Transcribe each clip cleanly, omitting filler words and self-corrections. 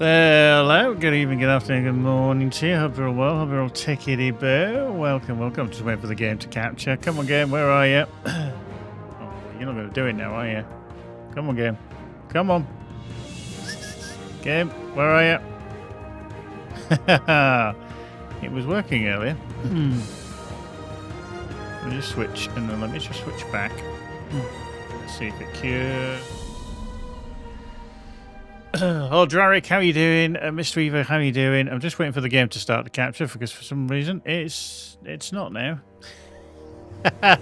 Hello, good evening, good afternoon, good morning to you. Hope you're all well, hope you're all tickety-boo. Welcome. Just waiting for the game to capture. Come on, game, where are you? Oh, you're not going to do it now, are you? Come on, game. Come on. Game, where are you? It was working earlier. Let me just switch, and then let me just switch back. Let's see if it cures. Oh, Draric, how are you doing? Mr. Eva, how are you doing? I'm just waiting for the game to start to capture because for some reason it's not now.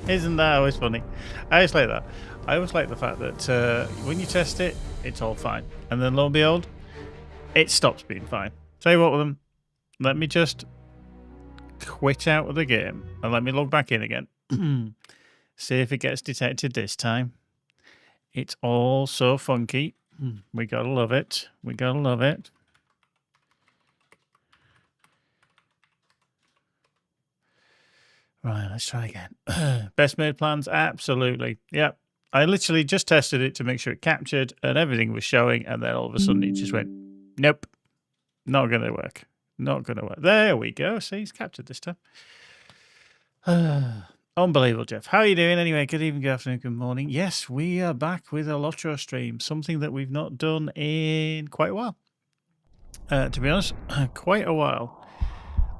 Isn't that always funny? I always like that. I always like the fact that when you test it, it's all fine. And then lo and behold, it stops being fine. Tell you what with them, let me just quit out of the game and let me log back in again. See if it gets detected this time. It's all so funky. We gotta love it. We gotta love it. Right, let's try again. Best made plans? Absolutely. Yep. I literally just tested it to make sure it captured and everything was showing, and then all of a sudden it just went, nope. Not gonna work. Not gonna work. There we go. See, it's captured this time. Unbelievable, Jeff. How are you doing anyway? Good evening, good afternoon, good morning. Yes, we are back with a LOTRO stream, something that we've not done in quite a while. To be honest, quite a while.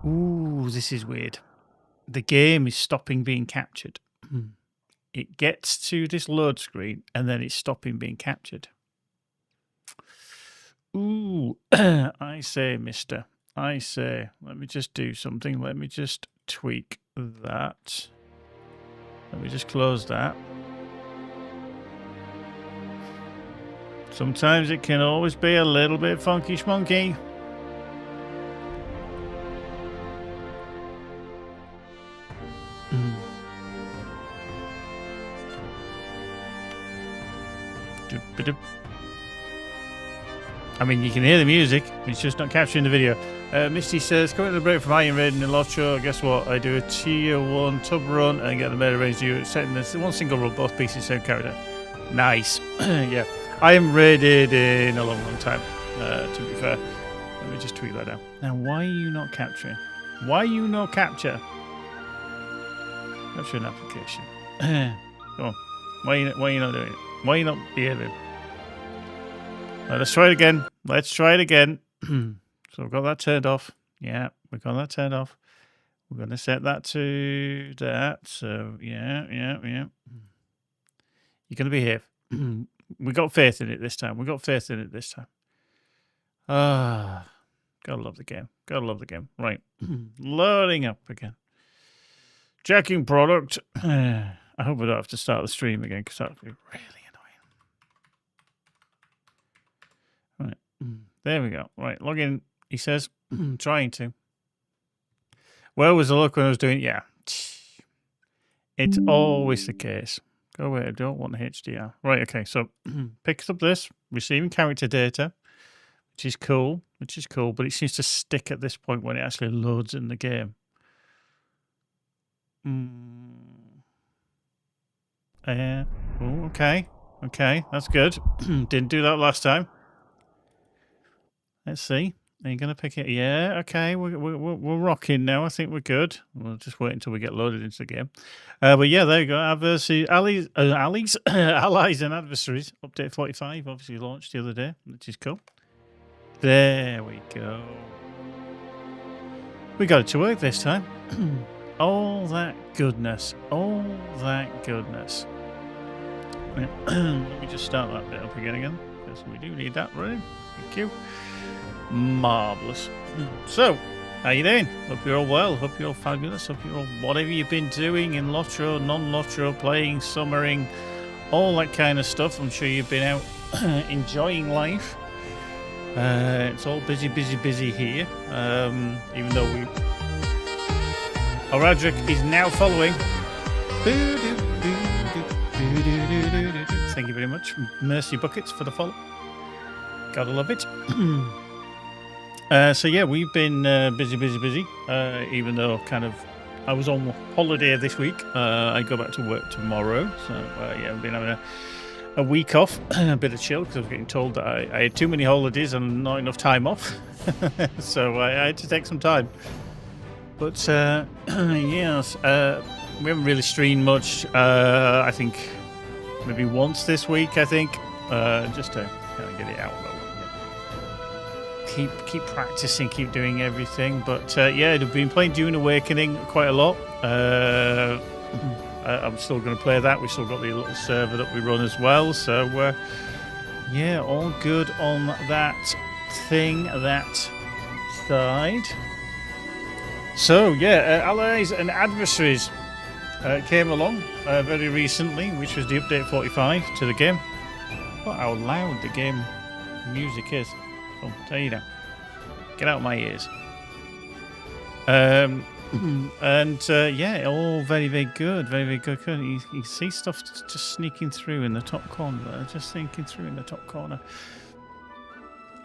Ooh, this is weird. The game is stopping being captured. It gets to this load screen and then it's stopping being captured. Ooh, I say, mister. I say, let me just do something. Let me just tweak that. Let me just close that. Sometimes it can always be a little bit funky schmunky. I mean, you can hear the music, it's just not capturing the video. Misty says, coming to the break from Iron Raiden and LOTRO, guess what? I do a tier 1 tub run and get the meta range unit, setting this one single run, both pieces, same character. Nice. Yeah. I haven't raided in a long time, to be fair. Let me just tweak that down. Now, why are you not capturing? Why you not capture? Capture an application. Come on. Why are you not doing it? Why are you not behaving? Right, let's try it again. Let's try it again. So we've got that turned off. Yeah, we've got that turned off. We're going to set that to that. So, yeah. You're going to behave. We got faith in it this time. Ah, gotta love the game. Right. Loading up again. Checking product. I hope I don't have to start the stream again because that would be really annoying. Right. There we go. Right. Log in. He says, trying to. Where was the look when I was doing it? Yeah. It's always the case. Go away. I don't want HDR. Right. Okay. So picks up this, receiving character data, which is cool. But it seems to stick at this point when it actually loads in the game. Oh, okay. Okay, that's good. Didn't do that last time. Let's see. Are you going to pick it? Yeah, okay. We're rocking now. I think we're good. We'll just wait until we get loaded into the game. But yeah, there you go. Allies and Adversaries. Update 45, obviously launched the other day, which is cool. There we go. We got it to work this time. All that goodness. All that goodness. Let me just start that bit up again, because we do need that running. Thank you. Marvellous. So, how you doing? Hope you're all well. Hope you're all fabulous. Hope you're all whatever you've been doing in LOTRO, non-LOTRO, playing, summering, all that kind of stuff. I'm sure you've been out enjoying life. It's all busy here. Even though Oradric is now following. Thank you very much. Mercy Buckets for the follow. Gotta love it. So yeah, we've been busy. Even though I was on holiday this week. I go back to work tomorrow. So yeah, I've been having a week off, a bit of chill, because I was getting told that I had too many holidays and not enough time off. So I had to take some time. But yes, we haven't really streamed much. I think maybe once this week, I think, just to kind of get it out. Keep practicing, keep doing everything. But yeah, I've been playing Dune Awakening quite a lot. I'm still going to play that. We've still got the little server that we run as well. So yeah, all good on that side. So yeah, Allies and Adversaries came along very recently, which was the update 45 to the game. Look how loud the game music is. I'll tell you now. Get out of my ears. And yeah, all very good. Very good. You see stuff just sneaking through in the top corner there. Just sneaking through in the top corner.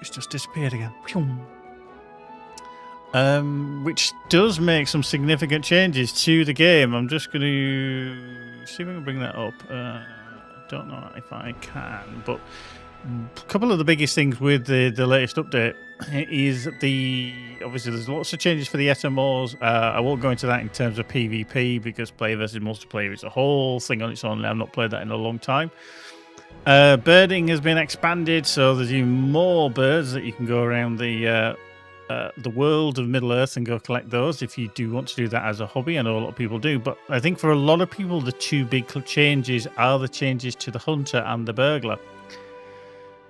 It's just disappeared again. Which does make some significant changes to the game. I'm just going to see if I can bring that up. Don't know if I can, but a couple of the biggest things with the latest update is obviously there's lots of changes for the SMOs. I won't go into that in terms of PvP because player versus multiplayer is a whole thing on its own. I've not played that in a long time. Birding has been expanded, so there's even more birds that you can go around the world of Middle Earth and go collect those if you do want to do that as a hobby. I know a lot of people do, but I think for a lot of people the two big changes are the changes to the Hunter and the Burglar.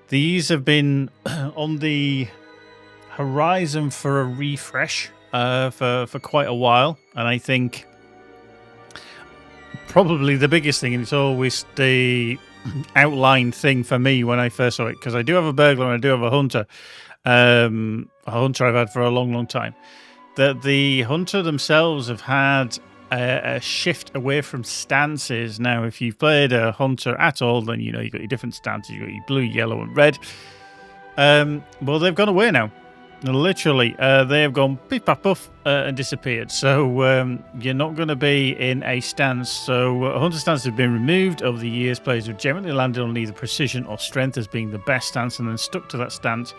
These have been on the horizon for a refresh for quite a while, and I think probably the biggest thing, and it's always the outline thing for me when I first saw it, because I do have a Burglar and I do have a Hunter. A Hunter I've had for a long time. That the Hunter themselves have had a shift away from stances. Now, if you've played a Hunter at all, then you know you've got your different stances. You've got your blue, yellow, and red. Well, they've gone away now. Literally, they have gone piff, paff, puff, and disappeared. So you're not going to be in a stance. So Hunter stances have been removed over the years. Players have generally landed on either precision or strength as being the best stance, and then stuck to that stance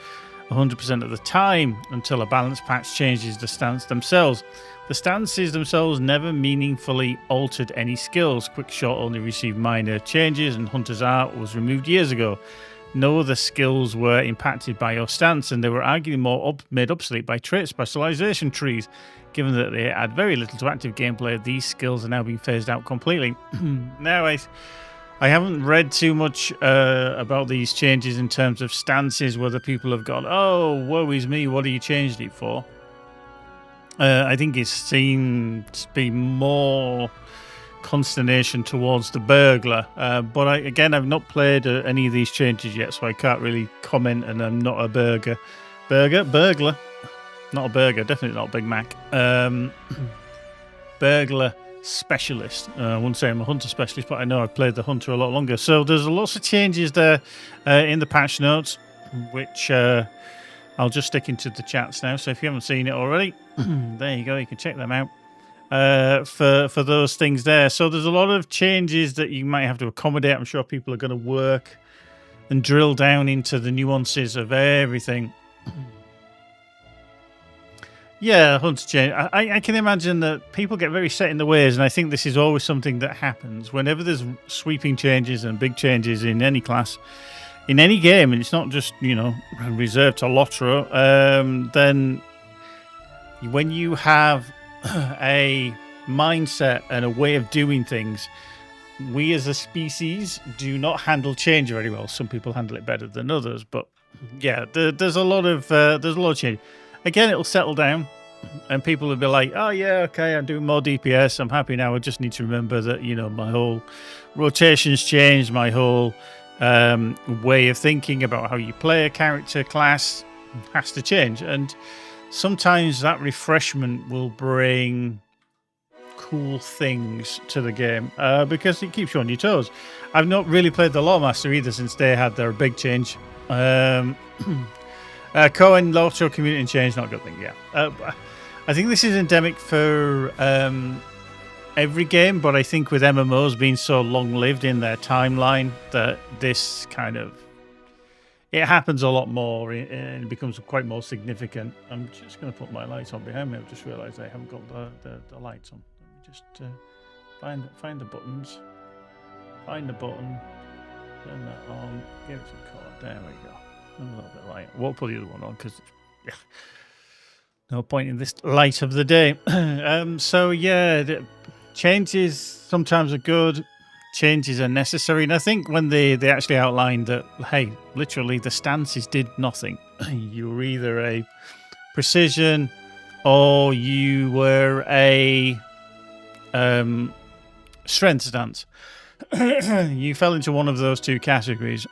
100% of the time until a balance patch changes the stance themselves. The stances themselves never meaningfully altered any skills. Quick Shot only received minor changes, and Hunter's Art was removed years ago. No other skills were impacted by your stance, and they were arguably made obsolete by trait specialization trees. Given that they add very little to active gameplay, these skills are now being phased out completely. Now, I haven't read too much about these changes in terms of stances, whether people have gone, oh, woe is me, what have you changed it for? I think it seems to be more consternation towards the Burglar. But I've not played any of these changes yet, so I can't really comment, and I'm not a Burglar. Not a burger, definitely not a Big Mac. Burglar specialist. I wouldn't say I'm a Hunter specialist, but I know I've played the Hunter a lot longer. So there's lots of changes there in the patch notes, which I'll just stick into the chats now. So if you haven't seen it already, there you go. You can check them out. for those things there. So there's a lot of changes that you might have to accommodate. I'm sure people are going to work and drill down into the nuances of everything. Yeah, hunter change. I can imagine that people get very set in their ways, and I think this is always something that happens whenever there's sweeping changes and big changes in any class, in any game, and it's not just, you know, reserved to LOTRO. Then when you have a mindset and a way of doing things, we as a species do not handle change very well. Some people handle it better than others, but yeah, there's a lot of change. Again, it'll settle down, and people will be like, "Oh yeah, okay, I'm doing more DPS. I'm happy now. I just need to remember that, you know, my whole rotation's changed. My whole way of thinking about how you play a character class has to change." And sometimes that refreshment will bring cool things to the game because it keeps you on your toes. I've not really played the Lawmaster either since they had their big change. Cohen, LOTRO, community change, not a good thing, yeah. I think this is endemic for every game, but I think with MMOs being so long-lived in their timeline that this kind of... it happens a lot more and it becomes quite more significant. I'm just going to put my lights on behind me. I've just realised I haven't got the lights on. Let me just find the buttons. Find the button. Turn that on. Give it some colour. There we go. A little bit light. We'll put the other one on because yeah, no point in this light of the day. So yeah, the changes sometimes are good. Changes are necessary, and I think when they actually outlined that, hey, literally the stances did nothing. You were either a precision or you were a strength stance. You fell into one of those two categories.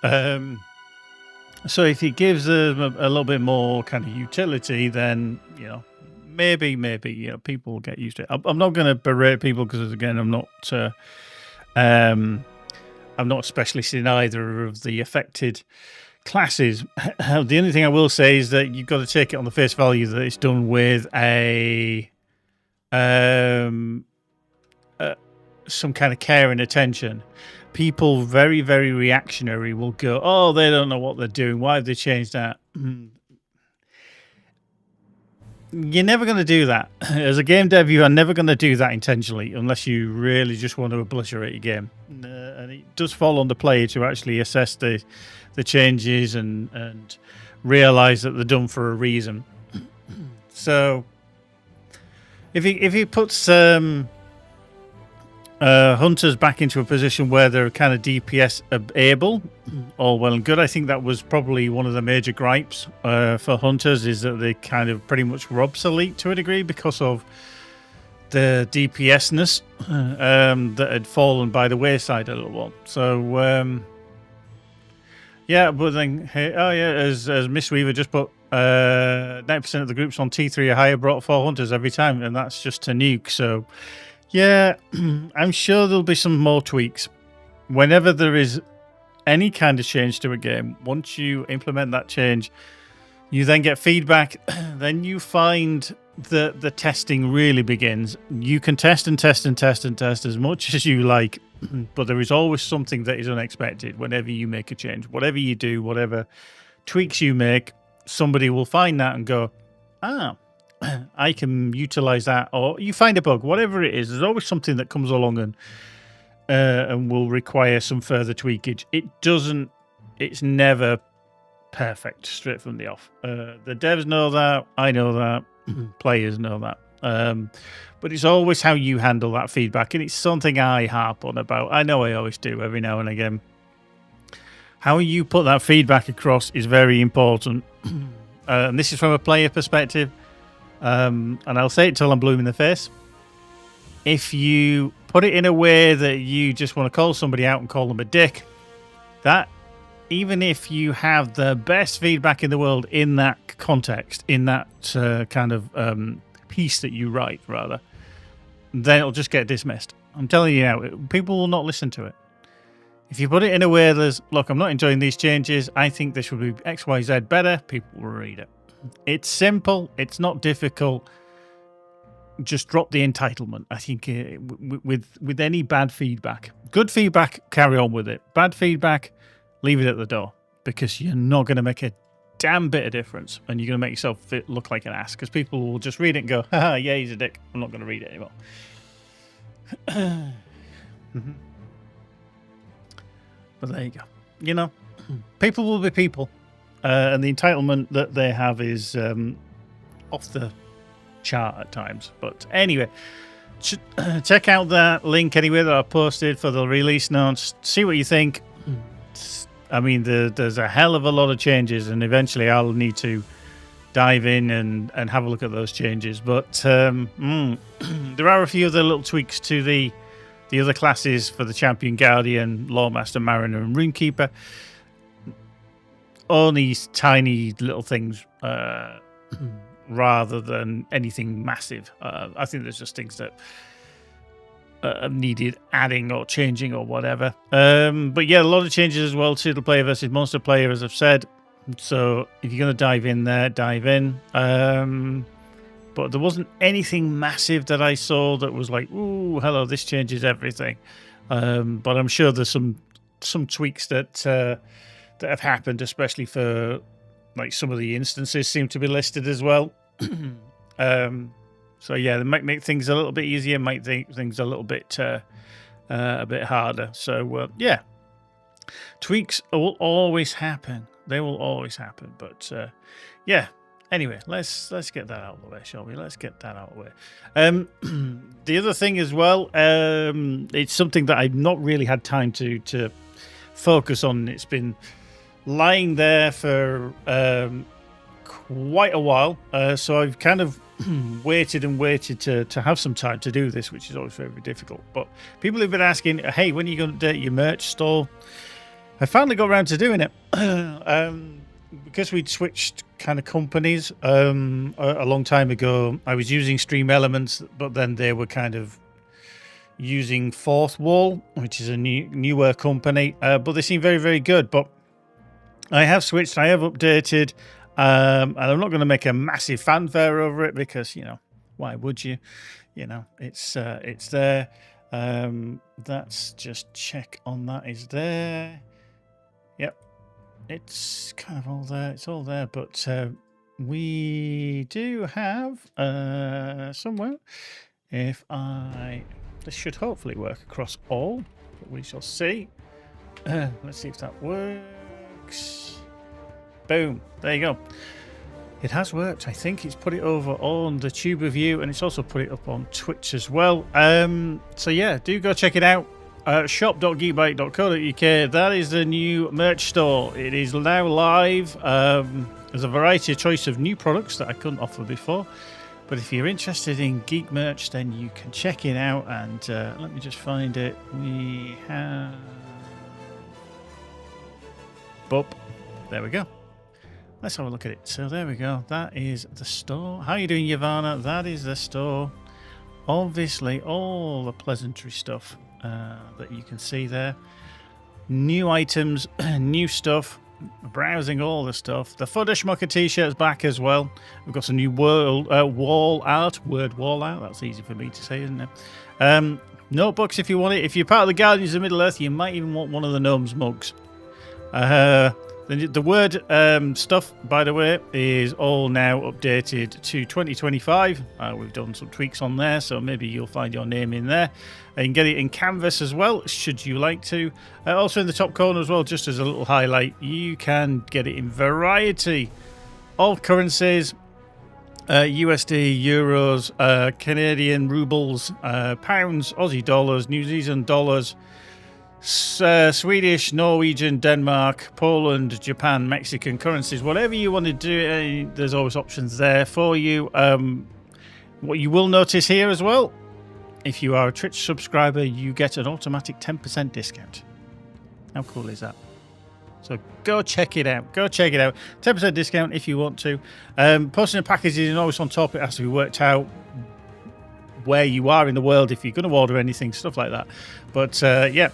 So if it gives them a little bit more kind of utility, then, you know, maybe, you know, people will get used to it. I'm not going to berate people because, again, I'm not a specialist in either of the affected classes. The only thing I will say is that you've got to take it on the face value that it's done with a some kind of care and attention. People very, very reactionary will go, "Oh, they don't know what they're doing. Why have they changed that?" You're never going to do that. As a game dev, you are never going to do that intentionally unless you really just want to obliterate your game. And it does fall on the player to actually assess the changes and realize that they're done for a reason. So if he puts hunters back into a position where they're kind of DPS able, all well and good. I think that was probably one of the major gripes for hunters, is that they kind of pretty much were obsolete to a degree because of the DPS-ness that had fallen by the wayside a little while. So yeah, but then, hey, oh yeah, as Mistweaver just put, 90% of the groups on T3 or higher brought 4 hunters every time, and that's just a nuke. So yeah, I'm sure there'll be some more tweaks. Whenever there is any kind of change to a game, once you implement that change, you then get feedback, then you find that the testing really begins. You can test and test and test and test as much as you like, but there is always something that is unexpected whenever you make a change. Whatever you do, whatever tweaks you make, somebody will find that and go, ah, I can utilize that. Or you find a bug, whatever it is, there's always something that comes along and will require some further tweakage. It's never perfect straight from the off. The devs know that, I know that, players know that. But it's always how you handle that feedback, and it's something I harp on about. I know I always do every now and again. How you put that feedback across is very important. And this is from a player perspective. And I'll say it till I'm blue in the face. If you put it in a way that you just want to call somebody out and call them a dick, that, even if you have the best feedback in the world in that context, in that kind of piece that you write, rather, then it'll just get dismissed. I'm telling you now, people will not listen to it. If you put it in a way there's, look, I'm not enjoying these changes, I think this would be X, Y, Z better, people will read it. It's simple. It's not difficult. just drop the entitlement. I think with any bad feedback, good feedback, carry on with it. Bad feedback, leave it at the door, because you're not going to make a damn bit of difference, and you're going to make yourself look like an ass, because people will just read it and go, haha, yeah, he's a dick. I'm not going to read it anymore. But there you go. You know, people will be people, and the entitlement that they have is off the chart at times. But anyway, check out that link anyway that I posted for the release notes. See what you think. I mean, there's a hell of a lot of changes, and eventually I'll need to dive in and have a look at those changes. But there are a few other little tweaks to the other classes for the Champion, Guardian, Lawmaster, Mariner, and Runekeeper. Only tiny little things rather than anything massive. I think there's just things that needed adding or changing or whatever. But yeah, a lot of changes as well to the player versus monster player, as I've said. So if you're going to dive in there, dive in. But there wasn't anything massive that I saw that was like, ooh, hello, this changes everything. But I'm sure there's some tweaks that have happened, especially for like some of the instances seem to be listed as well. So yeah, they might make things a little bit easier, might make things a little bit harder. So yeah, tweaks will always happen. They will always happen. But yeah. Anyway, let's get that out of the way, shall we? Let's get that out of the way. The other thing as well, it's something that I've not really had time to focus on. It's been lying there for quite a while, so I've kind of waited and waited to have some time to do this, which is always very, very difficult. But people have been asking, hey, when are you going to update your merch store? I finally got around to doing it. Because we'd switched kind of companies a long time ago. I was using Stream Elements, but then they were kind of using Fourth Wall, which is a newer company. But they seem very, very good. But I have switched. I have updated. And I'm not going to make a massive fanfare over it because, you know, why would you? You know, it's there. That's just check on that is there. Yep. It's kind of all there. It's all there, but we do have somewhere. This should hopefully work across all, but we shall see. Let's see if that works. Boom. There you go. It has worked. I think it's put it over on the Tube Review, and it's also put it up on Twitch as well. So yeah, do go check it out. Shop.geekbite.co.uk. That is the new merch store. It is now live. There's a variety of choice of new products that I couldn't offer before. But if you're interested in geek merch, then you can check it out. And let me just find it. We have... Boop. There we go. Let's have a look at it. So there we go. That is the store. How are you doing, Yavanna? That is the store. Obviously, all the pleasantry stuff that you can see there. New items, new stuff. Browsing all the stuff. The Fudder Schmucker t-shirt's back as well. We've got some new wall art. Wall art. That's easy for me to say, isn't it? Notebooks if you want it. If you're part of the Guardians of Middle-earth, you might even want one of the Gnomes mugs. The word stuff, by the way, is all now updated to 2025. We've done some tweaks on there, so maybe you'll find your name in there. You can get it in canvas as well, should you like to. Also in the top corner as well, just as a little highlight, you can get it in variety of currencies. USD, Euros, Canadian rubles, pounds, Aussie dollars, New Zealand dollars, Swedish, Norwegian, Denmark, Poland, Japan, Mexican currencies, whatever you want to do, there's always options there for you. What you will notice here as well, if you are a Twitch subscriber, you get an automatic 10% discount. How cool is that? So go check it out. Go check it out. 10% discount if you want to. Posting a package is always on top. It has to be worked out where you are in the world if you're going to order anything, stuff like that. But yeah.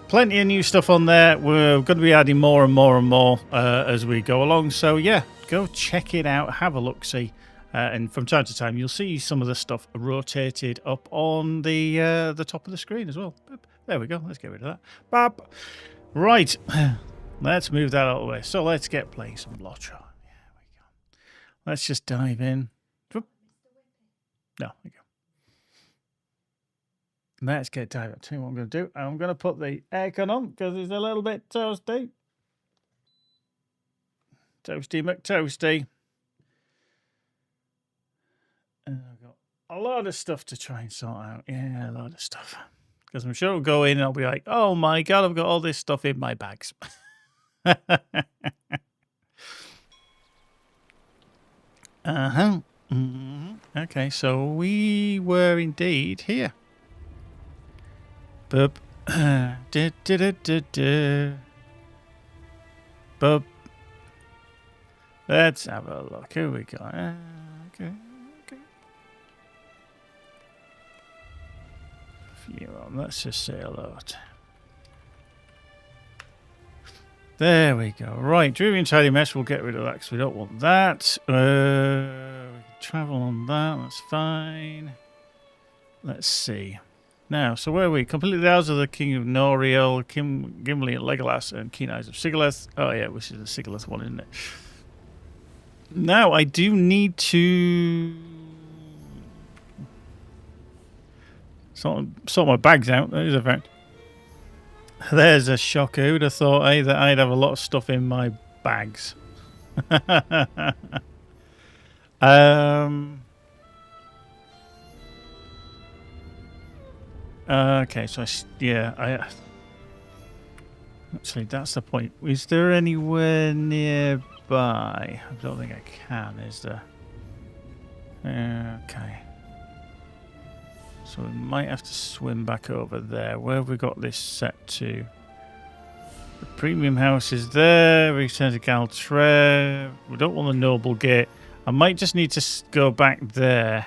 Plenty of new stuff on there. We're going to be adding more and more and more as we go along. So, yeah, go check it out. Have a look-see. And from time to time, you'll see some of the stuff rotated up on the top of the screen as well. There we go. Let's get rid of that. Bop. Right. Let's move that out of the way. So let's get playing some LOTRO. There we go. Let's just dive in. Whoop. No, there we go. Let's get diving. I'll tell you what I'm going to do. I'm going to put the aircon on because it's a little bit toasty. Toasty McToasty. And I've got a lot of stuff to try and sort out. Yeah, a lot of stuff. Because I'm sure I'll go in and I'll be like, oh my God, I've got all this stuff in my bags. Uh-huh. Mm-hmm. Okay, so we were indeed here. Boop. Boop. Let's have a look. Here we go. Okay. Let's just say a lot. There we go. Right, Drury and Tidy Mesh, we'll get rid of that because we don't want that. We can travel on that, that's fine. Let's see. Now, so where are we? Completely the Hours of the King of Noriel, Gimli and Legolas, and Keen Eyes of Sigileth. Oh yeah, which is the Sigileth one, isn't it? Now, I do need to sort my bags out. That is a fact. There's a shocker. Who'd have thought, that I'd have a lot of stuff in my bags. Okay, so actually, that's the point. Is there anywhere nearby? I don't think I can, is there? Okay. So we might have to swim back over there. Where have we got this set to? The premium house is there. We return to Galtre. We don't want the noble gate. I might just need to go back there.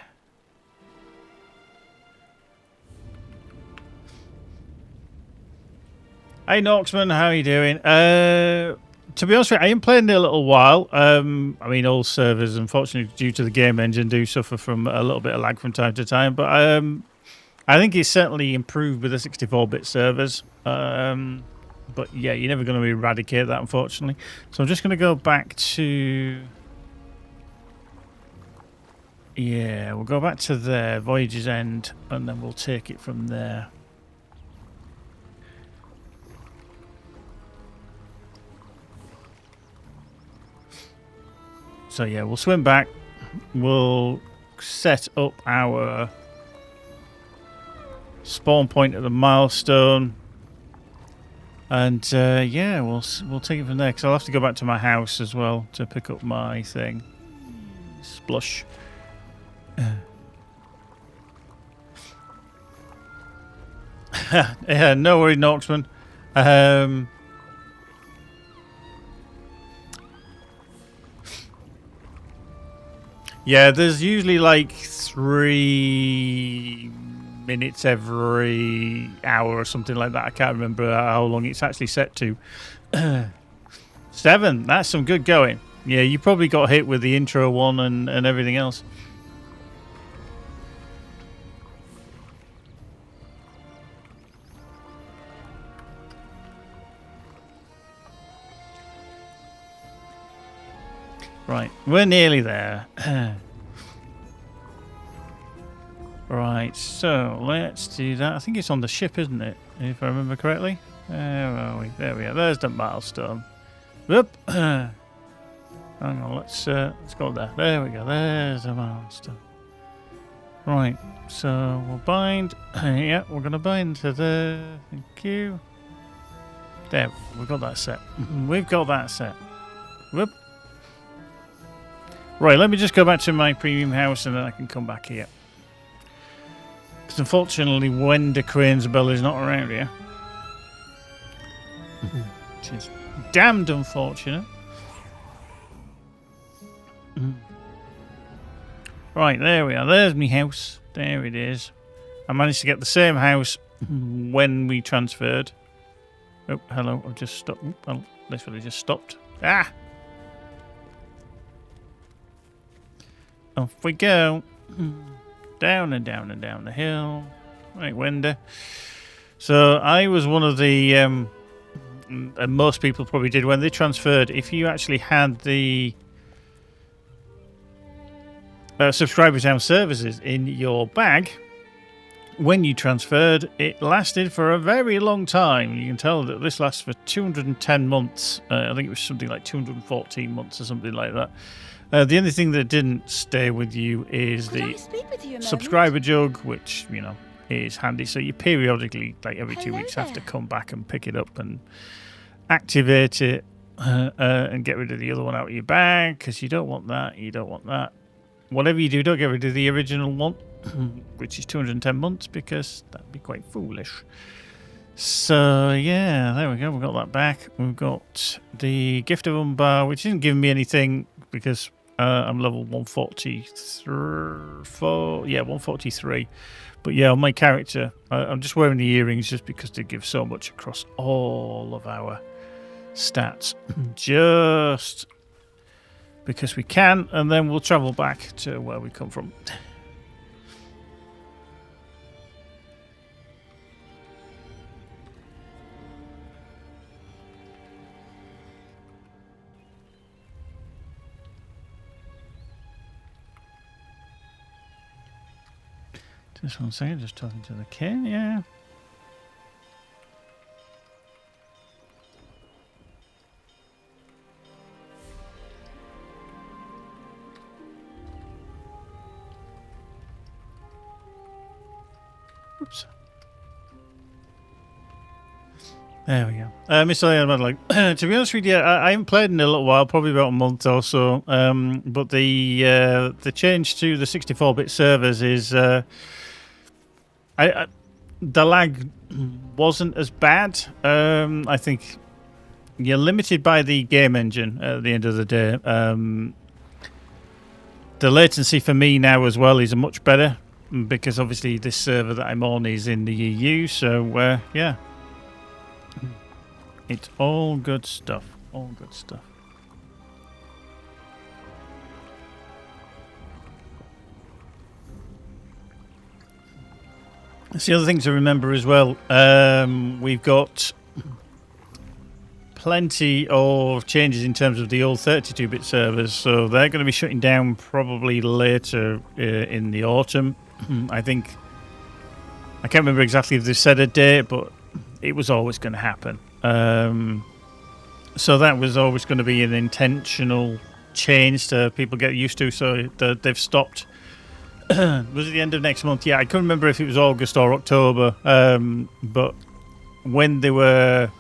Hey Noxman, how are you doing? To be honest with you, I am playing it a little while. I mean, all servers, unfortunately, due to the game engine, do suffer from a little bit of lag from time to time. But I think it's certainly improved with the 64-bit servers. But yeah, you're never going to eradicate that, unfortunately. So I'm just going to go back to... Yeah, we'll go back to there, Voyage's End, and then we'll take it from there. So yeah, we'll swim back. We'll set up our spawn point at the milestone, and yeah, we'll take it from there. Because I'll have to go back to my house as well to pick up my thing. Splush. Yeah, no worry, Noxman. Yeah, there's usually like 3 minutes every hour or something like that. I can't remember how long it's actually set to. 7, that's some good going. Yeah, you probably got hit with the intro one and everything else. Right, we're nearly there. Right, so let's do that. I think it's on the ship, isn't it? If I remember correctly. Where are we? There we are. There's the milestone. Whoop. Hang on, let's go there. There we go. There's the milestone. Right, so we'll bind. Yeah, we're going to bind to there. Thank you. There, we've got that set. We've got that set. Whoop. Right, let me just go back to my premium house and then I can come back here. Because unfortunately, Wenda Cranesbell is not around here. Which is damned unfortunate. Right, there we are. There's my house. There it is. I managed to get the same house when we transferred. Oh, hello. I've just stopped. Well, literally just stopped. Ah! off we go. Down and down and down the hill. Right, Wendy. So I was one of the, and most people probably did when they transferred, if you actually had the subscriber town services in your bag, when you transferred, it lasted for a very long time. You can tell that this lasts for 210 months. I think it was something like 214 months or something like that. The only thing that didn't stay with you is the subscriber jug, which, you know, is handy. So you periodically, like every 2 weeks, have to come back and pick it up and activate it and get rid of the other one out of your bag, because you don't want that, you don't want that. Whatever you do, don't get rid of the original one, which is 210 months, because that'd be quite foolish. So, yeah, there we go. We've got that back. We've got the Gift of Umbar, which isn't giving me anything because I'm level 143. But, yeah, on my character, I'm just wearing the earrings just because they give so much across all of our stats. Just because we can, and then we'll travel back to where we come from. Just 1 second, just talking to the kid, yeah. Oops. There we go. Mr. Like, to be honest with you, I haven't played in a little while, probably about a month or so. But the change to the 64-bit servers is the lag wasn't as bad. I think you're limited by the game engine at the end of the day. The latency for me now as well is much better, because obviously this server that I'm on is in the EU, so yeah. It's all good stuff. All good stuff. That's the other thing to remember as well. We've got plenty of changes in terms of the old 32-bit servers, so they're going to be shutting down probably later in the autumn. I think, I can't remember exactly if they said a date, but it was always going to happen. So that was always going to be an intentional change to people get used to. So they've stopped. Was it the end of next month? Yeah, I couldn't remember if it was August or October. But when they were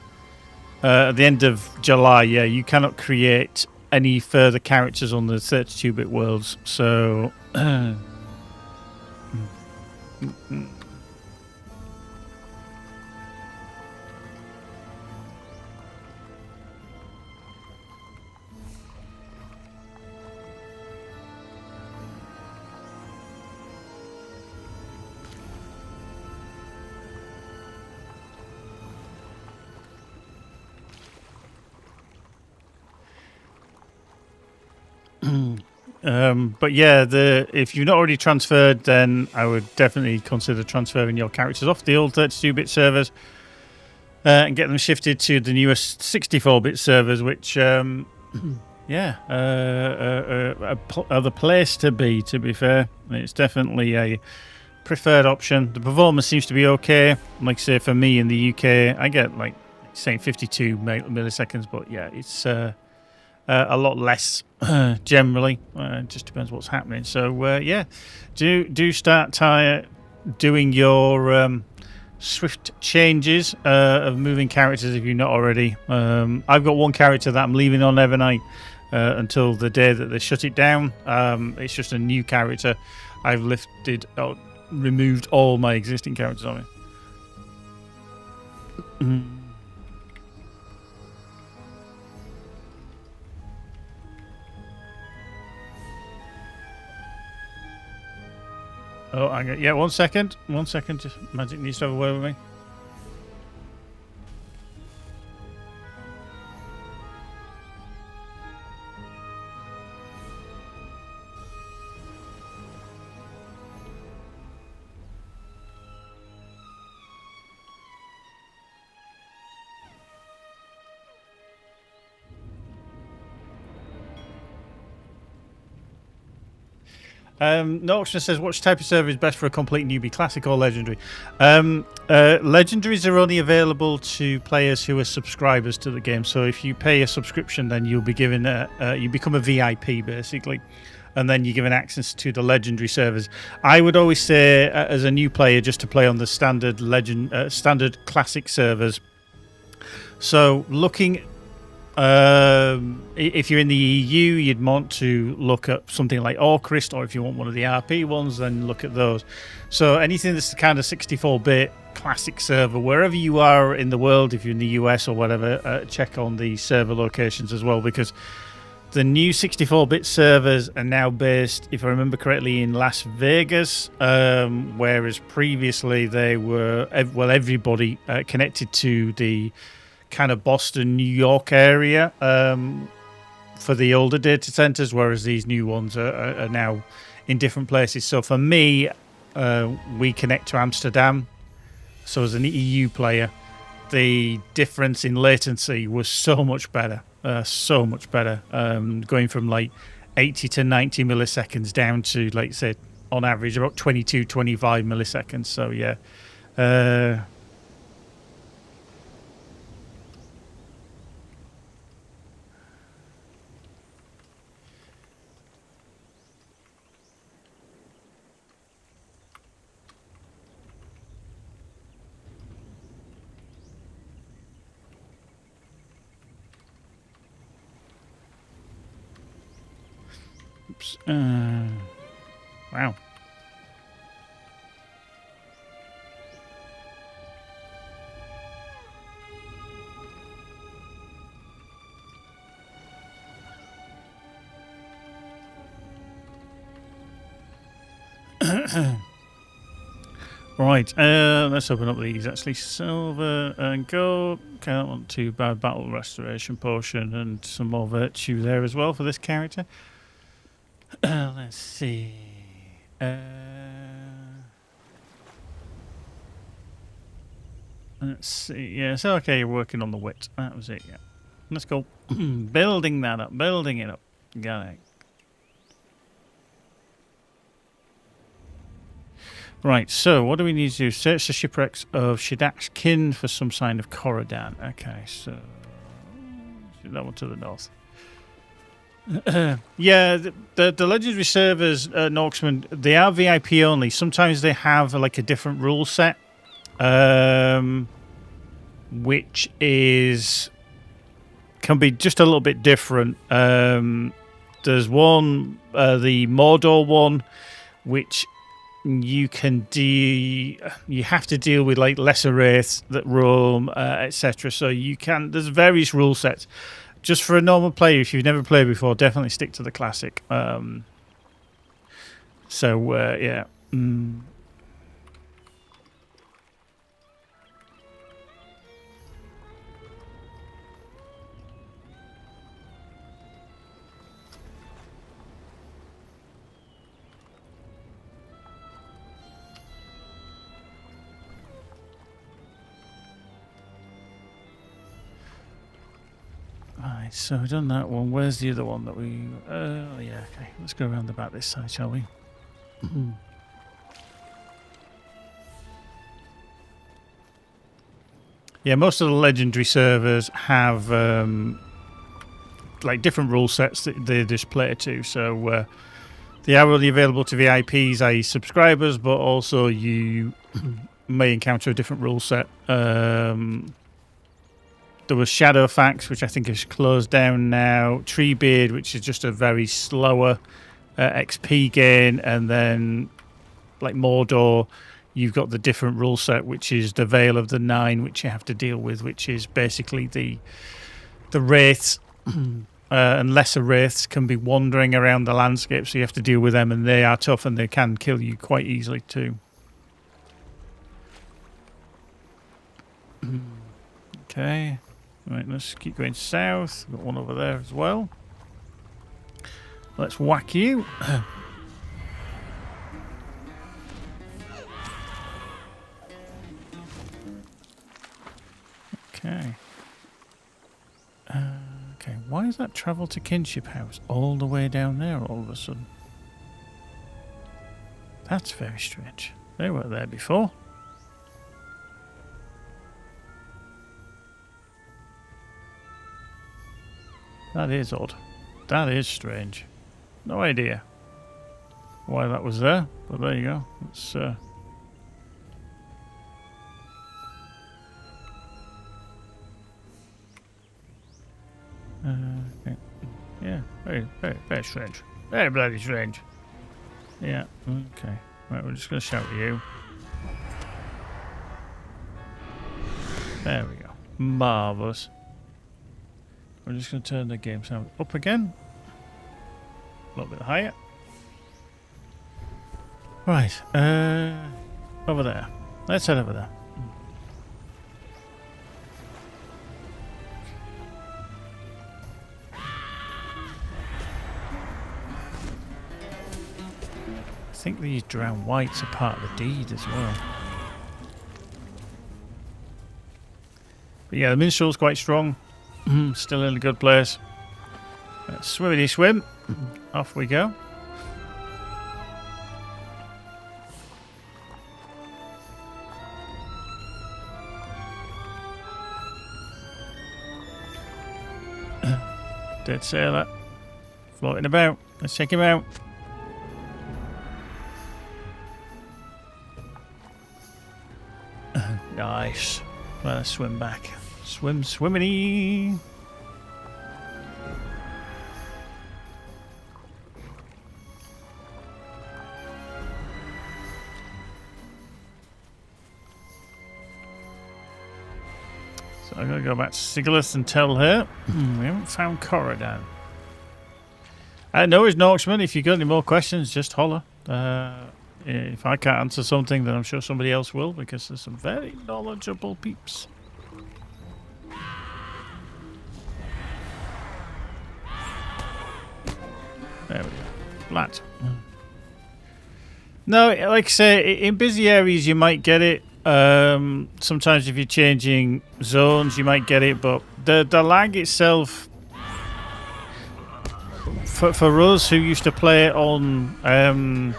at the end of July, yeah, you cannot create any further characters on the 32-bit worlds. So. But yeah, if you've not already transferred, then I would definitely consider transferring your characters off the old 32-bit servers and get them shifted to the newest 64-bit servers, which, yeah, are the place to be fair. It's definitely a preferred option. The performance seems to be okay. Like, say, for me in the UK, I get, like, saying 52 milliseconds, but yeah, it's a lot less generally. It just depends what's happening. So yeah, do start doing your swift changes of moving characters if you're not already. I've got one character that I'm leaving on Evernight until the day that they shut it down. It's just a new character. I've removed all my existing characters on it. Oh, yeah, 1 second. 1 second. Just Magic needs to have a word with me. Noxman says, which type of server is best for a complete newbie, classic or legendary? Legendaries are only available to players who are subscribers to the game. So if you pay a subscription, then you'll be given you become a VIP basically, and then you're given access to the legendary servers. I would always say, as a new player, just to play on the standard standard classic servers. So looking. If you're in the EU, you'd want to look at something like Orcrist, or if you want one of the RP ones, then look at those. So anything that's the kind of 64-bit classic server, wherever you are in the world, if you're in the US or whatever, check on the server locations as well, because the new 64-bit servers are now based, if I remember correctly, in Las Vegas, whereas previously they were, well, everybody connected to the kind of Boston, New York area for the older data centers, whereas these new ones are now in different places. So for me, we connect to Amsterdam. So as an EU player, the difference in latency was so much better, going from like 80 to 90 milliseconds down to, like, say, on average, about 22, 25 milliseconds. So yeah. Oops. Wow. Right, let's open up these. Actually, silver and gold. Okay, that one too bad. Battle restoration potion and some more virtue there as well for this character. Let's see. Let's see. Yeah, so okay, you're working on the wit. That was it. Yeah, let's go. Building that up. Building it up. Got it. Right, so what do we need to do? Search the shipwrecks of Shidak's kin for some sign of Corridan. Okay, so that one to the north. Yeah, the legendary servers, Norksman, they are VIP only. Sometimes they have like a different rule set, which can be just a little bit different. There's one, the Mordor one, which you have to deal with like lesser wraiths that roam, etc. So there's various rule sets. Just for a normal player, if you've never played before, definitely stick to the classic. Yeah. Right, so we've done that one. Where's the other one that we... yeah, okay. Let's go around the back this side, shall we? Yeah, most of the legendary servers have like different rule sets that they just play to. So they are only available to VIPs, i.e. subscribers, but also you may encounter a different rule set. There was Shadowfax, which I think is closed down now. Treebeard, which is just a very slower XP gain. And then, like Mordor, you've got the different rule set, which is the Veil of the Nine, which you have to deal with, which is basically the wraiths. And lesser wraiths can be wandering around the landscape, so you have to deal with them, and they are tough, and they can kill you quite easily too. Okay. Right, let's keep going south. Got one over there as well. Let's whack you. Okay. Okay, why is that travel to kinship house all the way down there all of a sudden? That's very strange. They weren't there before. That is odd. That is strange. No idea why that was there, but there you go. It's okay. Yeah, very strange. Very bloody strange. Yeah, okay. Right, we're just going to shout at you. There we go. Marvellous. We're just going to turn the game sound up again. A little bit higher. Right, over there. Let's head over there. I think these drowned whites are part of the deed as well. But yeah, the Minstrel's quite strong. Still in a good place. Swimmity swim. Off we go. Dead sailor. Floating about. Let's check him out. Nice. Well, let's swim back. Swim, swimmity. So I'm going to go back to Sigilith and tell her we haven't found Corridon. No, it's Norksman. If you've got any more questions, just holler. If I can't answer something, then I'm sure somebody else will, because there's some very knowledgeable peeps. There we go. Flat. No, like I say, in busy areas you might get it. Sometimes if you're changing zones, you might get it, but the lag itself, for us who used to play on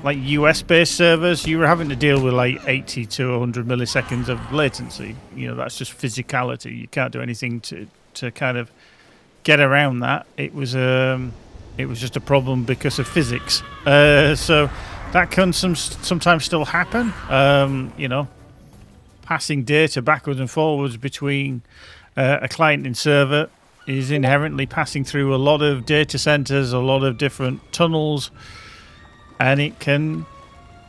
like US-based servers, you were having to deal with like 80 to 100 milliseconds of latency. You know, that's just physicality. You can't do anything to kind of get around that. It was just a problem because of physics. So that can sometimes still happen. You know, passing data backwards and forwards between a client and server is inherently passing through a lot of data centers, a lot of different tunnels, and it can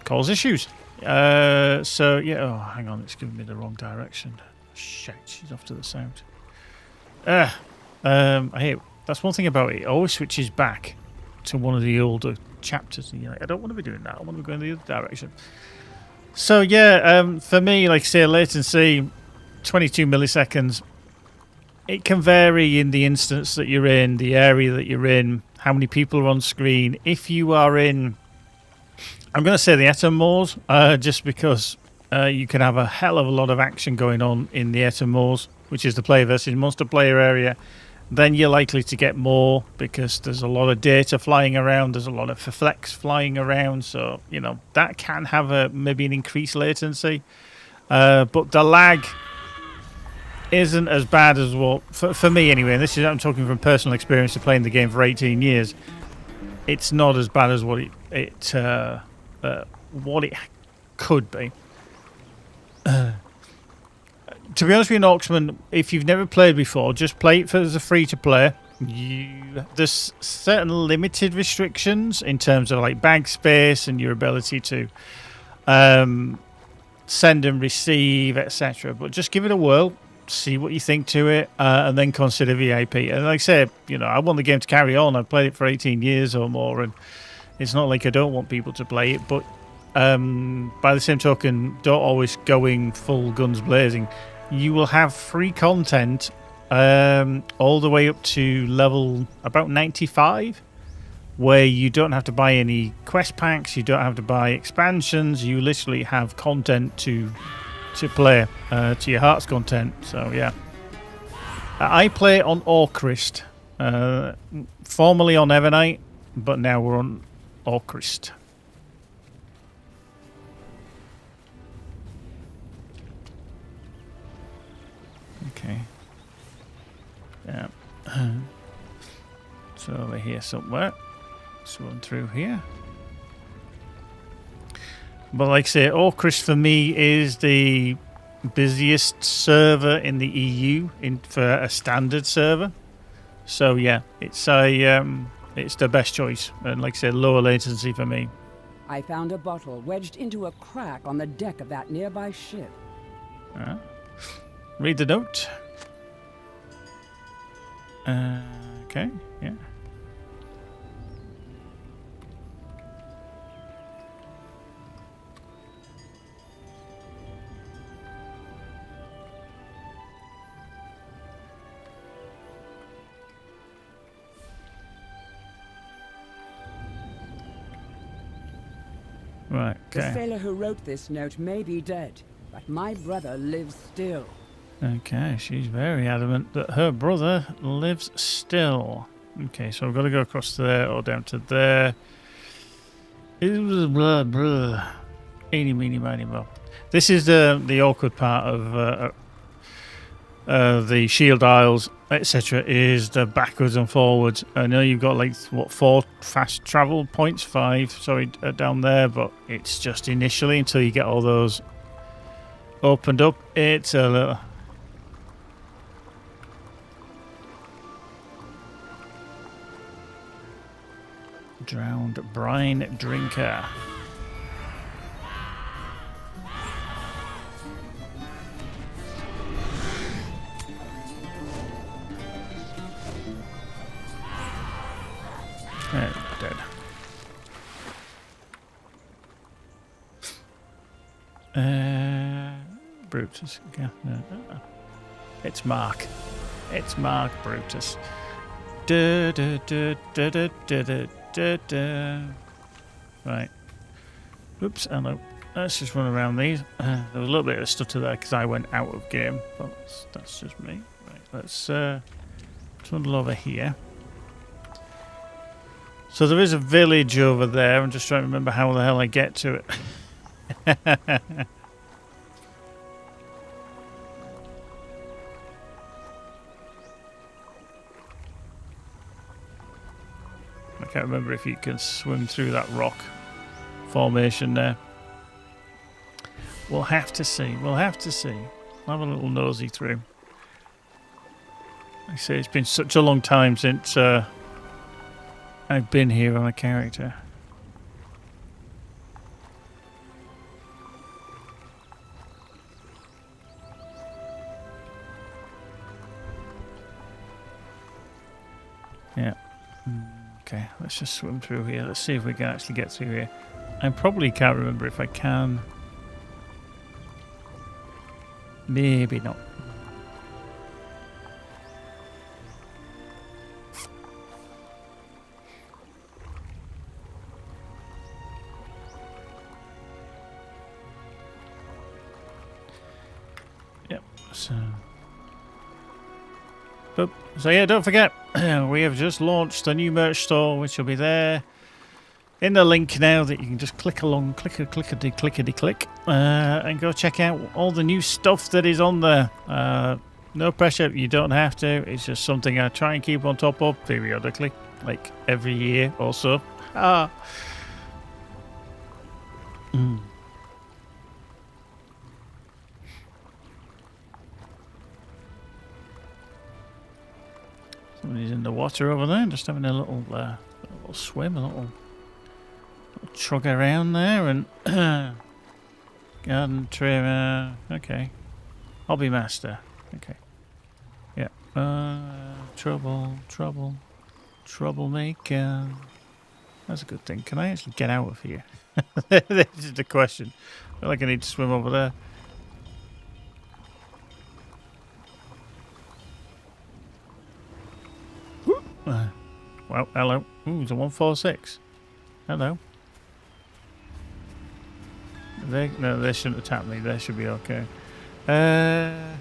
cause issues. So yeah, oh, hang on, it's giving me the wrong direction. Shit, she's off to the south. I hate. That's one thing about it. It always switches back to one of the older chapters, and you're like, I don't want to be doing that. I want to be going the other direction. So yeah, for me, like I say, latency, 22 milliseconds. It can vary in the instance that you're in, the area that you're in, how many people are on screen. If you are in, I'm going to say the Etermores, just because you can have a hell of a lot of action going on in the Etermores, which is the player versus monster player area. Then you're likely to get more because there's a lot of data flying around, there's a lot of flex flying around, so you know that can have maybe an increased latency. But the lag isn't as bad as what for me anyway, and this is, I'm talking from personal experience of playing the game for 18 years. It's not as bad as what it could be. To be honest with you, Norksman, if you've never played before, just play it as a free-to-play. There's certain limited restrictions in terms of like bag space and your ability to send and receive, etc. But just give it a whirl, see what you think to it, and then consider VIP. And like I said, you know, I want the game to carry on. I've played it for 18 years or more, and it's not like I don't want people to play it. But by the same token, don't always going full guns blazing. You will have free content all the way up to level about 95, where you don't have to buy any quest packs, you don't have to buy expansions, you literally have content to play to your heart's content. So yeah, I play on Orcrist, formerly on Evernight, but now we're on Orcrist. Okay. Yeah. So over here somewhere. Swim through here. But like I say, Orcrist for me is the busiest server in the EU for a standard server. So yeah, it's the best choice, and like I said, lower latency for me. I found a bottle wedged into a crack on the deck of that nearby ship. Read the note. Okay, yeah. Right, okay. The sailor who wrote this note may be dead, but my brother lives still. Okay, she's very adamant that her brother lives still. Okay, so I've got to go across there or down to there. Blah, blah. Eeny, meeny, miny, mo. This is the awkward part of the Shield Isles, etc. is the backwards and forwards. I know you've got like, what, 4 fast travel points? 5, sorry, down there, but it's just initially until you get all those opened up. It's a little... Drowned brine drinker. Dead. Brutus. Yeah, no. It's Mark. It's Mark Brutus. Da, da, da, da, da, da, da, da, da. Right. Oops, hello. Let's just run around these. There was a little bit of stutter there because I went out of game, but that's just me. Right, let's trundle over here. So there is a village over there. I'm just trying to remember how the hell I get to it. I can't remember if you can swim through that rock formation there. We'll have to see. We'll have to see. I'll have a little nosy through. Like I say, it's been such a long time since I've been here on a character. Yeah. Okay, let's just swim through here. Let's see if we can actually get through here. I probably can't remember if I can. Maybe not. Yep, so yeah, don't forget, we have just launched a new merch store, which will be there in the link now that you can just click along, clickety-click, and go check out all the new stuff that is on there. No pressure, you don't have to. It's just something I try and keep on top of periodically, like every year or so. Somebody's in the water over there, just having a little swim, a little trug around there, and garden trimmer. Okay, hobby master. Okay, yeah. Troublemaker. That's a good thing. Can I actually get out of here? This is the question. I feel like I need to swim over there. Well, hello. Ooh, it's a 146. Hello. No, they shouldn't attack me. They should be okay. Right,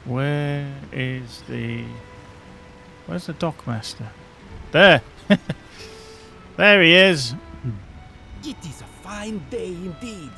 where's the dockmaster? There! There he is! It is a fine day indeed.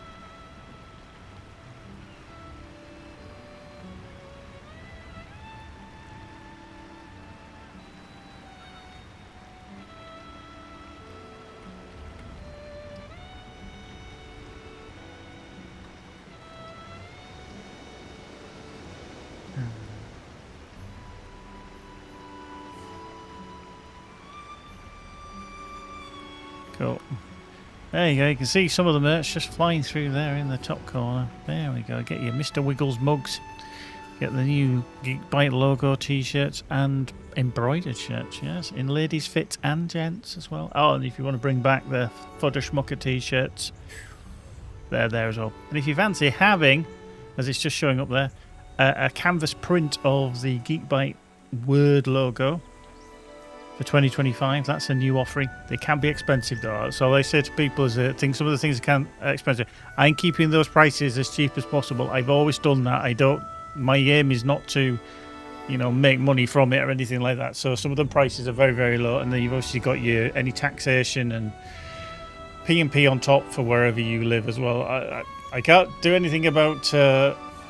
Cool. There you go. You can see some of the merch just flying through there in the top corner. There we go. Get your Mr. Wiggles mugs. Get the new Geek Bite logo t-shirts and embroidered shirts, yes, in ladies' fits and gents as well. Oh, and if you want to bring back the Fudder Schmucker t-shirts, they're there as well. And if you fancy having, as it's just showing up there, a canvas print of the Geek Bite word logo for 2025, that's a new offering. They can be expensive though, so I say to people as a thing, some of the things are expensive. I'm keeping those prices as cheap as possible. I've always done that. My aim is not to, make money from it or anything like that. So some of the prices are very, very low, and then you've obviously got any taxation and P&P on top for wherever you live as well. I can't do anything about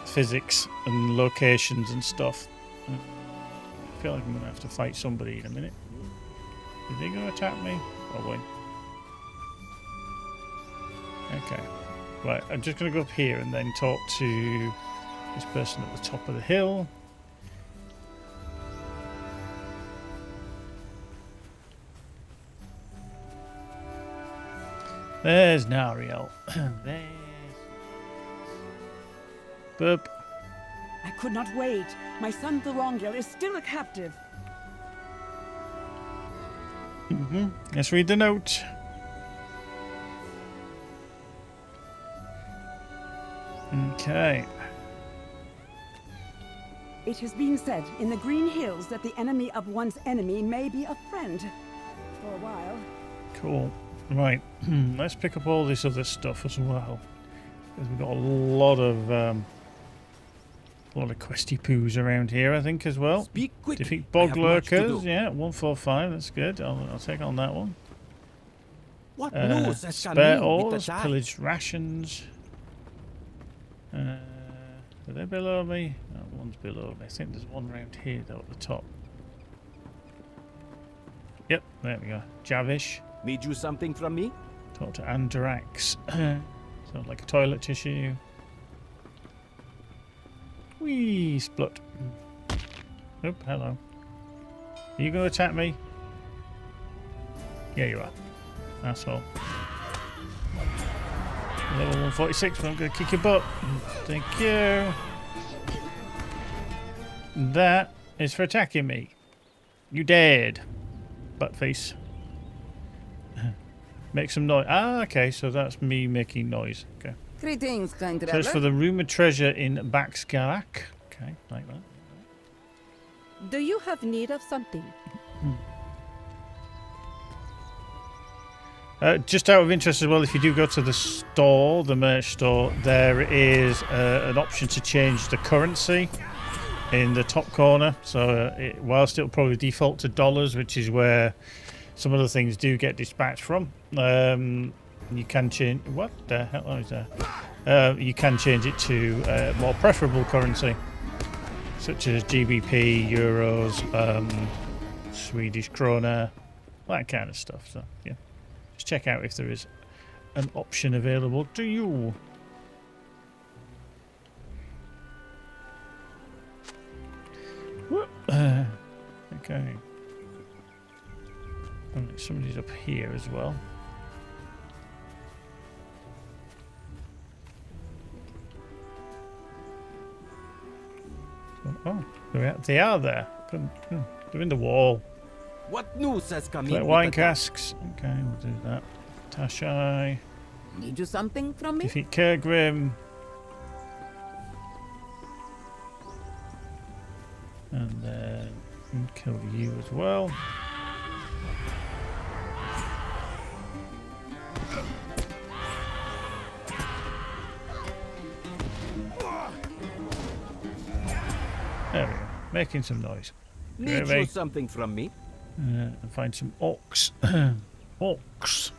physics and locations and stuff. I feel like I'm going to have to fight somebody in a minute. Is he going to attack me? Oh, wait. Okay. Right, I'm just going to go up here and then talk to this person at the top of the hill. There's Nariel. There's Boop. I could not wait. My son Thorongil is still a captive. Let's read the note. Okay. It has been said in the Green Hills that the enemy of one's enemy may be a friend. For a while. Cool. Right. Let's pick up all this other stuff as well. Because we've got a lot of questy poos around here, I think, as well. Speak quick. Defeat bog lurkers. Yeah, 145. That's good. I'll take on that one. What news has come Spare in with ores, the tide? pillaged rations. Are they below me? No, one's below me. I think there's one around here, though, at the top. Yep, there we go. Javish. Need you something from me? Talk to Andrax. Sounds like a toilet tissue. Whee, splut. Oop, hello. Are you going to attack me? Yeah, you are. Asshole. Level 146, but I'm going to kick your butt. Thank you. That is for attacking me. You dead. Buttface. Make some noise. Ah, okay, so that's me making noise. Okay. Greetings, kind Search traveler. for the rumored treasure in Baxgarak. Okay, like that. Do you have need of something? Just out of interest as well, if you do go to the store, the merch store, there is an option to change the currency in the top corner. So whilst it'll probably default to dollars, which is where some of the things do get dispatched from, you can change. What the hell is that? You can change it to more preferable currency, such as GBP, euros, Swedish krona, that kind of stuff. So yeah. Just check out if there is an option available to you. Okay. Somebody's up here as well. Oh, they are there. They're in the wall. What news has come Collect in? wine with the casks. Okay, we'll do that. Tashai. Need you something from me? Defeat Kergrim. And then kill you as well. There we go. Making some noise. Need you something from me? And find some orcs. Orcs.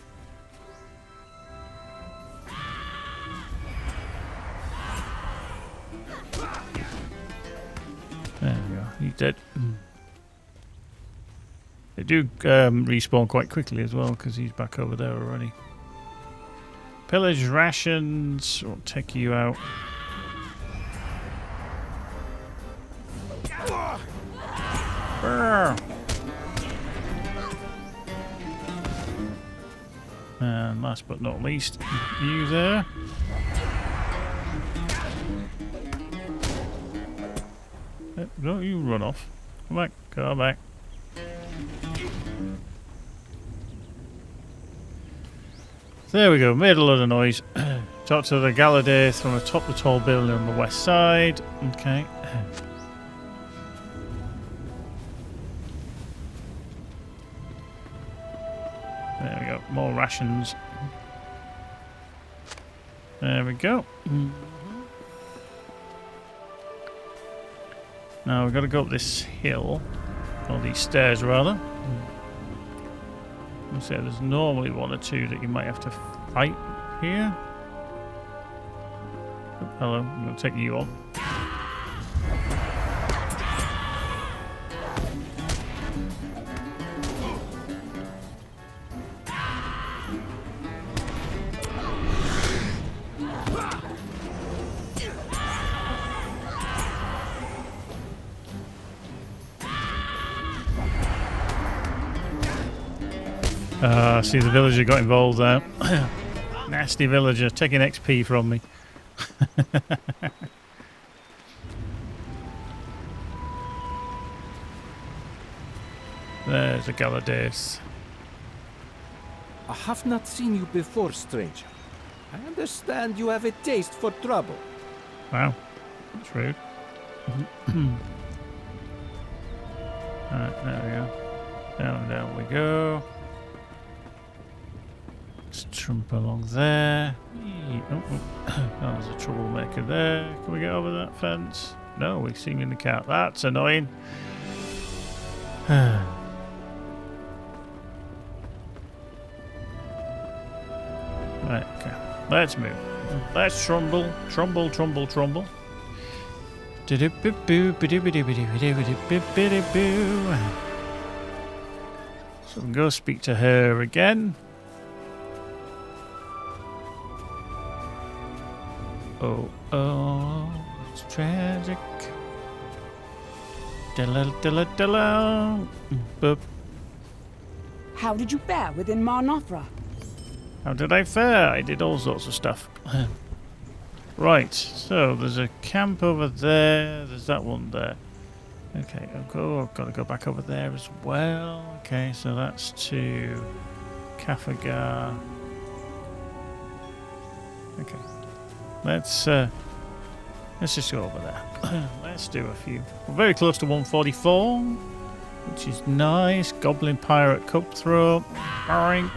There we go. He's dead. They do respawn quite quickly as well because he's back over there already. Pillage rations. We'll take you out. Brr. And last but not least, you there. Don't you run off. Come back, come back. There we go, made a lot of noise. Talk to the Galladaith from atop the tall building on the west side. Okay. There we go, more rations. There we go. Now we've got to go up this hill, or these stairs rather. I say there's normally one or two that you might have to fight here. Oh, hello, I'm going to take you on. See, the villager got involved there. Nasty villager taking XP from me. There's a Galladaith. I have not seen you before, stranger. I understand you have a taste for trouble. Wow, that's rude. Alright, there we go. Down we go. Let's trump along there. That was a troublemaker there. Can we get over that fence? No, we seemingly can't. That's annoying. Right, okay. Let's move. Let's trumble. Trumble. So we'll go speak to her again. Oh, it's tragic. Boop. How did you fare within Mar Nothra? How did I fare? I did all sorts of stuff. Right, so there's a camp over there. There's that one there. Okay, I've got to go back over there as well. Okay, so that's to Kafagar. Okay. Let's just go over there. Let's do a few. We're very close to 144, which is nice. Goblin pirate cutthroat. Boink.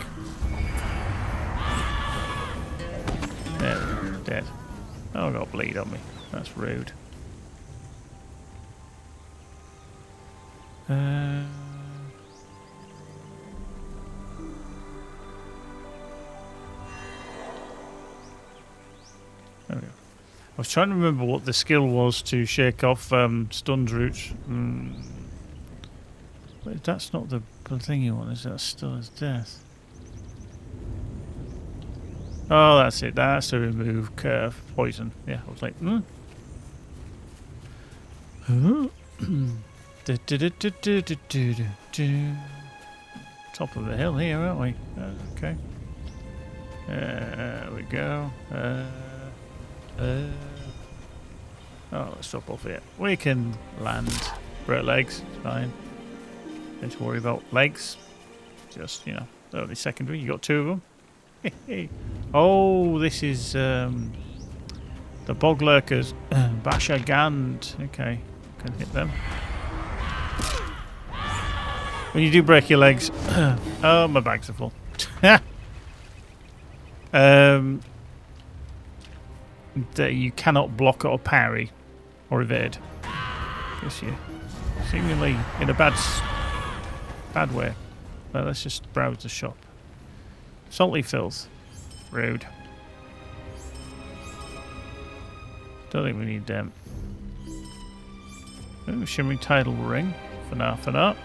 There we go. Dead. Oh, I got bleed on me. That's rude. There we go. I was trying to remember what the skill was to shake off stunned roots. But that's not the thing you want, is that still as death? Oh, that's it. That's to remove poison. Yeah, I was like, Top of the hill here, aren't we? Okay. There we go. Oh, let's stop off here. We can land. Break legs, it's fine. Don't worry about legs. Just, only secondary. You got two of them. Oh, this is the bog lurkers. Basha Gand. Okay, can hit them. When you do break your legs. Oh, my bags are full. That you cannot block or parry or evade. Guess you seemingly in a bad way. Well, let's just browse the shop. Salty filth. Rude. Don't think we need them. Ooh, shimmering tidal ring. For now. How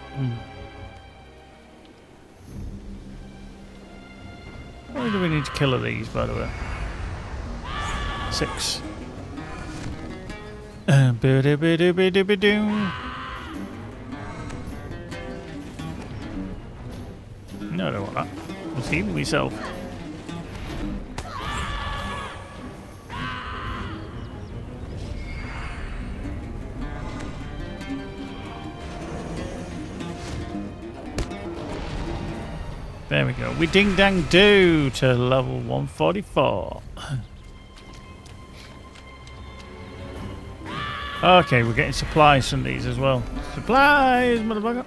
many do we need to kill of these, by the way? 6. No, I don't want that. I was healing myself. There we go. We ding dang do to level 144. Okay, we're getting supplies from these as well. Supplies, motherfucker.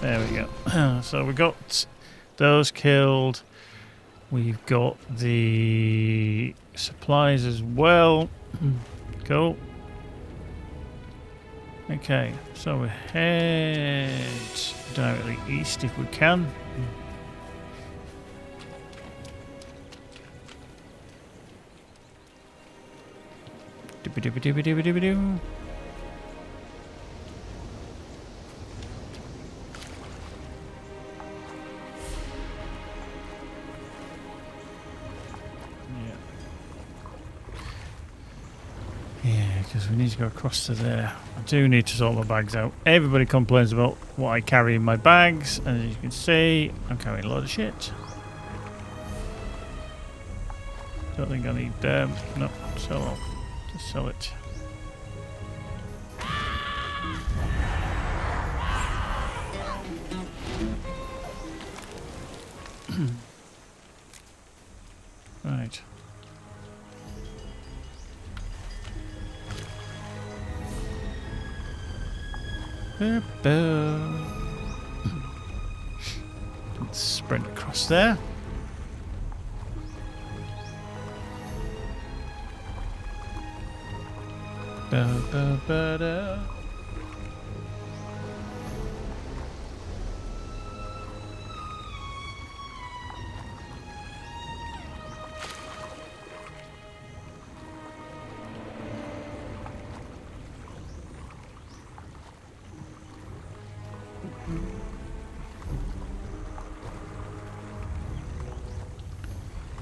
There we go. So we got those killed. We've got the supplies as well. Cool. Okay, so we head directly east if we can. Dibby-dibby-dibby-dibby-dibby-doo. Yeah, because we need to go across to there. I do need to sort my bags out. Everybody complains about what I carry in my bags, and as you can see, I'm carrying a lot of shit. Don't think I need no, sell. Just sell it. Right. Let's sprint across there. Ba-ba-ba-da.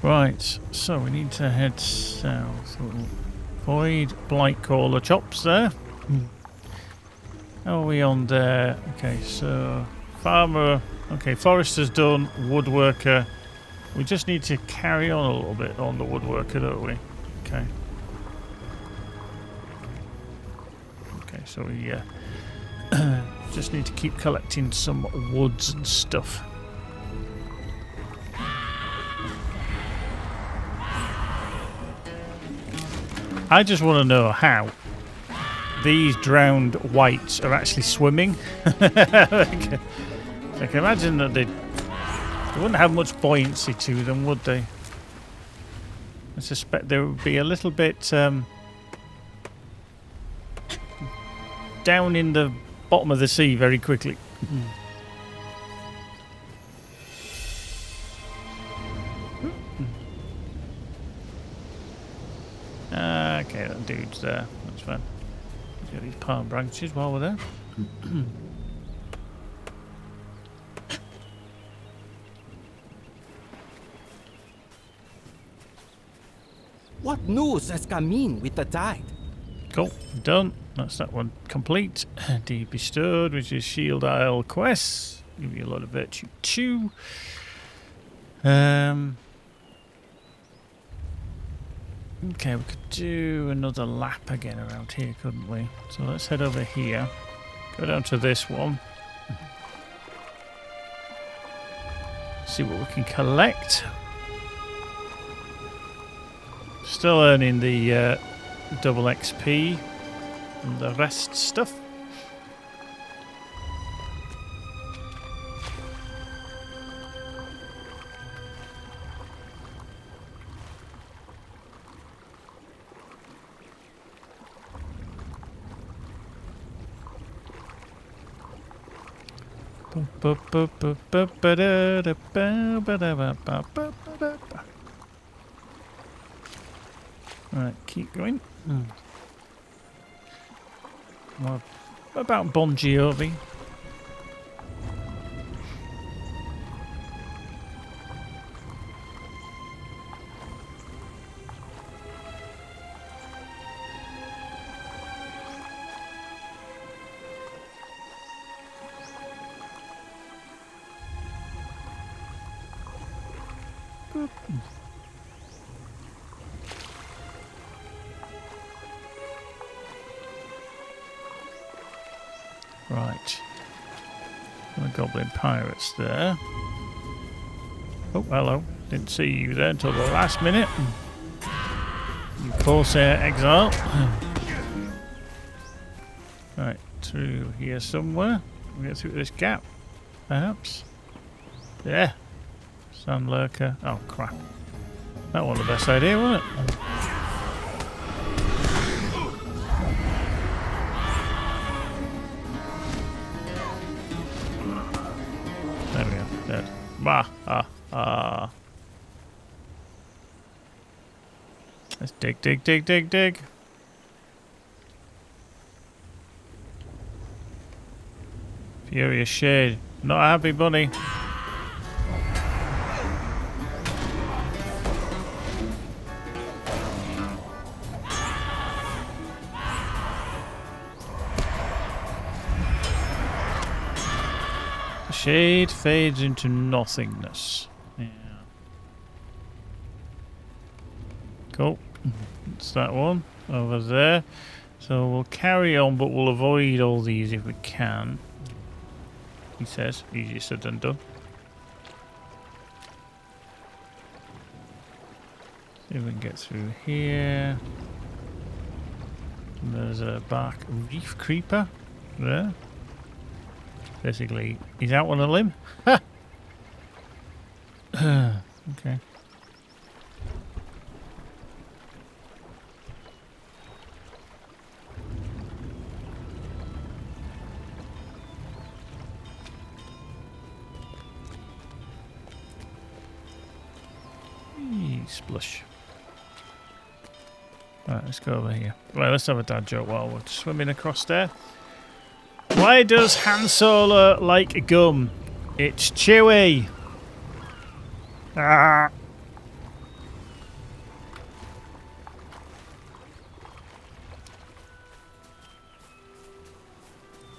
Right, so we need to head south. Avoid blight caller chops there. How are we on there? Okay, so farmer. Okay, forester's done. Woodworker. We just need to carry on a little bit on the woodworker, don't we? Okay. Okay, so we just need to keep collecting some woods and stuff. I just want to know how these drowned whites are actually swimming. I can imagine that they wouldn't have much buoyancy to them, would they? I suspect they would be a little bit down in the bottom of the sea very quickly. Okay, that dude's there. That's fine. Let's get these palm branches while we're there. What news has come in with the tide? Cool, done. That's that one complete. Deed bestowed, which is Shield Isle quests. Give you a lot of virtue too. Okay, we could do another lap again around here, couldn't we? So let's head over here. Go down to this one. See what we can collect. Still earning the double XP and the rest stuff. Right, keep going. What about Bon Jovi? Right. The goblin pirates there. Oh, hello. Didn't see you there until the last minute. You Corsair exile. Right, through here somewhere. We'll get through this gap, perhaps. Yeah. Sand lurker. Oh, crap. That wasn't the best idea, was it? There we go. Dead. Bah. Let's dig. Furious Shade. Not a happy bunny. The shade fades into nothingness. Yeah. Cool. It's that one over there. So we'll carry on, but we'll avoid all these if we can. He says, easier said than done. See if we can get through here. And there's a bark reef creeper there. Basically, he's out on a limb. Ha! Okay. Splush. Right, let's go over here. Right, let's have a dad joke while we're swimming across there. Why does Han Solo like gum? It's chewy. Ah.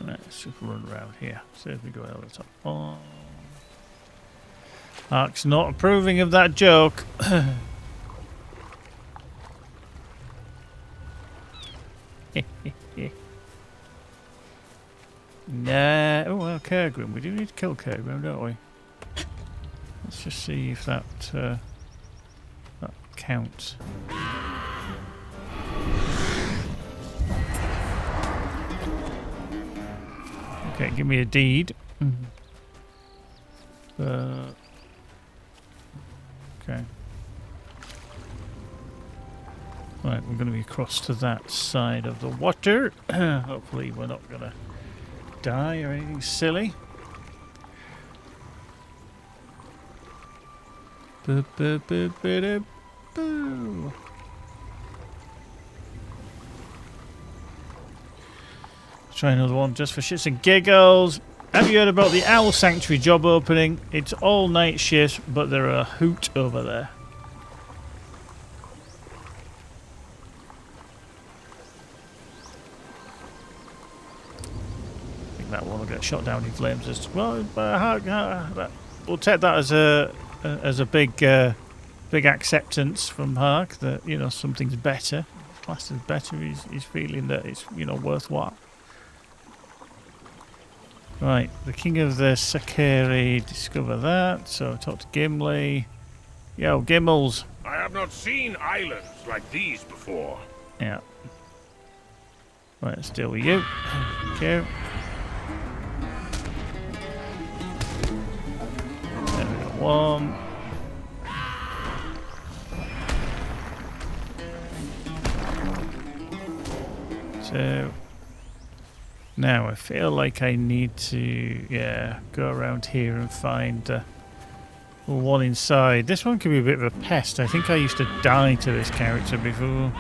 Right, let's just run around here. See if we go over the top. Oh. Ark's not approving of that joke. Nah. Oh, well, Kergrim. We do need to kill Kergrim, don't we? Let's just see if that counts. Okay, give me a deed. Okay. Right, we're going to be across to that side of the water. Hopefully we're not going to die or anything silly. Boo, boo, boo, boo, boo, boo. Let's try another one just for shits and giggles. Have you heard about the Owl Sanctuary job opening? It's all night shifts, but there are a hoot over there. I think that one will get shot down in flames as well. We'll take that as a big acceptance from Hark that, you know, something's better. Class is better. He's feeling that it's, you know, worthwhile. Right, the King of the Sakari, discover that. So talk to Gimli. Yo, Gimmels. I have not seen islands like these before. Yeah. Right, let's deal with you. Thank you. There we go, one. Two. Now I feel like I need to, go around here and find one inside. This one could be a bit of a pest. I think I used to die to this character before.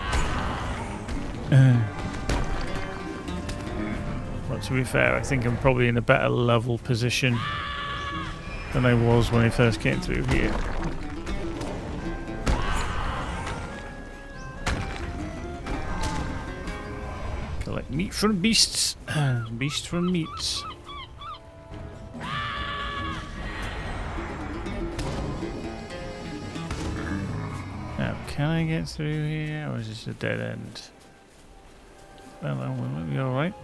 But to be fair, I think I'm probably in a better level position than I was when I first came through here. Collect meat from beasts. Beast from meats. can I get through here, or is this a dead end? Well, that one might be alright.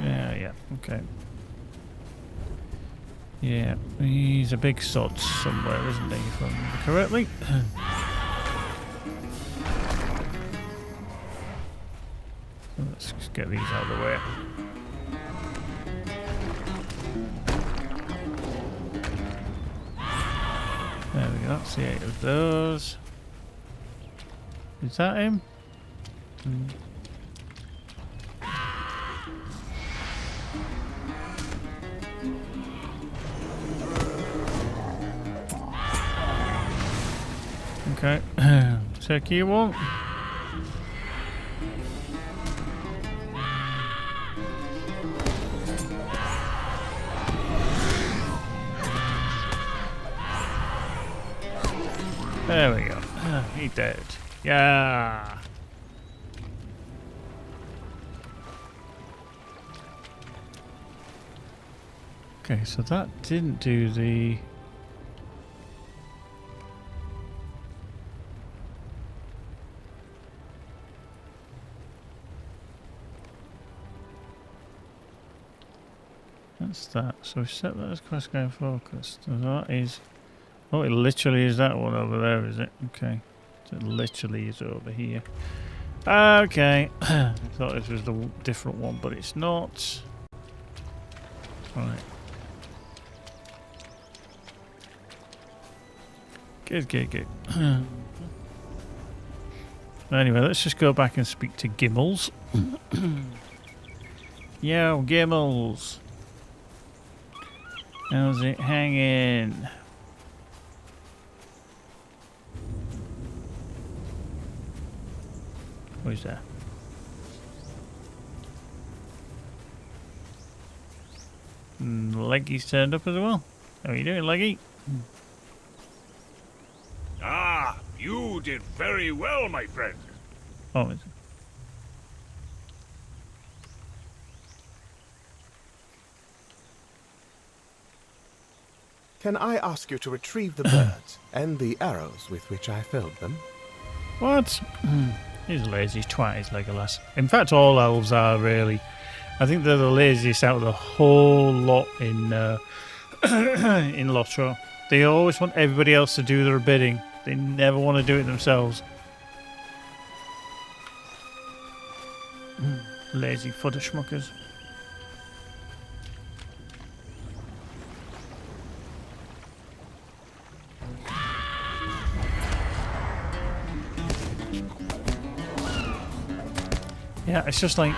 Yeah, okay. Yeah, he's a big sod somewhere, isn't he, if I remember correctly? Let's just get these out of the way. There we go, that's the 8 of those. Is that him? Okay, check you won't. There we go. He dead. Yeah. Okay, so that didn't do the... That's that. So we set that as quest going focused. So that is... Oh, it literally is that one over there, is it? Okay. So it literally is over here. Okay. I thought this was the different one, but it's not. Right. Good. Anyway, let's just go back and speak to Gimmels. Yo, Gimmels. How's it hanging? Who's that? Leggy's turned up as well. How are you doing, Leggy? Ah, you did very well, my friend. Oh, is it? Can I ask you to retrieve the birds and the arrows with which I filled them? What? He's a lazy twat, is Legolas. In fact, all elves are, really. I think they're the laziest out of the whole lot in in LOTRO. They always want everybody else to do their bidding. They never want to do it themselves. Lazy fudder schmuckers. Yeah, it's just like,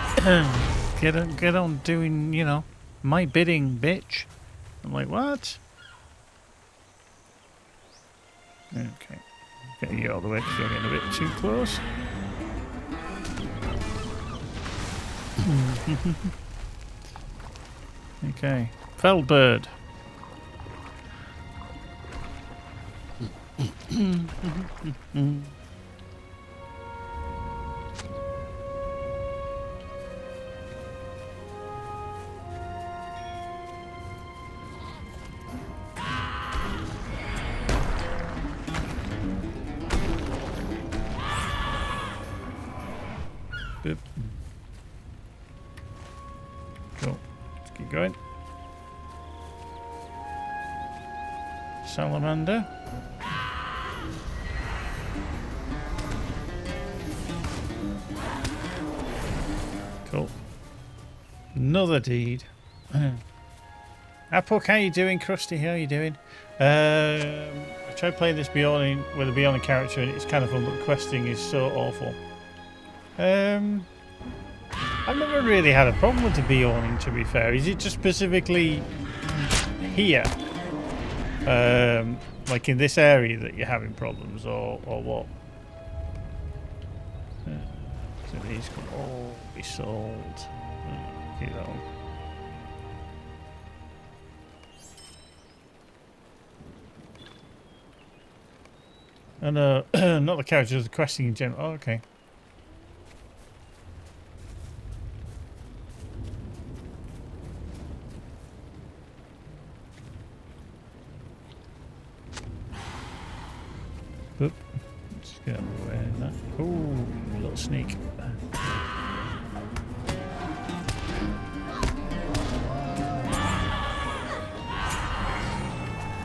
get on doing, you know, my bidding, bitch. I'm like, what? Okay. Get you all the way because you're getting a bit too close. Okay. Feldbird. Boop. Cool. Let's keep going. Salamander. Cool. Another deed. Apple, how you doing? Krusty, how you doing? I tried playing this Beyond with a Beyond character and it's kind of fun, but questing is so awful. I've never really had a problem with the Beyond, to be fair. Is it just specifically here? Like in this area that you're having problems, or what? So these can all be sold. Keep that one. And not the characters, the questing in general. Oh, okay. Oop. Let's get away in that. Oh, little sneak.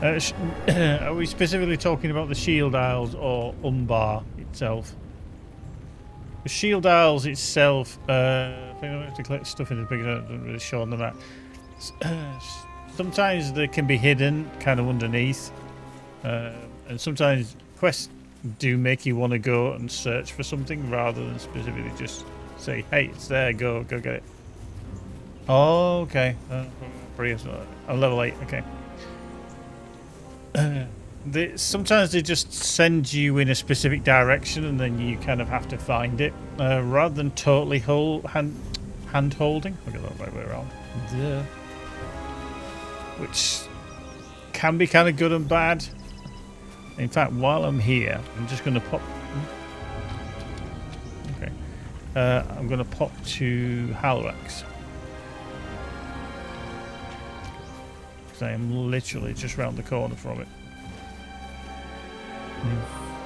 Are we specifically talking about the shield isles or Umbar itself? The shield isles itself, I think I have to collect stuff in the big, I don't really show on the map. Sometimes they can be hidden kind of underneath, and sometimes quests do make you want to go and search for something rather than specifically just say, hey, it's there, go get it. Oh, okay. I'm level 8, okay. Sometimes they just send you in a specific direction and then you kind of have to find it, rather than totally hand holding. I'll get that right way around. Duh. Which can be kind of good and bad. In fact, while I'm here, I'm just going to pop. Okay, I'm going to pop to Halifax. I am literally just round the corner from it. In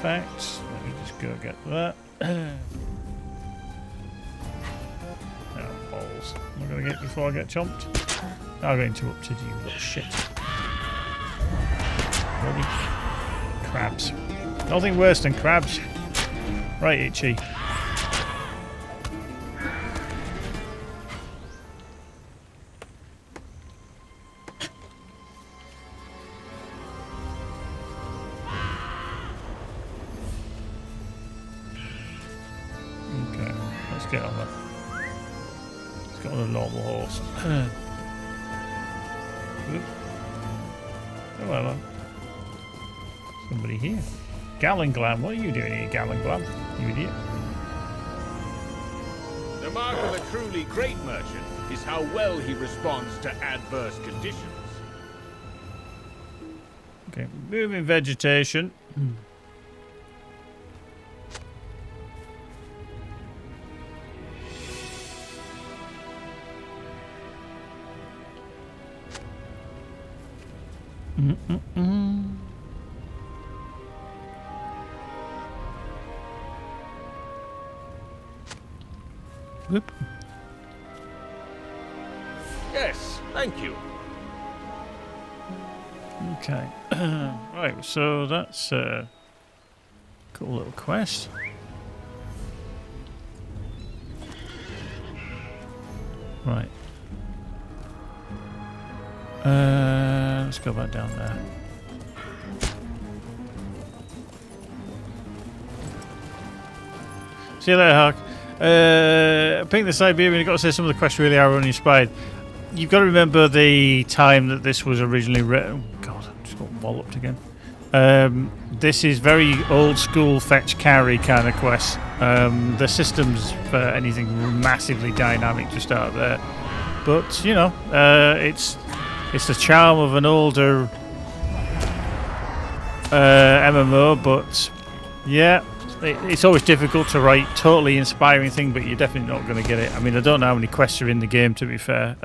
fact, let me just go get that. Balls. Am I going to get before I get chomped? I'll get interrupted, you little shit. Bloody crabs. Nothing worse than crabs. Right, Itchy. Get on that. Let's get on a normal horse. Oh, hello. Somebody here. Gallenglam, what are you doing here, Gallenglam? You idiot. The mark of a truly great merchant is how well he responds to adverse conditions. Okay, moving vegetation. Whoop. Yes, thank you. Okay. Right, so that's a cool little quest. Right. Let's go back down there. See you later, Hark. Pink the Siberian, you've got to say some of the quests really are uninspired. You've got to remember the time that this was originally written. Oh, God, I just got walloped again. This is very old school fetch carry kind of quest. The system's for anything massively dynamic just out there. But, you know, it's the charm of an older MMO, but yeah. It's always difficult to write totally inspiring thing, but you're definitely not going to get it. I mean, I don't know how many quests are in the game, to be fair.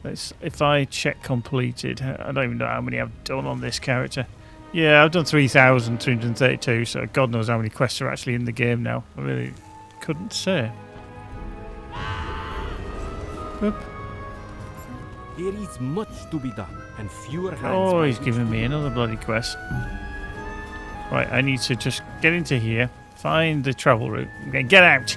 If I check completed, I don't even know how many I've done on this character. Yeah, I've done 3,332, so God knows how many quests are actually in the game now. I really couldn't say. Oop. There is much to be done, and fewer hands. Oh, he's giving me another bloody quest. Right, I need to just get into here, find the travel route, and get out.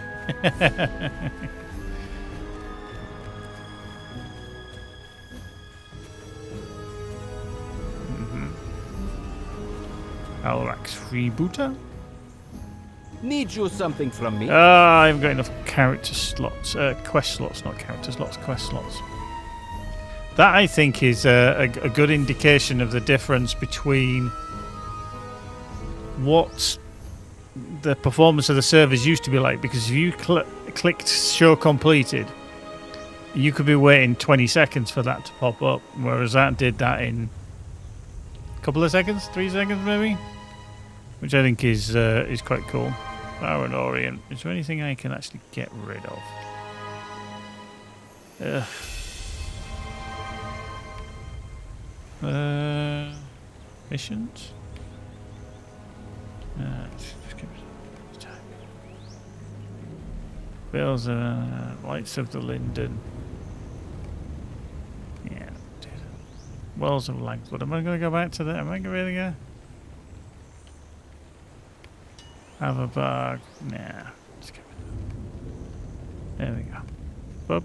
Alrax freebooter. Need you something from me? I haven't got enough character slots, quest slots, not character slots, quest slots. That I think is a good indication of the difference between what the performance of the servers used to be like, because if you clicked show completed, you could be waiting 20 seconds for that to pop up, whereas that did that in a couple of seconds, 3 seconds maybe, which I think is quite cool. Power and Orient. Is there anything I can actually get rid of? Missions? Just give it time. Bells lights of the Linden. Yeah. Wells of Langford. Am I going to go back to that? Am I going to really go? Have a bug. Nah. Skip it. There we go. Bub.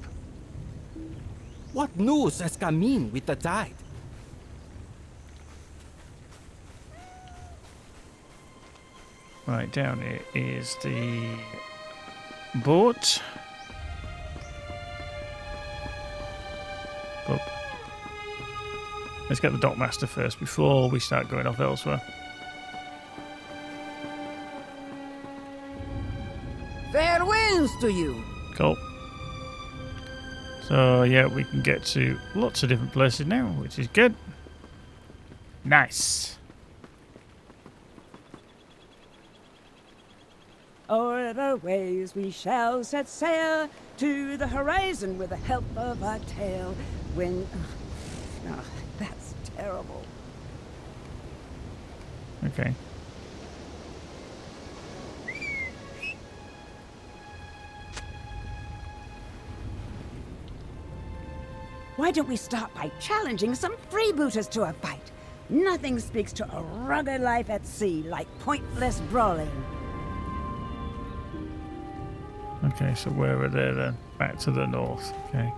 What news has come in with the tide? Right, down here is the boat. Bub. Let's get the dockmaster first before we start going off elsewhere. Fair winds to you. Cool. So yeah, we can get to lots of different places now, which is good. Nice. O'er the waves we shall set sail to the horizon with the help of our tail. When... Oh, that's terrible. Okay. Why don't we start by challenging some freebooters to a fight? Nothing speaks to a rugged life at sea like pointless brawling. Okay, so where are they then? Back to the north. Okay.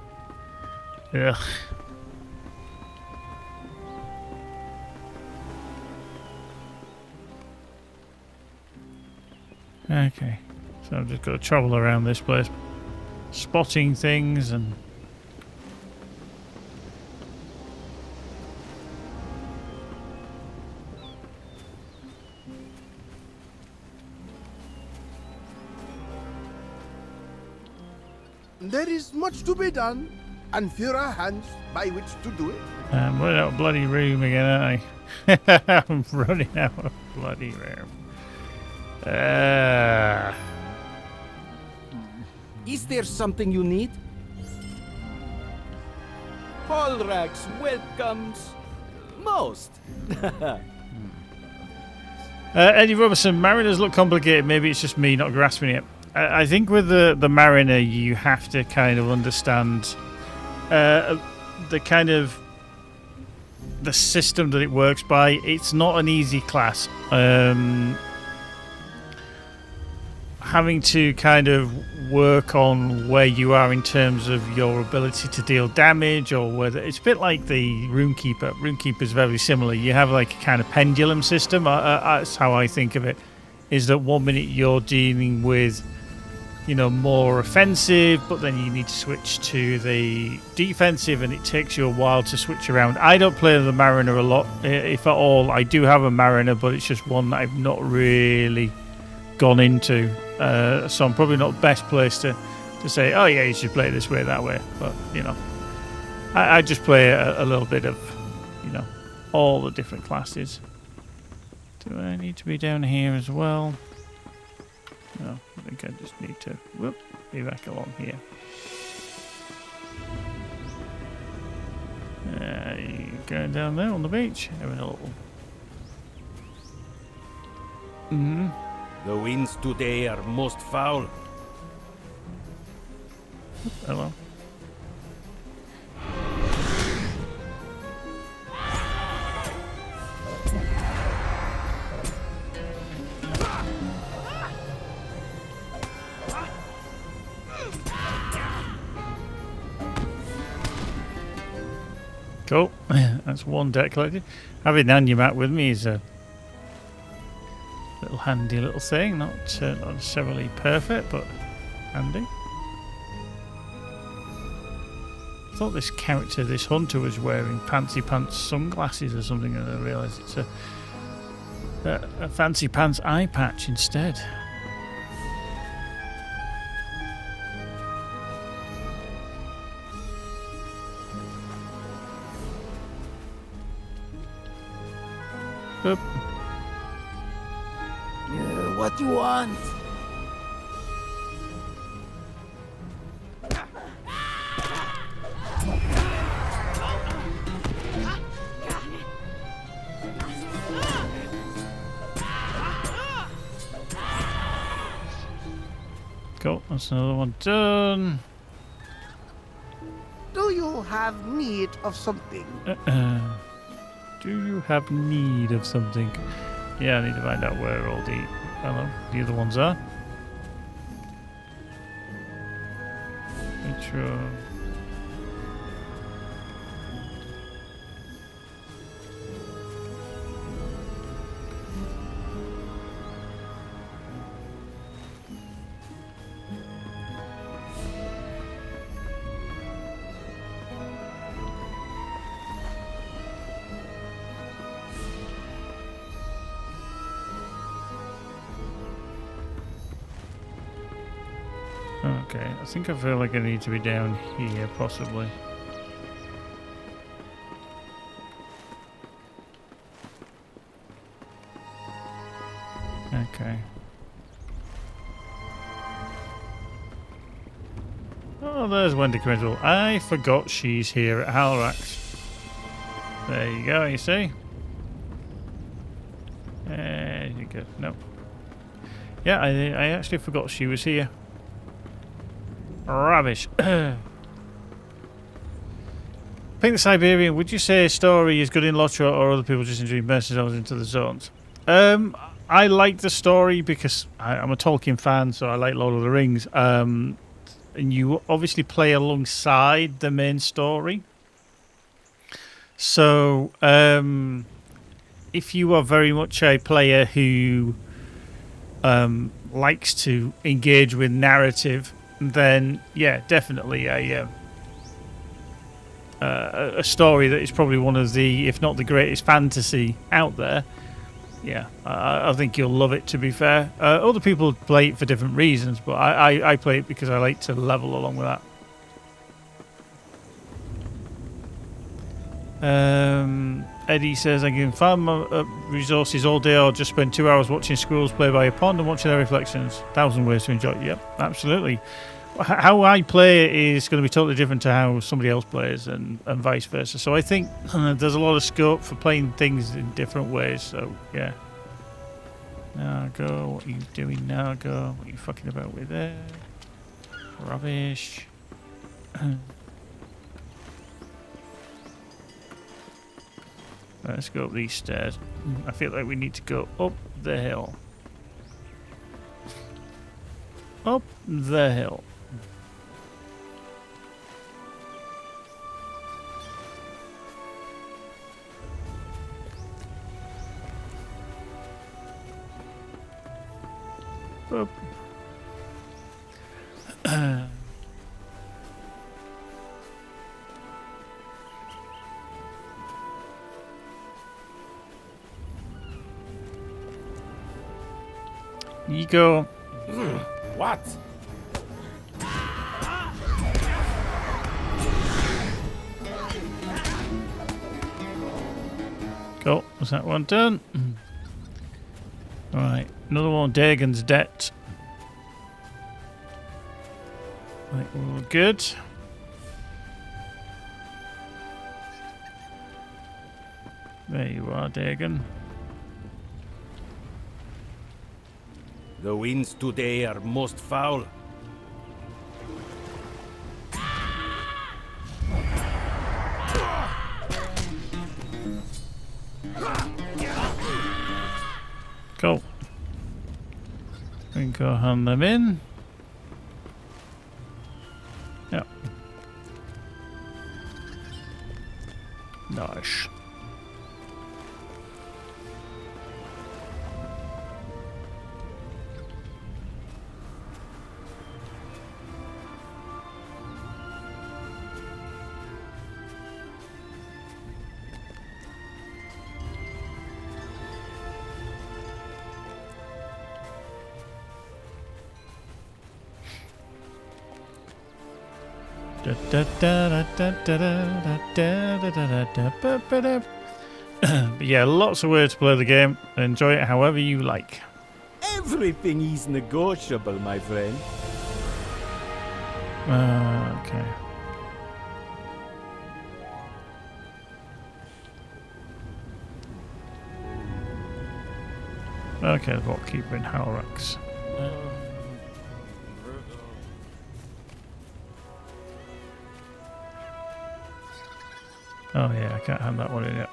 Ugh. Okay. So I've just got to travel around this place, spotting things and... There is much to be done, and fewer hands by which to do it. I'm running out of bloody room again, aren't I? I'm running out of bloody room. Is there something you need? Holrax welcomes most. Eddie Robertson, mariners look complicated. Maybe it's just me not grasping it. I think with the mariner, you have to kind of understand the kind of the system that it works by. It's not an easy class. Having to kind of work on where you are in terms of your ability to deal damage, or whether it's a bit like the Runekeeper. Runekeeper is very similar. You have like a kind of pendulum system. That's how I think of it. Is that 1 minute you're dealing with, you know, more offensive, but then you need to switch to the defensive, and it takes you a while to switch around. I don't play the Mariner a lot, if at all. I do have a Mariner, but it's just one that I've not really gone into. So I'm probably not the best place to say, oh yeah, you should play it this way, that way. But, you know, I just play a little bit of, you know, all the different classes. Do I need to be down here as well? No, I think I just need to be back along here. Going down there on the beach, having a little. The winds today are most foul. Hello. Cool. That's one deck collected. Having Anyamat with me is a little handy little thing. Not necessarily perfect, but handy. I thought this character, this hunter, was wearing fancy pants sunglasses or something, and I realised it's a fancy pants eye patch instead. Boop. What you want? Cool, that's another one done. Do you have need of something? Do you have need of something? Yeah, I need to find out where all the other ones are. LOTRO. Okay, I think I feel like I need to be down here, possibly. Okay. Oh, there's Wendy Crindle. I forgot she's here at Halrax. There you go, you see? There you go. Nope. Yeah, I actually forgot she was here. Rubbish. Pink the Siberian, would you say story is good in LOTRO or other people just enjoy immersing themselves into the zones? I like the story because I'm a Tolkien fan, so I like Lord of the Rings. And you obviously play alongside the main story. So, if you are very much a player who likes to engage with narrative, then yeah, definitely a story that is probably one of the, if not the greatest fantasy out there. Yeah, I think you'll love it, to be fair. Other people play it for different reasons, but I play it because I like to level along with that. Eddie says, I can farm resources all day or just spend 2 hours watching squirrels play by a pond and watching their reflections. 1,000 ways to enjoy it. Yep, absolutely. How I play it is going to be totally different to how somebody else plays, and vice versa. So I think there's a lot of scope for playing things in different ways. So yeah. Nago, what are you doing, Nago? What are you fucking about with there? Rubbish. Let's go up these stairs. I feel like we need to go up the hill. Up the hill. Up. You go. What? Cool. Was that one done? Alright. Another one. Dagon's debt. Right, we're all good. There you are, Dagon. The winds today are most foul. Cool. We can go hand them in. Yep. Nice. But yeah, lots of ways to play the game. Enjoy it however you like. Everything is negotiable, my friend. Okay. Okay, the vault keeper in Halrax. Oh yeah, I can't hand that one in yet.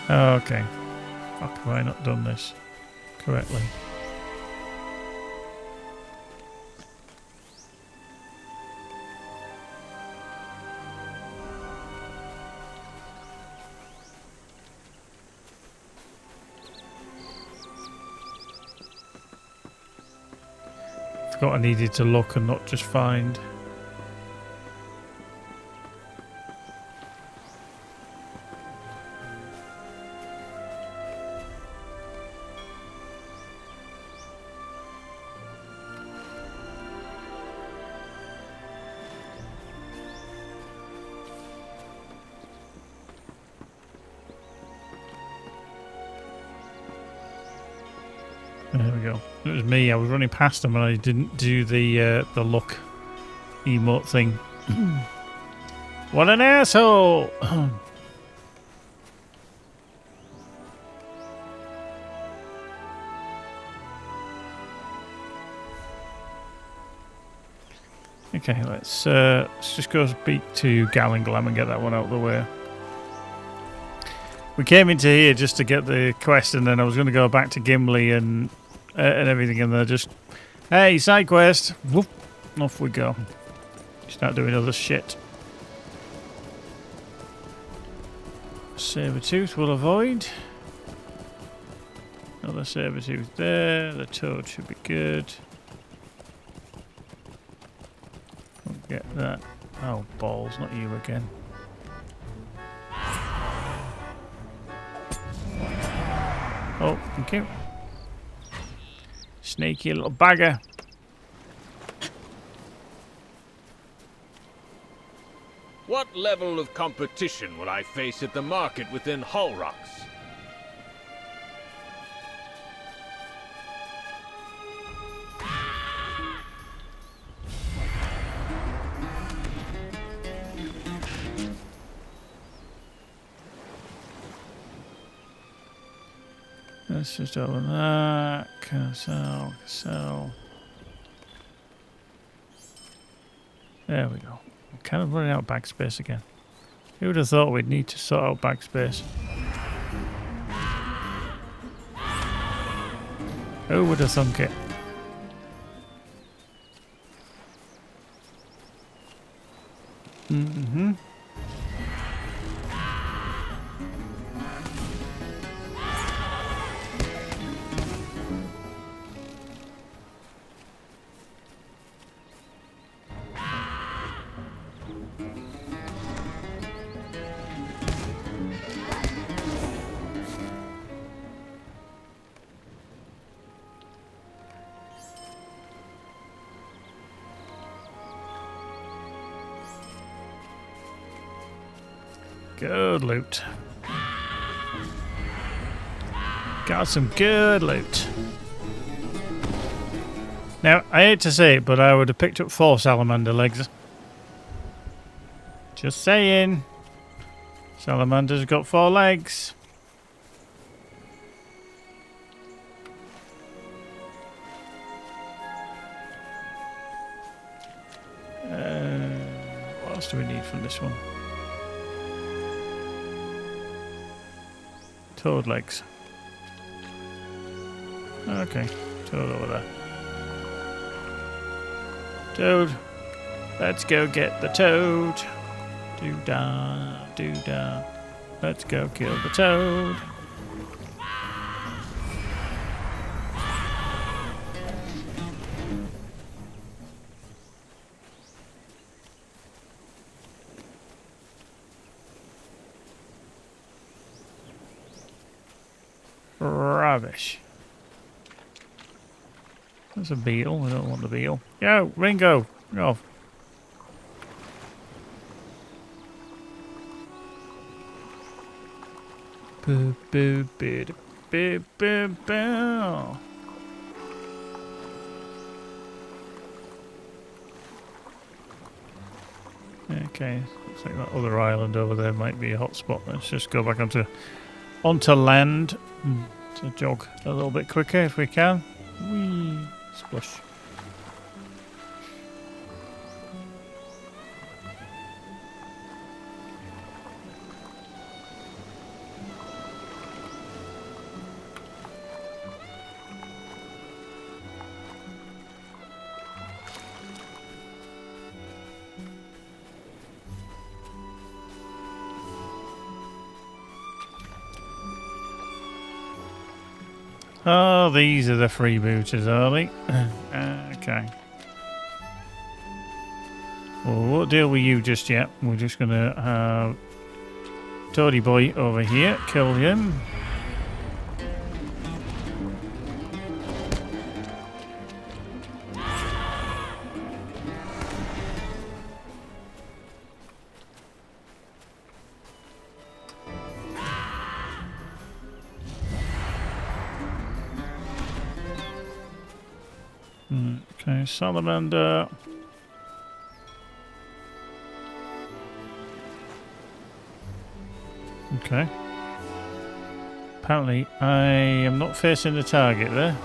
Okay. Fuck, have I not done this correctly? Forgot I needed to look and not just find. There we go. It was me. I was running past them and I didn't do the look emote thing. What an asshole! Okay, let's just go speak to Gallinglam and get that one out of the way. We came into here just to get the quest, and then I was going to go back to Gimli and everything, and they're just, hey, side quest. Whoop, off we go. Start doing other shit. Sabertooth will avoid. Another Sabertooth there. The toad should be good. Don't get that. Oh, balls, not you again. Oh, thank you. Sneaky little bagger. What level of competition will I face at the market within Hullrocks? Let's just open that. Carousel. There we go. I'm kind of running out of backspace again. Who would have thought we'd need to sort out backspace? Who would have thunk it? Mm-hmm. Good loot. Got some good loot. Now, I hate to say it, but I would have picked up 4 salamander legs. Just saying. Salamander's got 4 legs. What else do we need from this one? Toad legs. Okay, toad over there. Toad. Let's go get the toad. Do-da, do-da. Let's go kill the toad. Rubbish. There's a beetle. I don't want the beetle. Yo, Ringo. Go off. Boo, boo, boo, boo, boo, boo. Okay, looks like that other island over there might be a hot spot. Let's just go back onto land to jog a little bit quicker if we can. Whee! Splash. Oh, these are the freebooters, are they? Okay. Well, we won't deal with you just yet. We're just going to have Toady Boy over here. Kill him. Okay, salamander. Okay. Apparently, I am not facing the target there.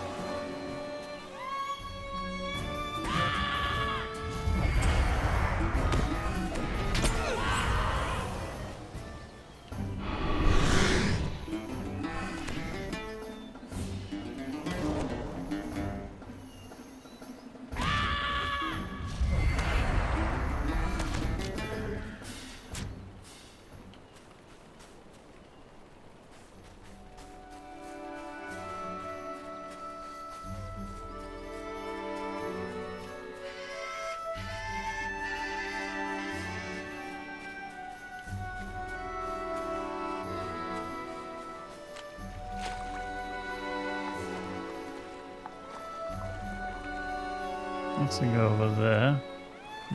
Let's go over there.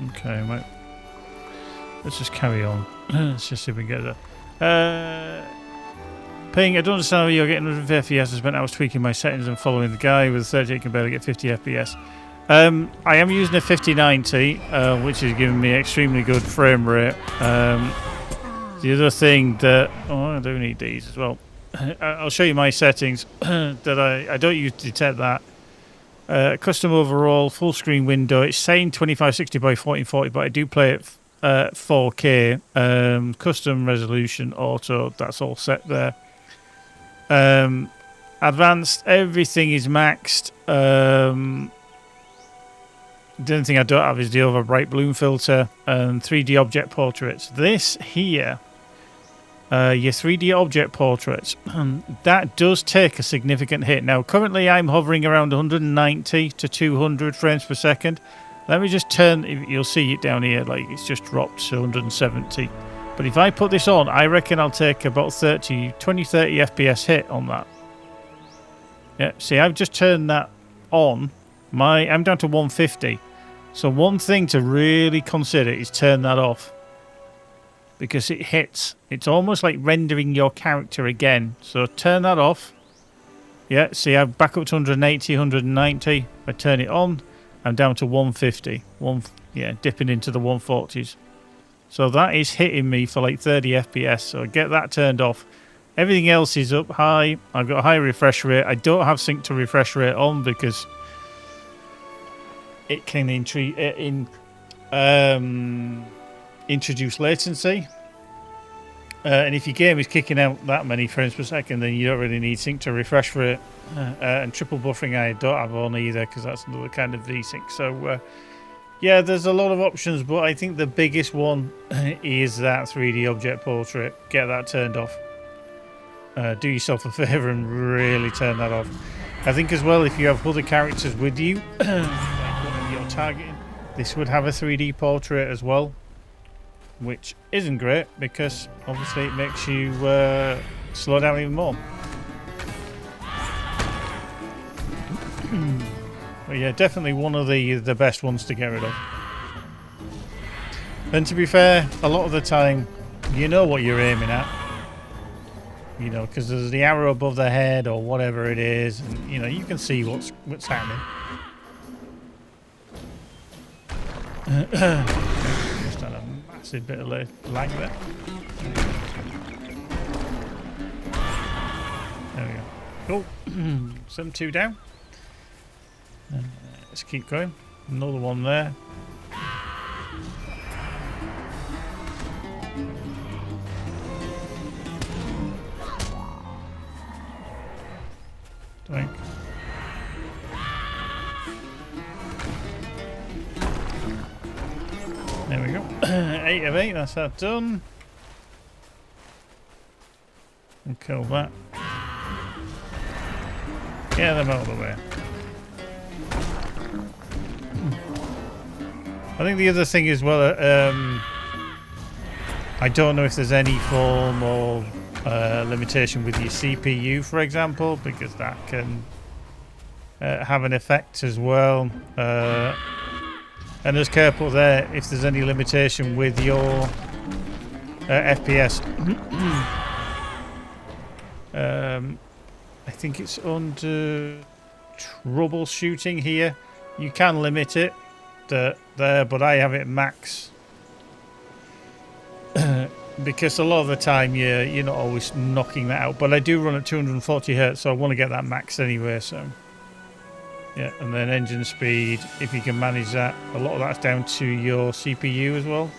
Okay, mate. Let's just carry on. Let's just see if we can get there. Ping, I don't understand how you're getting 150 FPS. I spent hours tweaking my settings and following the guy with 38 can barely get 50 FPS. I am using a 5090, which is giving me extremely good frame rate. The other thing that... Oh, I do need these as well. I'll show you my settings that I don't use to detect that. Custom overall, full screen window. It's saying 2560 by 1440, but I do play it 4K. Custom resolution, auto, that's all set there. Advanced, everything is maxed. The only thing I don't have is the overbright bloom filter and 3D object portraits. This here, your 3D object portraits, that does take a significant hit. Now, currently I'm hovering around 190 to 200 frames per second. Let me just turn, you'll see it down here, like it's just dropped to 170. But if I put this on, I reckon I'll take about 20, 30 FPS hit on that. Yeah, see, I've just turned that on. I'm down to 150. So one thing to really consider is turn that off. Because it hits. It's almost like rendering your character again. So turn that off. Yeah, see, I'm back up to 180, 190. I turn it on. I'm down to 150. Yeah, dipping into the 140s. So that is hitting me for like 30 FPS. So get that turned off. Everything else is up high. I've got a high refresh rate. I don't have sync to refresh rate on because it can introduce latency. And if your game is kicking out that many frames per second, then you don't really need sync to refresh rate. And triple buffering I don't have on either because that's another kind of desync. So yeah, there's a lot of options, but I think the biggest one is that 3D object portrait. Get that turned off. Do yourself a favour and really turn that off. I think as well, if you have other characters with you, like one you're targeting, this would have a 3D portrait as well, which isn't great because obviously it makes you slow down even more. But yeah, definitely one of the best ones to get rid of. And to be fair, a lot of the time, you know what you're aiming at. You know, because there's the arrow above the head or whatever it is, and you know you can see what's happening. Just had a massive bit of lag there. There we go. Cool. 7-2 down. Let's keep going. Another one there. Doink. There we go. 8 of 8, that's that done. And kill that. Get them out of the way. I think the other thing as well, I don't know if there's any form of limitation with your CPU, for example, because that can have an effect as well. And as careful there, if there's any limitation with your FPS. I think it's under troubleshooting here. You can limit it there, but I have it max. Because a lot of the time you're not always knocking that out. But I do run at 240 Hz, so I want to get that max anyway, so... Yeah, and then engine speed, if you can manage that. A lot of that's down to your CPU as well.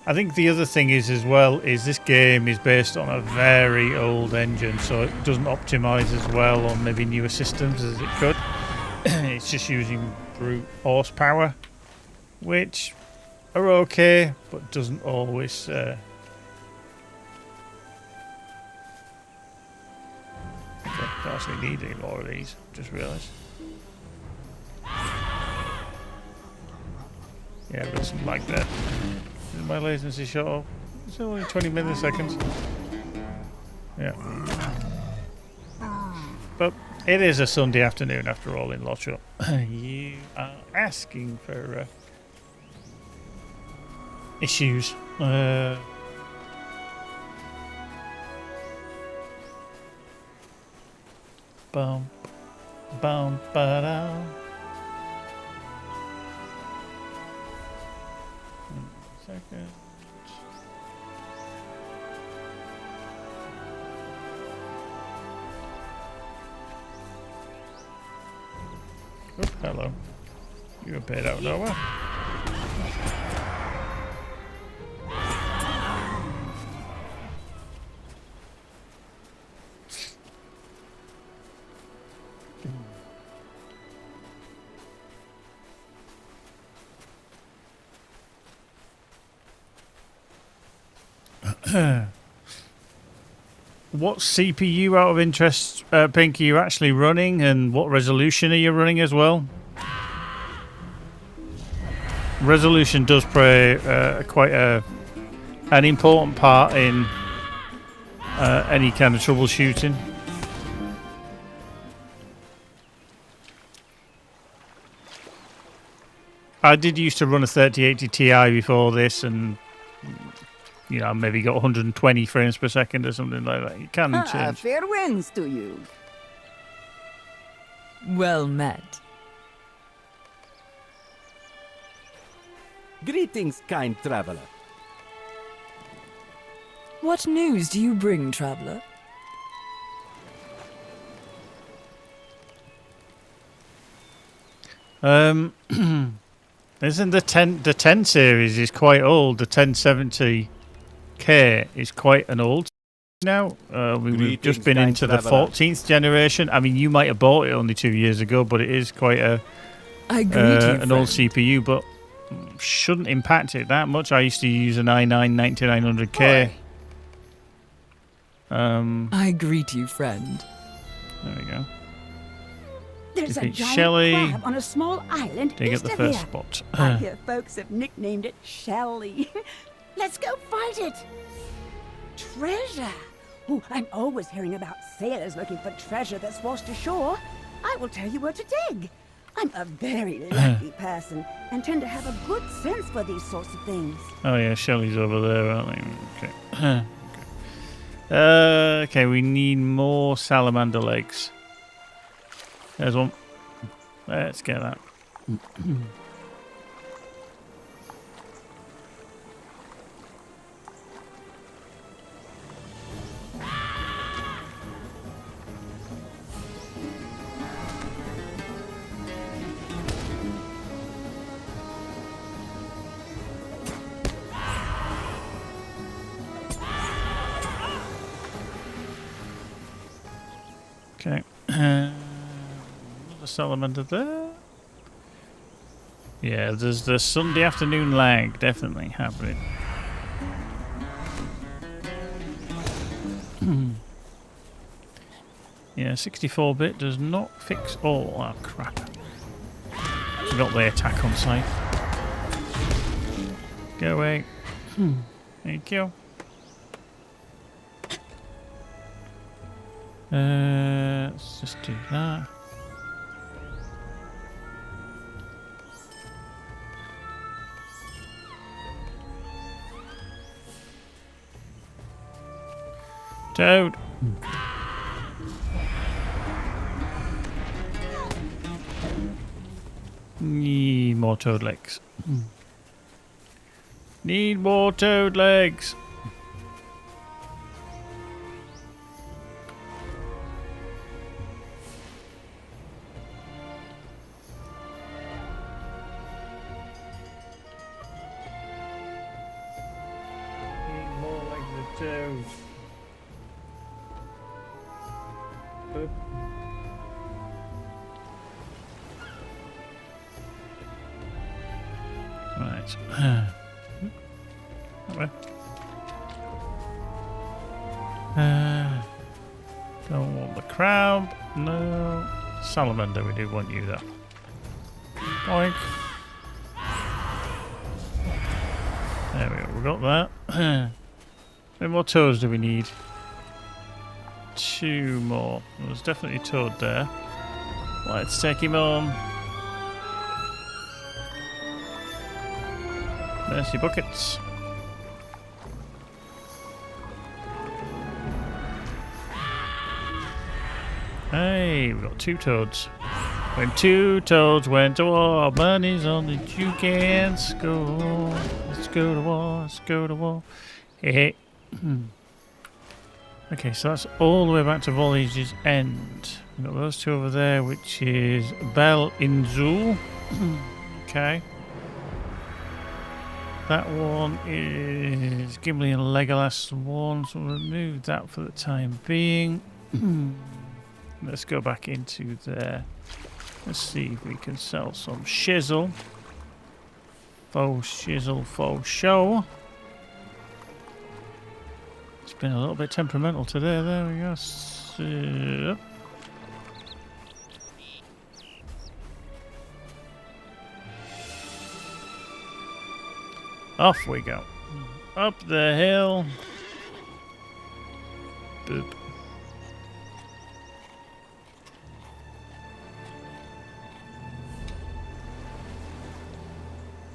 I think the other thing is as well is this game is based on a very old engine, so it doesn't optimize as well on maybe newer systems as it could. It's just using brute horsepower, which are okay, but doesn't always... Don't actually need any more of these, just realised. Yeah, I've got some lag there. Is my latency shut off? It's only 20 milliseconds. Yeah. But it is a Sunday afternoon after all in LOTRO. You are asking for issues. Bum, bum, ba-da. Second. Oh, hello. You appeared out of nowhere. What CPU out of interest, Pink, are you actually running, and what resolution are you running as well? Resolution does play quite an important part in any kind of troubleshooting. I did used to run a 3080 Ti before this, and you know, maybe got 120 frames per second or something like that. You can change. Fair winds to you. Well met. Greetings, kind traveler. What news do you bring, traveler? Isn't the 10 series is quite old? The 1070K is quite an old now. We've just been into the 14th generation. I mean, you might have bought it only 2 years ago, but it is quite an old CPU, but shouldn't impact it that much. I used to use an i9 9900K. I greet you, friend. There we go. There's a Defeat giant Shelley. crab on a small island Dig at east the of first here. spot. I hear folks have nicknamed it Shelly. Let's go find it. Treasure. Oh, I'm always hearing about sailors looking for treasure that's washed ashore. I will tell you where to dig. I'm a very lucky person and tend to have a good sense for these sorts of things. Oh yeah, Shelley's over there, aren't they? Okay. Okay, we need more salamander legs. There's one. Let's get that. Okay. Another salamander there. Yeah, there's the Sunday afternoon lag definitely happening. Yeah, 64-bit does not fix all. Oh, crap. Forgot the attack on site. Go away. Thank you. Let's just do that. Toad. Need more toad legs. Need more toad legs. Need more legs of toad. Boop. Right. Don't want the crab. No. Salamander, we do want you though. Boink. There we go, we got that. How many more toads do we need? 2 more. There's definitely a toad there. Let's take him home. Mercy buckets. Hey, we got 2 toads. When 2 toads went to war, bunnies on the juke and score. Let's go to war, let's go to war. Hey, hey. Okay, so that's all the way back to Voyage's End. We've got those 2 over there, which is Bel Inzul. Okay. That one is Gimli and Legolas one, so we'll remove that for the time being. Let's go back into there. Let's see if we can sell some shizzle. Faux shizzle, faux show. It's been a little bit temperamental today. There we go. So, off we go. Up the hill. Boop.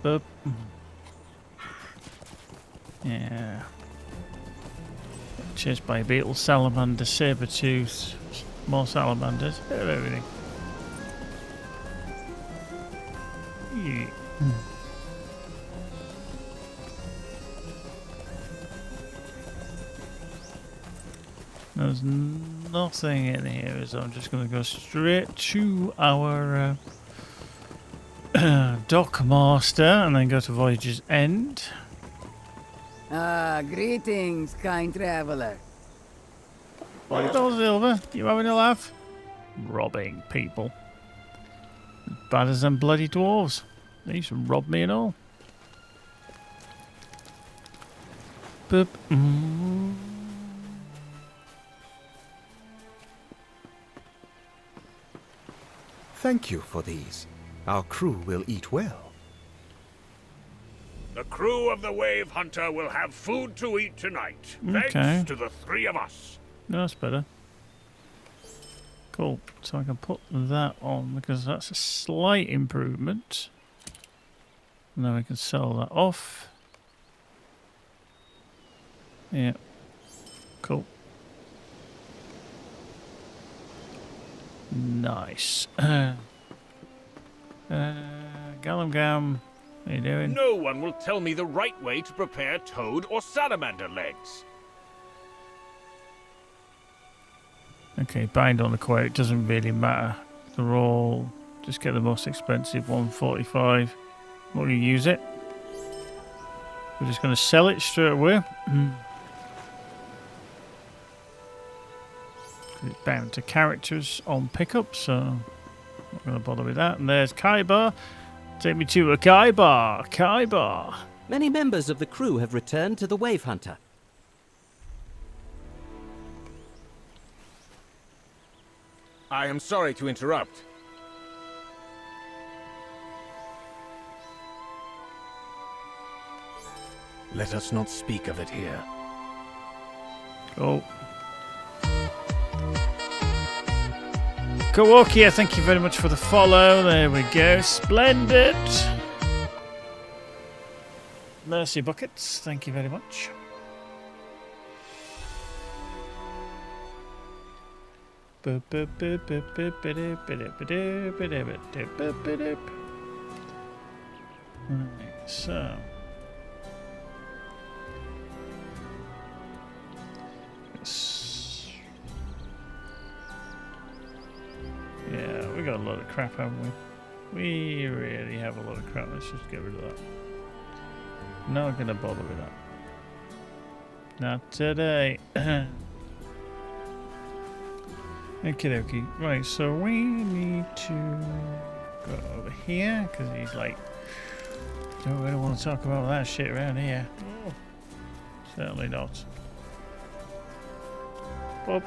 Boop. Yeah. Chased by beetle, salamander, saber-tooth, more salamanders, bit of everything. Yeah. There's nothing in here, so I'm just going to go straight to our Dockmaster and then go to Voyage's End. Ah, greetings, kind traveler. What those, Silver? You having a laugh? Robbing people. As bad as them bloody dwarves. They used to rob me and all. Boop. Thank you for these. Our crew will eat well. The crew of the Wave Hunter will have food to eat tonight. Okay. Thanks to the 3 of us. No, that's better. Cool. So I can put that on because that's a slight improvement. And then we can sell that off. Yeah. Cool. Nice. Gallumgam, how you doing? No one will tell me the right way to prepare toad or salamander legs. Okay, bind on the quote. It doesn't really matter. They're all... Just get the most expensive 145. We're going to use it. We're just going to sell it straight away. It's bound to characters on pickup, so I'm not going to bother with that. And there's Kaibar. Take me to a Kaibar. Kaibar. Many members of the crew have returned to the Wave Hunter. I am sorry to interrupt. Let us not speak of it here. Oh. Kawokia, thank you very much for the follow. There we go. Splendid. Mercy Buckets, thank you very much. Right, so yeah, we got a lot of crap, haven't we? We really have a lot of crap. Let's just get rid of that. Not gonna bother with that. Not today. Okie dokie. Right, so we need to go over here because he's like, don't really want to talk about that shit around here. Oh, certainly not. Bob.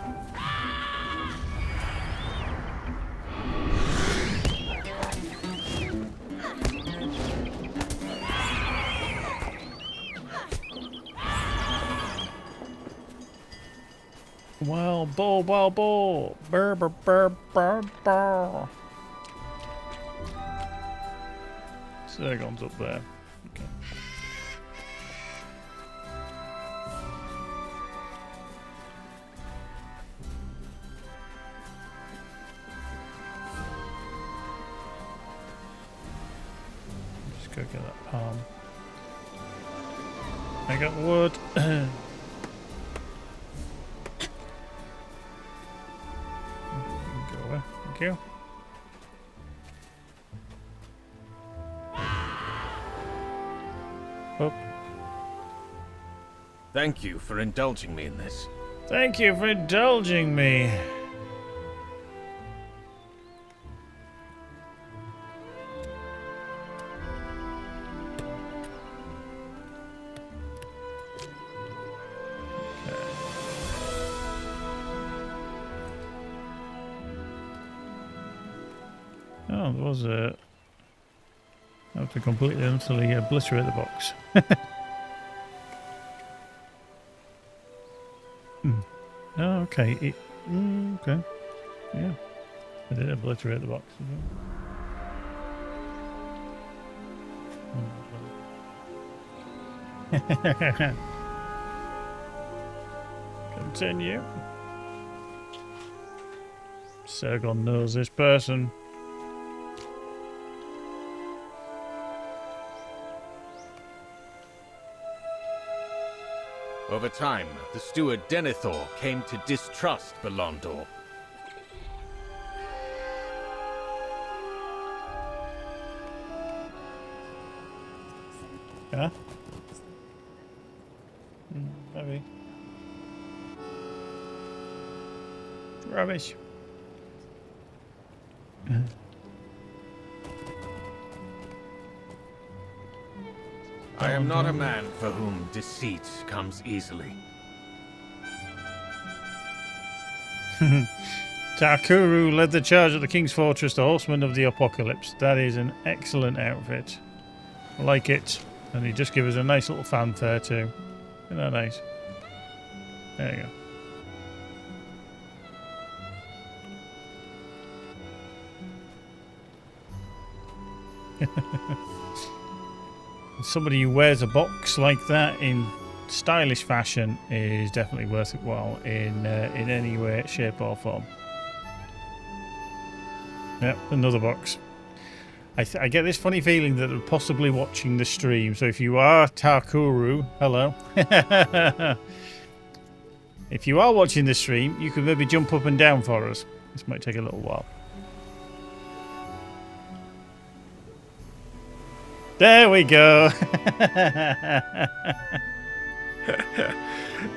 Wild bull, wild bull. Burr, burr, burr, burr, burr. Sargon's up there. Okay. Just go get that palm. I got wood. Thank you. Oh. Thank you for indulging me in this. Thank you for indulging me. Oh, there was a... I have to completely and utterly obliterate the box. Oh, okay. Okay. Yeah. I did obliterate the box as well. Continue. Sargon knows this person. Over time, the steward Denethor came to distrust Belondor. Yeah? Maybe. Rubbish. I am not a man for whom deceit comes easily. Takuru led the charge at the King's Fortress, the Horseman of the Apocalypse. That is an excellent outfit. I like it. And he just gave us a nice little fanfare too. Isn't that nice? There you go. Somebody who wears a box like that in stylish fashion is definitely worth it while in any way, shape or form. Yep, another box. I get this funny feeling that they're possibly watching the stream. So if you are Takuru, hello. If you are watching the stream, you could maybe jump up and down for us. This might take a little while. There we go.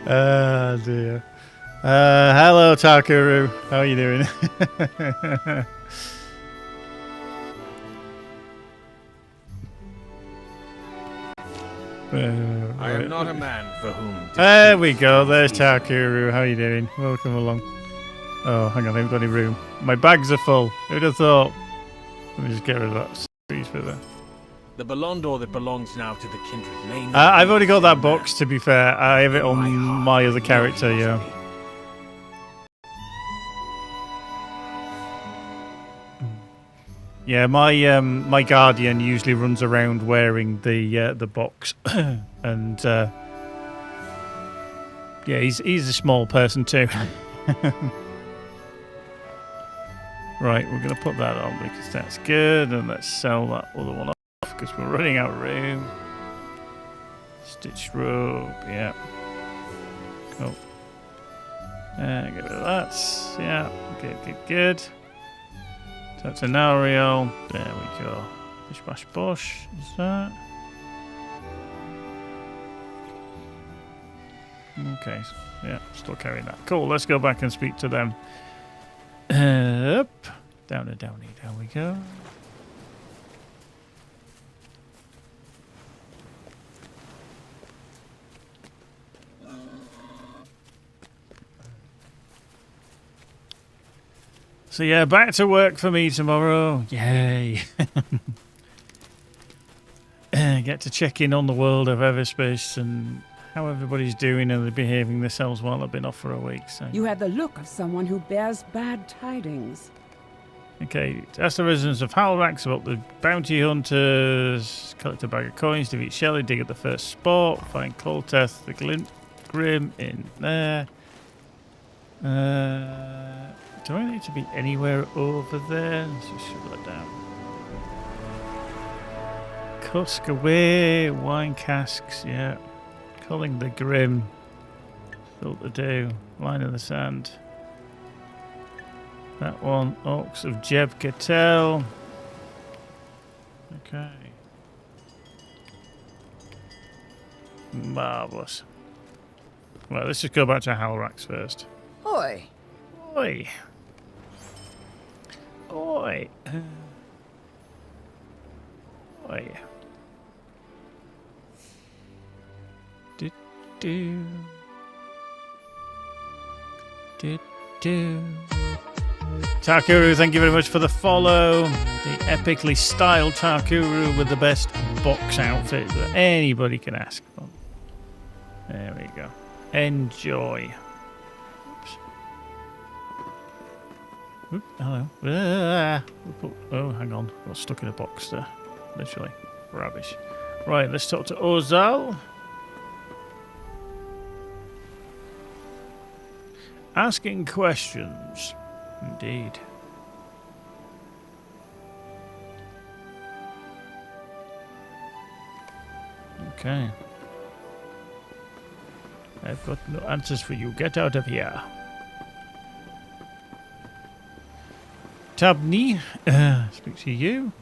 Oh dear. Hello Takuru. How are you doing? I am not a man for whom... There we go. There's Takuru. How are you doing? Welcome along. Oh, hang on. I haven't got any room. My bags are full. Who'd have thought? Let me just get rid of that piece for there. The Ballondor that belongs now to the kindred name. I've already got that box, to be fair. I have it on my other character, yeah. Yeah, my guardian usually runs around wearing the box, and yeah, he's a small person too. Right, we're gonna put that on because that's good, and let's sell that other one off because we're running out of room. Stitched robe, yeah. Cool. Get rid of that. Yeah, good. That's an Ariel. There we go. Bish bash bosh. Is that? Okay. Yeah, still carrying that. Cool. Let's go back and speak to them. Up. Down and downy. Down we go. So yeah, back to work for me tomorrow. Yay. Get to check in on the world of Everspace and how everybody's doing and they're behaving themselves while I've been off for a week. So. You have the look of someone who bears bad tidings. Okay, ask the residents of Halrax about the bounty hunters. Collect a bag of coins, defeat Shelley, dig at the first spot, find Cloteth, the Grim in there. Do I need to be anywhere over there? Let's just shut that down. Cusk away, wine casks, yeah. Calling the Grim. Filter do. Line in the sand. That one. Orcs of Jeb Cattell. Okay. Marvellous. Right, let's just go back to Halrax first. Oi. Oi. Oi. Oi. Do. Takuru, thank you very much for the follow. The epically styled Takuru with the best box outfit that anybody can ask for. There we go. Enjoy. Oop, hello. Oh, hang on. Got stuck in a box there. Literally. Rubbish. Right, let's talk to Ozal. Asking questions. Indeed. Okay. I've got no answers for you. Get out of here. Tabney, speak to you.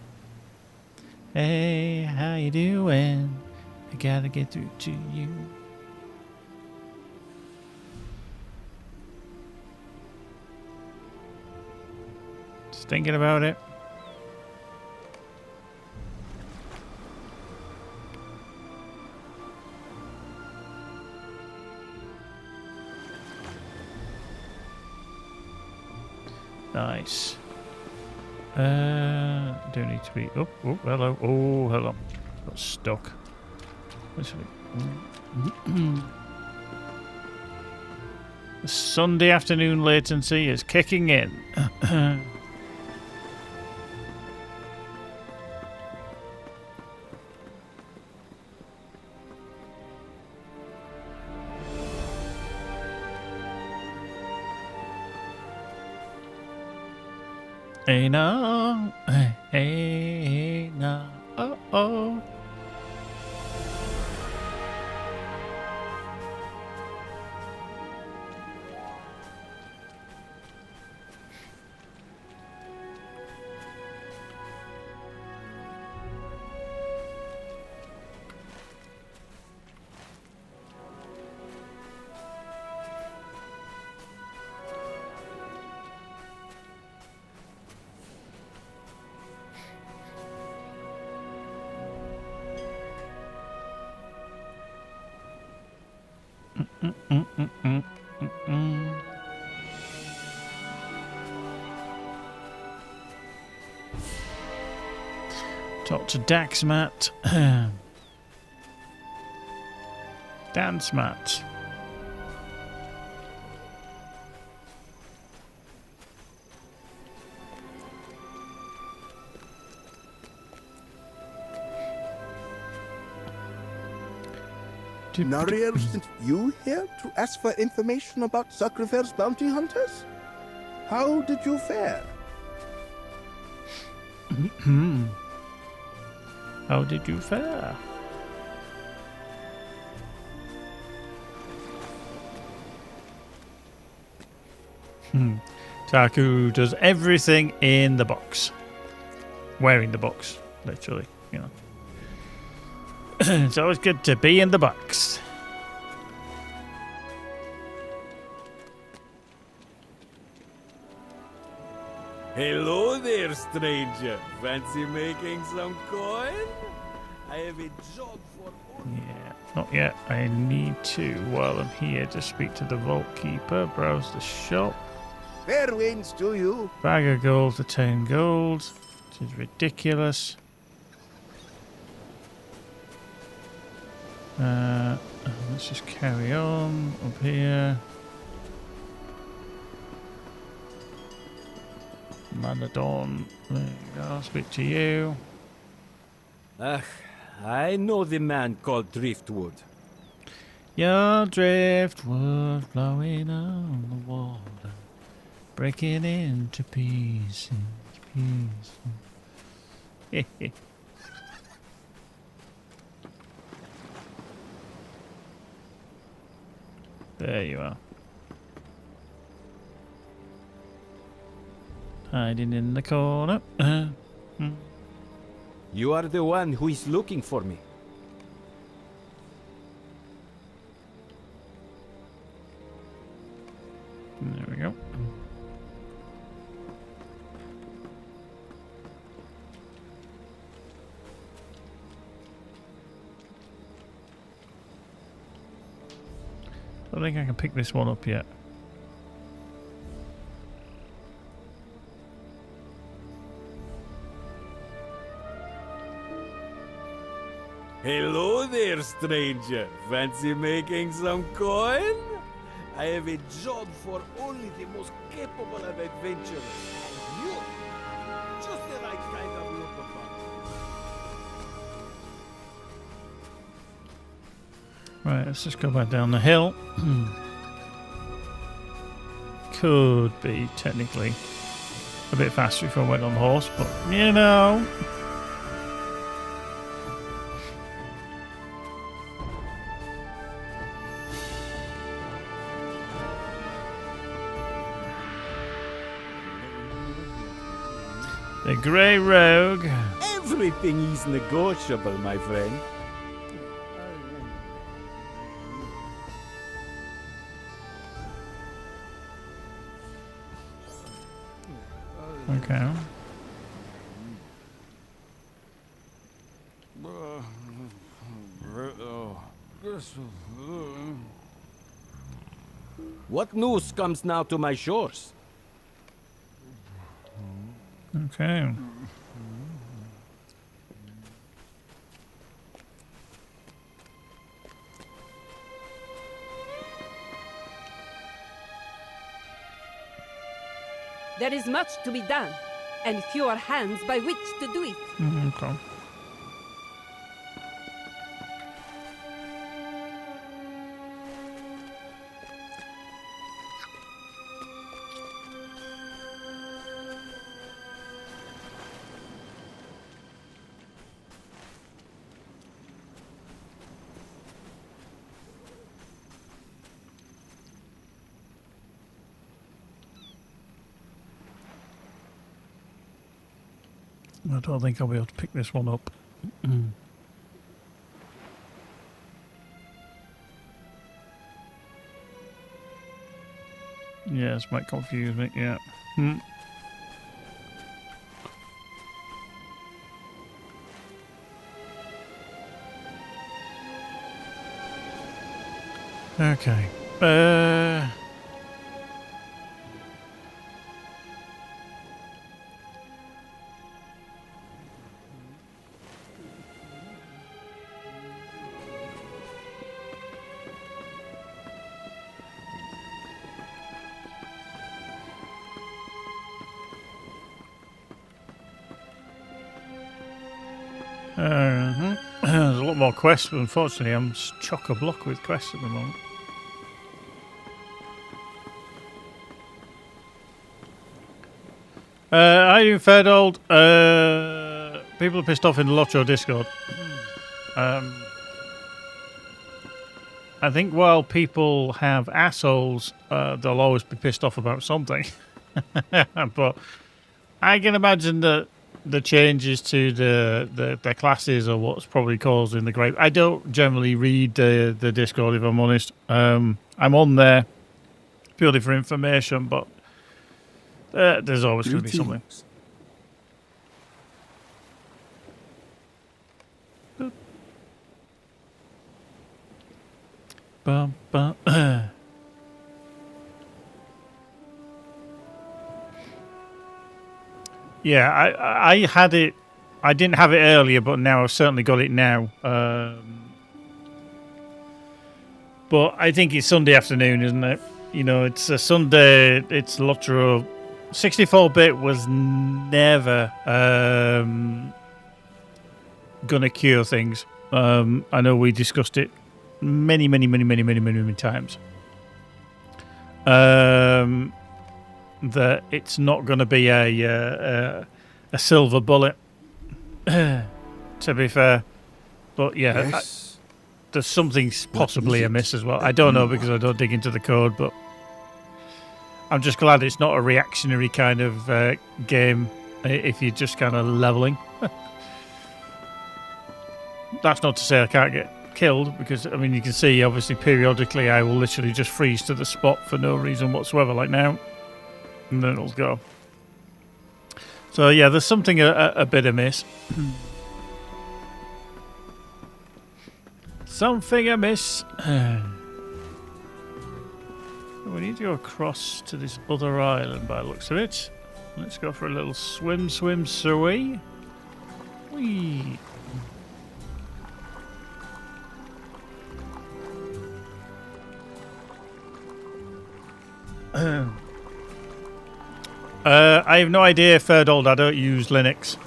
Hey, how you doing? I gotta get through to you. Just thinking about it. Nice. Don't need to be. Oh, hello. Oh, hello. Got stuck. Literally. The Sunday afternoon latency is kicking in. Hey no, hey no, oh oh. Talk to Daxmat. Dansmat. Nariel sent you here to ask for information about Sacrifer's bounty hunters? How did you fare? How did you fare? Taku does everything in the box. Wearing the box, literally, you know. It's always good to be in the box. Hello there, stranger. Fancy making some coin? I have a job for all. Yeah, not yet. I need to, while I'm here, to speak to the vault keeper, browse the shop. Fair winds to you. Bag of gold for 10 gold. This is ridiculous. Let's just carry on up here. Manadon, there you go, I'll speak to you. Ugh, I know the man called Driftwood. Your driftwood flowing on the water, breaking into pieces, pieces. There you are. Hiding in the corner. You are the one who is looking for me. There we go. I don't think I can pick this one up yet. Hello there, stranger. Fancy making some coin? I have a job for only the most capable of adventurers. You, just the right kind of look about. Right, let's just go back down the hill. Could be technically a bit faster if I went on horse, but you know. The Grey Rogue. Everything is negotiable, my friend. Okay. What news comes now to my shores? Okay. There is much to be done, and fewer hands by which to do it. Okay. I don't think I'll be able to pick this one up. Yeah, this might confuse me, yeah. Okay. There's a lot more quests, but unfortunately I'm chock-a-block with quests at the moment. How you fared, old? People are pissed off in the LOTRO Discord. I think while people have assholes, they'll always be pissed off about something. But I can imagine that the changes to the classes are what's probably causing the gripe. I don't generally read the Discord, if I'm honest. I'm on there purely for information, but there's always going to be something. Bum, bum. Yeah, I had it. I didn't have it earlier, but now I've certainly got it now. But I think it's Sunday afternoon, isn't it? You know, it's a Sunday. It's LOTRO. 64-bit was never gonna cure things. I know we discussed it many times. That it's not going to be a silver bullet, to be fair. But yeah, Yes. there's something possibly amiss as well. I don't know because I don't dig into the code, but I'm just glad it's not a reactionary kind of game if you're just kind of leveling. That's not to say I can't get killed, because I mean you can see obviously periodically I will literally just freeze to the spot for no reason whatsoever, like now, and then it'll go. So yeah, there's something a bit amiss. Something amiss. We need to go across to this other island by the looks of it. Let's go for a little swim, swee. Whee! I have no idea, Ferdold. I don't use Linux.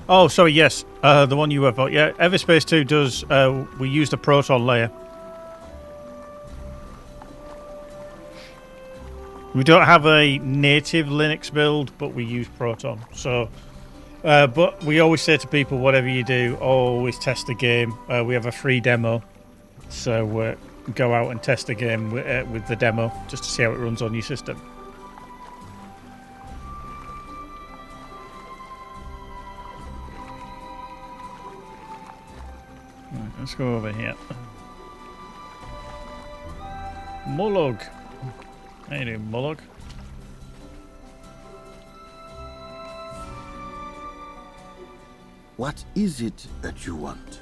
Oh, sorry, yes. The one you were for. Yeah, Everspace 2 does. We use the Proton layer. We don't have a native Linux build, but we use Proton. So, but we always say to people, whatever you do, always test the game. We have a free demo. So go out and test the game with the demo, just to see how it runs on your system. Right, let's go over here. Mulug. How you doing, Mulug? What is it that you want?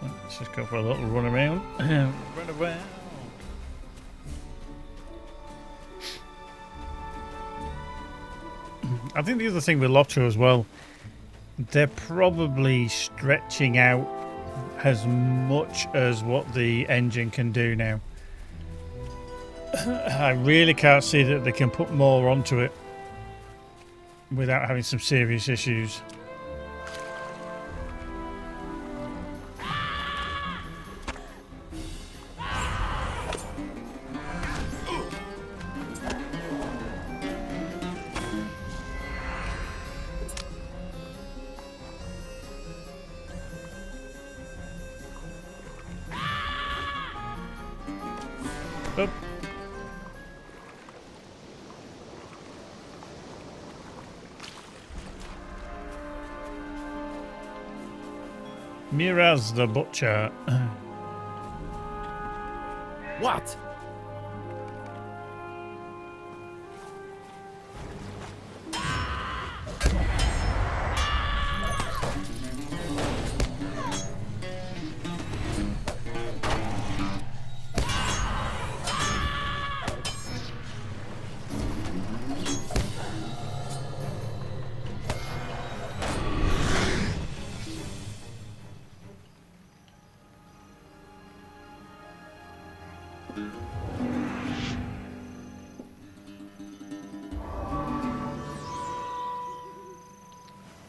Let's just go for a little run around. Run around. I think the other thing with LOTRO as well, they're probably stretching out as much as what the engine can do now. I really can't see that they can put more onto it without having some serious issues. Up. Miraz the Butcher. What?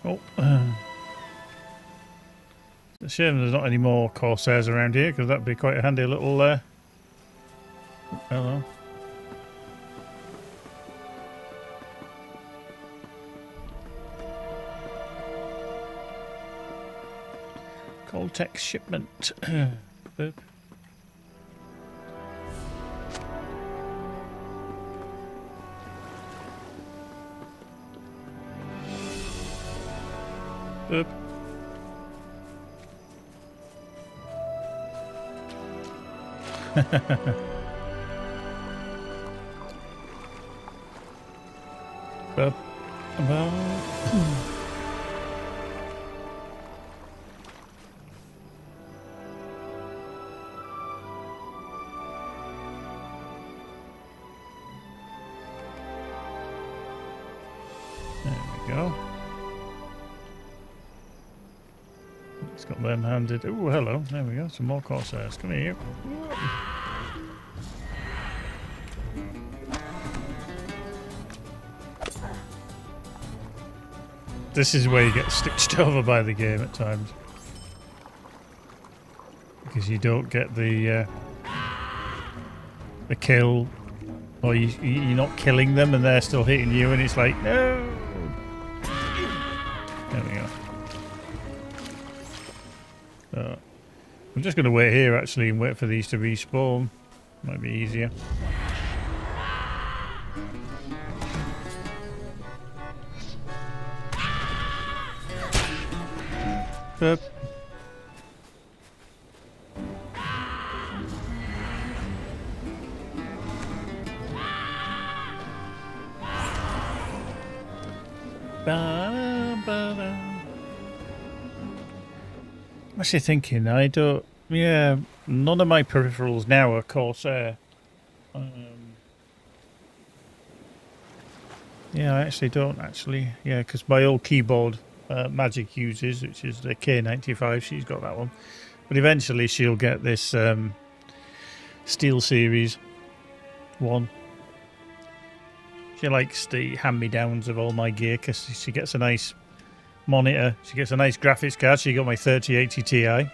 Oh. It's a shame there's not any more Corsairs around here, because that'd be quite a handy little... Hello. Coltex shipment. Boop. Boop. Boop. There we go. It's got them handed. Oh, hello. There we go. Some more Corsairs. Come here. This is where you get stitched over by the game at times. Because you don't get the kill, or you're not killing them and they're still hitting you, and it's like, no! There we go. So, I'm just going to wait here actually and wait for these to respawn. Might be easier. Boop. I'm actually thinking, I don't... Yeah, none of my peripherals now are Corsair. Yeah, I actually don't, actually. Yeah, because my old keyboard Magic uses, which is the K95, she's got that one. But eventually she'll get this Steel Series 1. She likes the hand-me-downs of all my gear because she gets a nice monitor, she gets a nice graphics card. She got my 3080 Ti.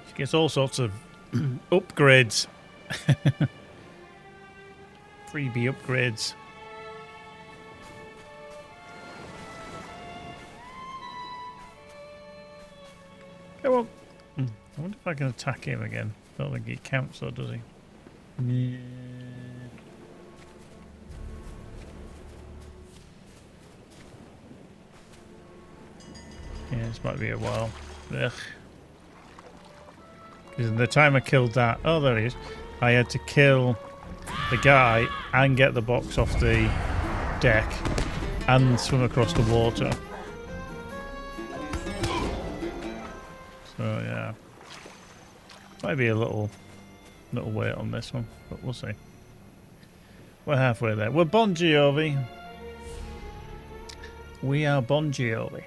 She gets all sorts of upgrades. Freebie upgrades. Come on. I wonder if I can attack him again. I don't think he counts though, does he? Yeah. Yeah, this might be a while. Ugh. Because the time I killed that... Oh, there he is. I had to kill the guy and get the box off the deck and swim across the water. So, yeah. Might be a little wait on this one, but we'll see. We're halfway there. We're Bon Jovi. We are Bon Jovi.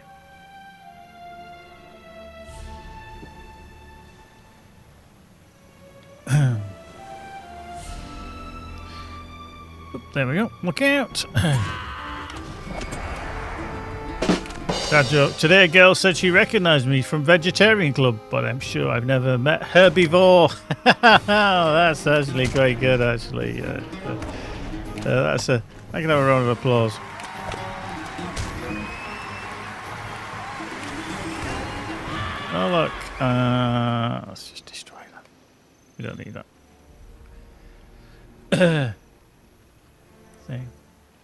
There we go. Look out. That joke. Today a girl said she recognised me from Vegetarian Club, but I'm sure I've never met her before. That's actually quite good, actually. That's a... I can have a round of applause. Oh, look. Let's just destroy that. We don't need that. See.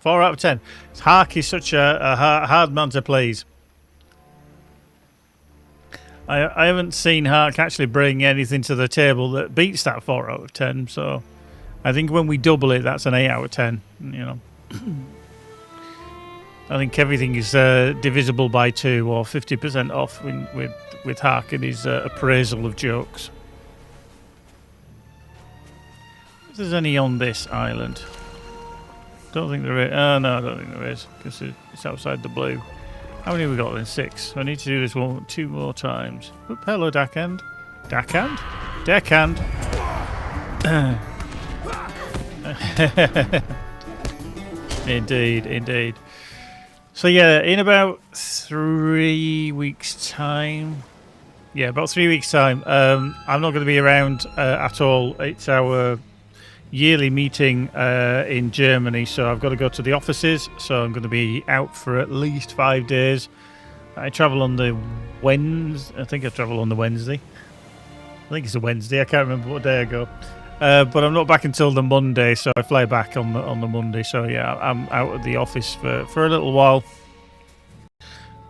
4 out of 10. Hark is such a hard man to please. I haven't seen Hark actually bring anything to the table that beats that 4 out of 10. So I think when we double it, that's an 8 out of 10. You know, I think everything is divisible by 2 or 50% off with Hark and his appraisal of jokes. If there's any on this island. Don't think there is. No, I don't think there is, because it's outside the blue. How many have we got then? 6. I need to do this 2 more times. Oop, hello, Deckhand. Deckhand? Deckhand. Indeed, indeed. So yeah, in about 3 weeks' time. Yeah, about 3 weeks' time. I'm not going to be around at all. It's our yearly meeting in Germany, so I've got to go to the offices, so I'm going to be out for at least 5 days. I travel on the Wednesday. I think I travel on the Wednesday. I think it's a Wednesday. I can't remember what day I go. But I'm not back until the Monday, so I fly back on the Monday. So yeah, I'm out of the office for a little while.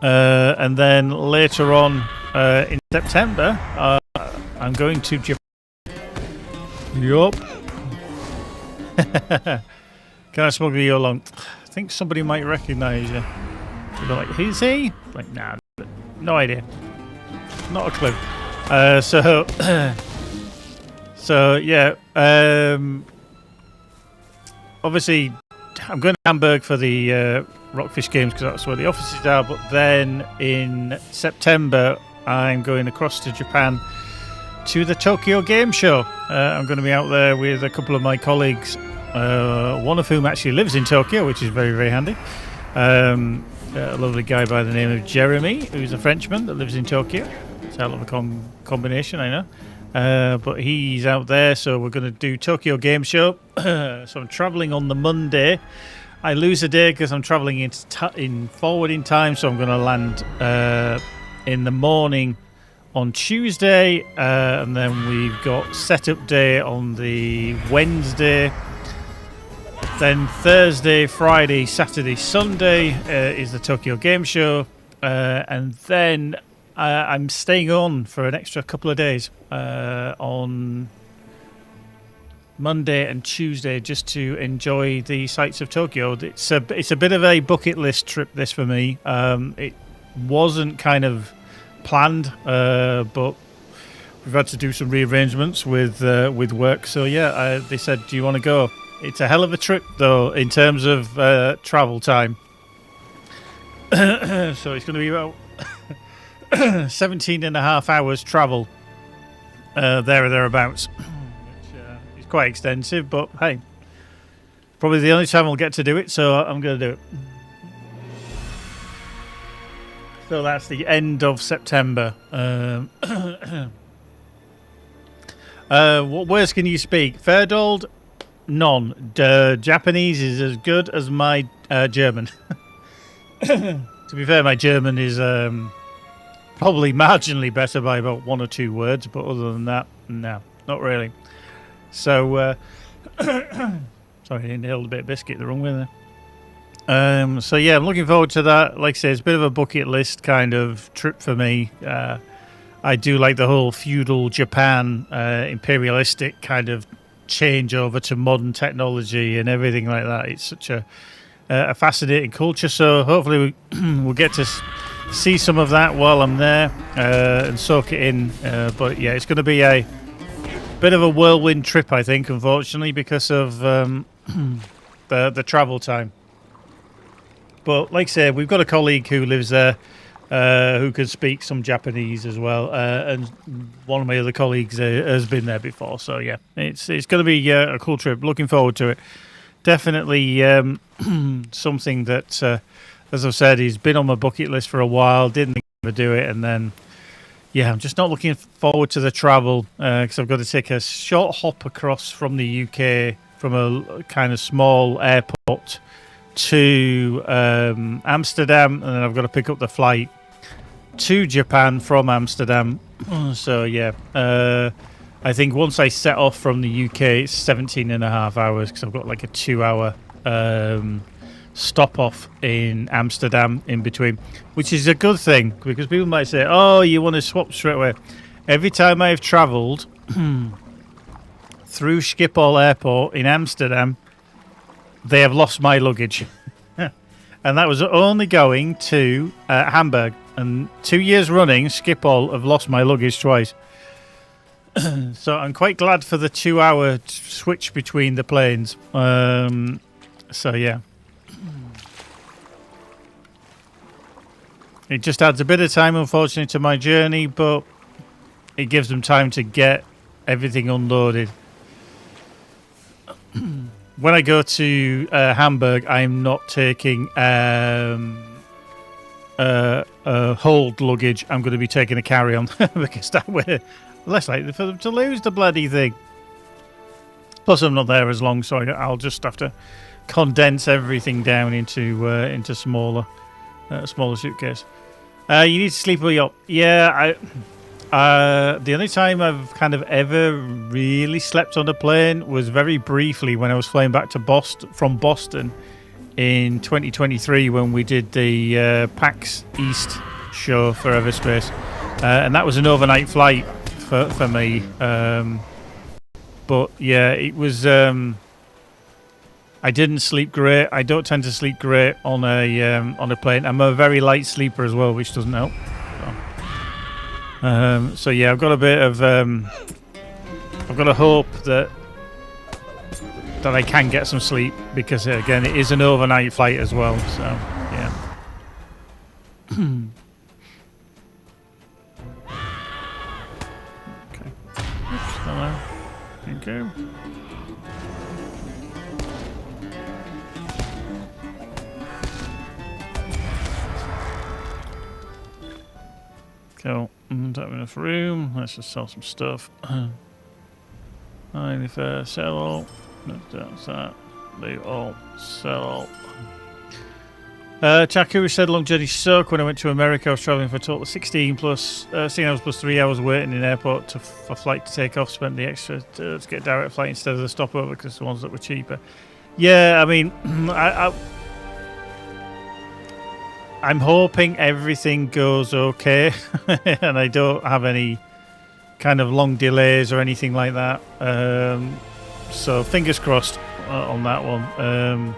And then later on in September, I'm going to Japan. Yup. Can I smuggle you along? I think somebody might recognise you. They're like, who's he? Like, nah, no idea. Not a clue. So yeah. Obviously, I'm going to Hamburg for the Rockfish Games because that's where the offices are. But then in September, I'm going across to Japan to the Tokyo Game Show. I'm going to be out there with a couple of my colleagues, one of whom actually lives in Tokyo, which is very, very handy. A lovely guy by the name of Jeremy, who's a Frenchman that lives in Tokyo. It's a hell of a combination, I know. But he's out there, so we're going to do Tokyo Game Show. So I'm travelling on the Monday. I lose a day because I'm travelling in forward in time, so I'm going to land in the morning on Tuesday, and then we've got setup day on the Wednesday. Then Thursday, Friday, Saturday, Sunday is the Tokyo Game Show, and then I'm staying on for an extra couple of days on Monday and Tuesday just to enjoy the sights of Tokyo. It's a bit of a bucket list trip, this, for me. It wasn't kind of planned, but we've had to do some rearrangements with work. So yeah, they said, "Do you want to go?" It's a hell of a trip, though, in terms of travel time. So it's going to be about 17 and a half hours travel there or thereabouts, which is quite extensive. But hey, probably the only time I'll get to do it, so I'm going to do it. So that's the end of September. What words can you speak? Ferdold? None. Japanese is as good as my German. To be fair, my German is probably marginally better by about 1 or 2 words, but other than that, no, not really. So, sorry, I inhaled a bit of biscuit the wrong way there. So yeah, I'm looking forward to that. Like I say, it's a bit of a bucket list kind of trip for me. I do like the whole feudal Japan, imperialistic kind of change over to modern technology and everything like that. It's such a fascinating culture. So hopefully we'll get to see some of that while I'm there and soak it in. But yeah, it's going to be a bit of a whirlwind trip, I think, unfortunately, because of the travel time. But like I said, we've got a colleague who lives there who can speak some Japanese as well. And one of my other colleagues has been there before. So, yeah, it's going to be a cool trip. Looking forward to it. Definitely something that, as I've said, he's been on my bucket list for a while. Didn't think I'd do it. And then, yeah, I'm just not looking forward to the travel because I've got to take a short hop across from the UK from a kind of small airport to Amsterdam, and then I've got to pick up the flight to Japan from Amsterdam. So yeah, I think once I set off from the UK, it's 17 and a half hours because I've got like a 2-hour stop off in Amsterdam in between, which is a good thing because people might say, oh, you want to swap straight away. Every time I've travelled through Schiphol Airport in Amsterdam, they have lost my luggage. And that was only going to Hamburg. And 2 years running, Schiphol have lost my luggage twice. So I'm quite glad for the 2-hour switch between the planes. So yeah. It just adds a bit of time, unfortunately, to my journey, but it gives them time to get everything unloaded. When I go to Hamburg, I'm not taking hold luggage. I'm going to be taking a carry-on because that way less likely for them to lose the bloody thing. Plus, I'm not there as long, so I'll just have to condense everything down into smaller suitcase. You need to sleep up. Yeah, the only time I've kind of ever really slept on a plane was very briefly when I was flying back to from Boston in 2023 when we did the PAX East show for Everspace, and that was an overnight flight for me. But yeah, it was. I didn't sleep great. I don't tend to sleep great on a plane. I'm a very light sleeper as well, which doesn't help. So yeah, I've got a bit of. I've got to hope that I can get some sleep because again, it is an overnight flight as well. So yeah. Okay. Oops, hello. Thank you. Cool. Don't have enough room. Let's just sell some stuff. If sell all. That's that. Leave all. Sell all. Chakuru said long journey suck. When I went to America, I was travelling for a total of 16 hours plus 3 hours waiting in airport for flight to take off. Spent the extra to get a direct flight instead of the stopover because the ones that were cheaper. Yeah, I mean, I'm hoping everything goes okay and I don't have any kind of long delays or anything like that. So fingers crossed on that one.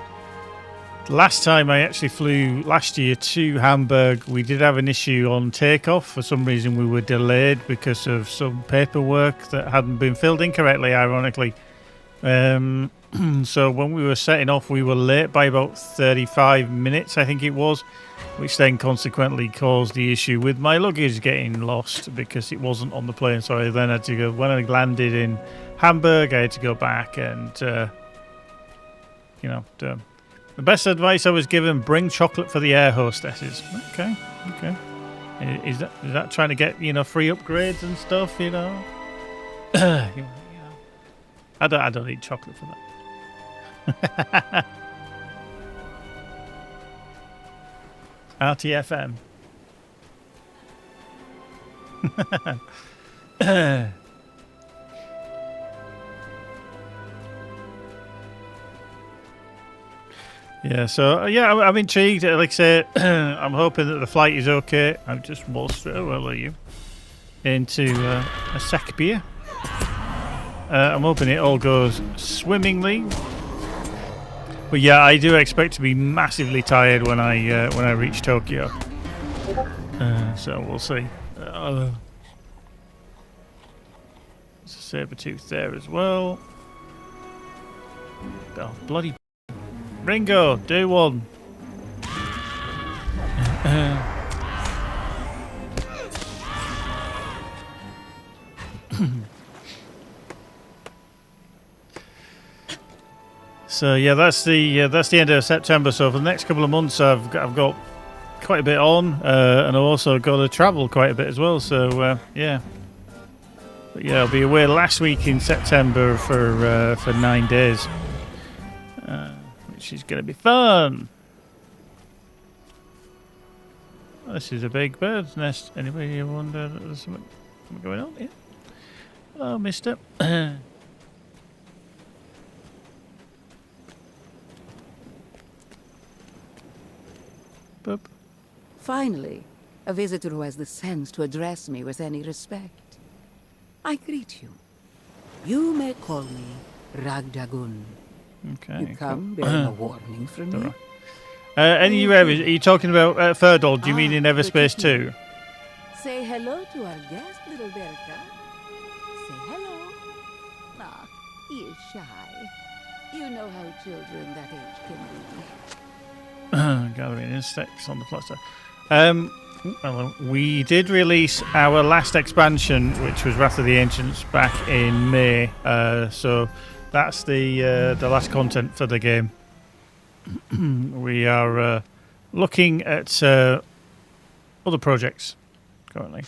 Last time I actually flew last year to Hamburg, we did have an issue on takeoff. For some reason we were delayed because of some paperwork that hadn't been filled in correctly, ironically. So when we were setting off, we were late by about 35 minutes, I think it was, which then consequently caused the issue with my luggage getting lost because it wasn't on the plane. So I then had to go, when I landed in Hamburg, I had to go back and, the best advice I was given, bring chocolate for the air hostesses. Okay. Is that trying to get, free upgrades and stuff, I don't eat chocolate for that. RTFM. Yeah, so I'm intrigued. Like I say, I'm hoping that the flight is okay. I've just waltzed through, where are you? Into a sec beer. I'm hoping it all goes swimmingly. But yeah, I do expect to be massively tired when I reach Tokyo. So we'll see. There's a saber-tooth there as well. Oh, bloody Ringo, do one. So yeah, that's the end of September. So for the next couple of months, I've got quite a bit on, and I've also got to travel quite a bit as well. So yeah, but yeah, I'll be away last week in September for 9 days, which is going to be fun. This is a big bird's nest. Anybody wonder there's something going on here? Hello, mister. Boop. Finally, a visitor who has the sense to address me with any respect. I greet you. You may call me Ragdagun. Okay. You come bearing a warning from me? Any you ever? Are you talking about Ferdol? Do you mean in Everspace 2? Say hello to our guest, little Berta. Say hello. Ah, he is shy. You know how children that age can be. Gathering insects on the plaster. Well, we did release our last expansion, which was Wrath of the Ancients, back in May. So that's the last content for the game. We are looking at other projects currently.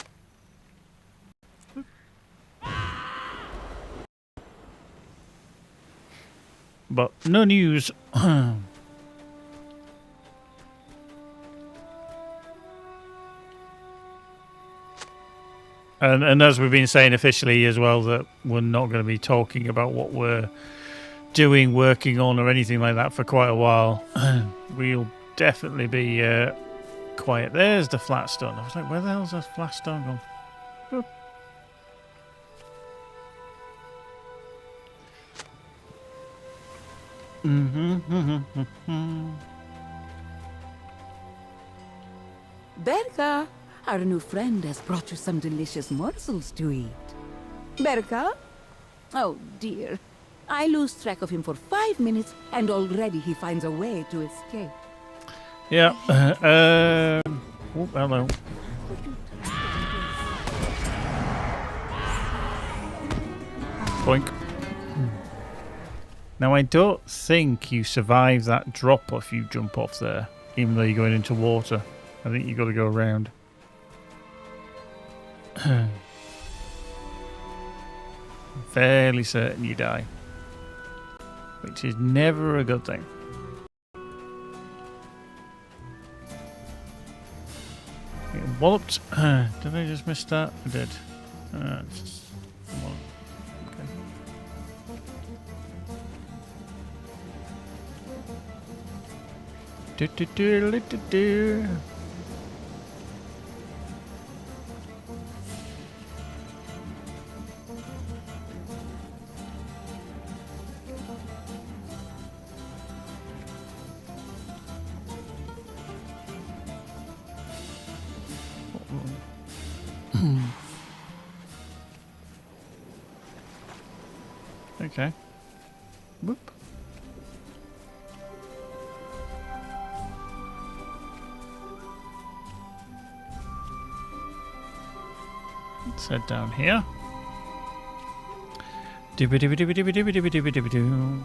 But no news. And as we've been saying officially as well, that we're not going to be talking about what we're doing, working on, or anything like that for quite a while. We'll definitely be quiet. There's the flat stone. I was like, where the hell's that flat stone gone? Boop. Berka, our new friend has brought you some delicious morsels to eat. Berka? Oh dear. I lose track of him for 5 minutes and already he finds a way to escape. Yeah. Oh, hello. Boink. Now, I don't think you survive that drop if you jump off there, even though you're going into water. I think you've got to go around. Fairly certain you die. Which is never a good thing. Getting walloped. Did I just miss that? I did. Just walloped. Okay. Okay. Whoop. Let's head down here. Dibby-dibby-dibby-dibby-dibby-dibby-dibby-dibby-doo.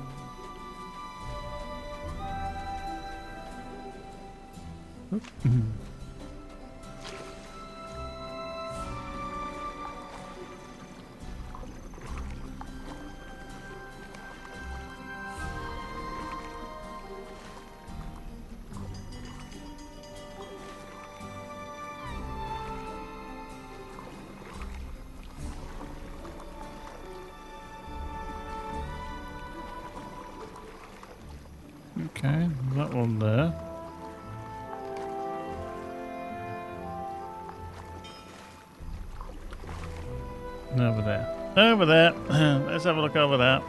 Okay, that one there. Over there. Over there. Let's have a look over there.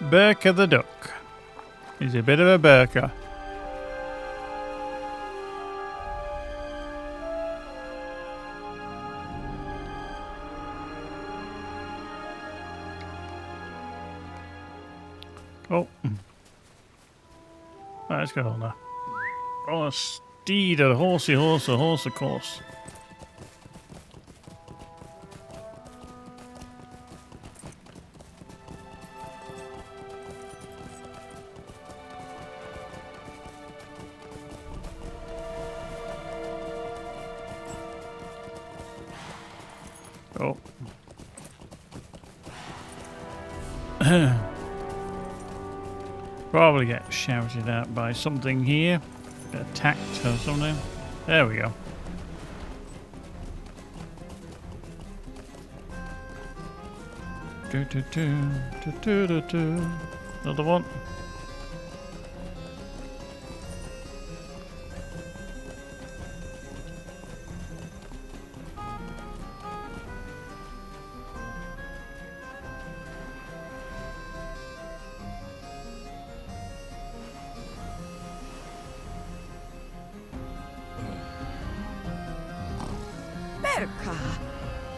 Burka the duck. He's a bit of a burka. Oh. Right, let's go on there. Oh, a steed, a horsey horse, a horse, of course. Oh. Probably get shouted at by something here. Attacked or something. There we go. Another one.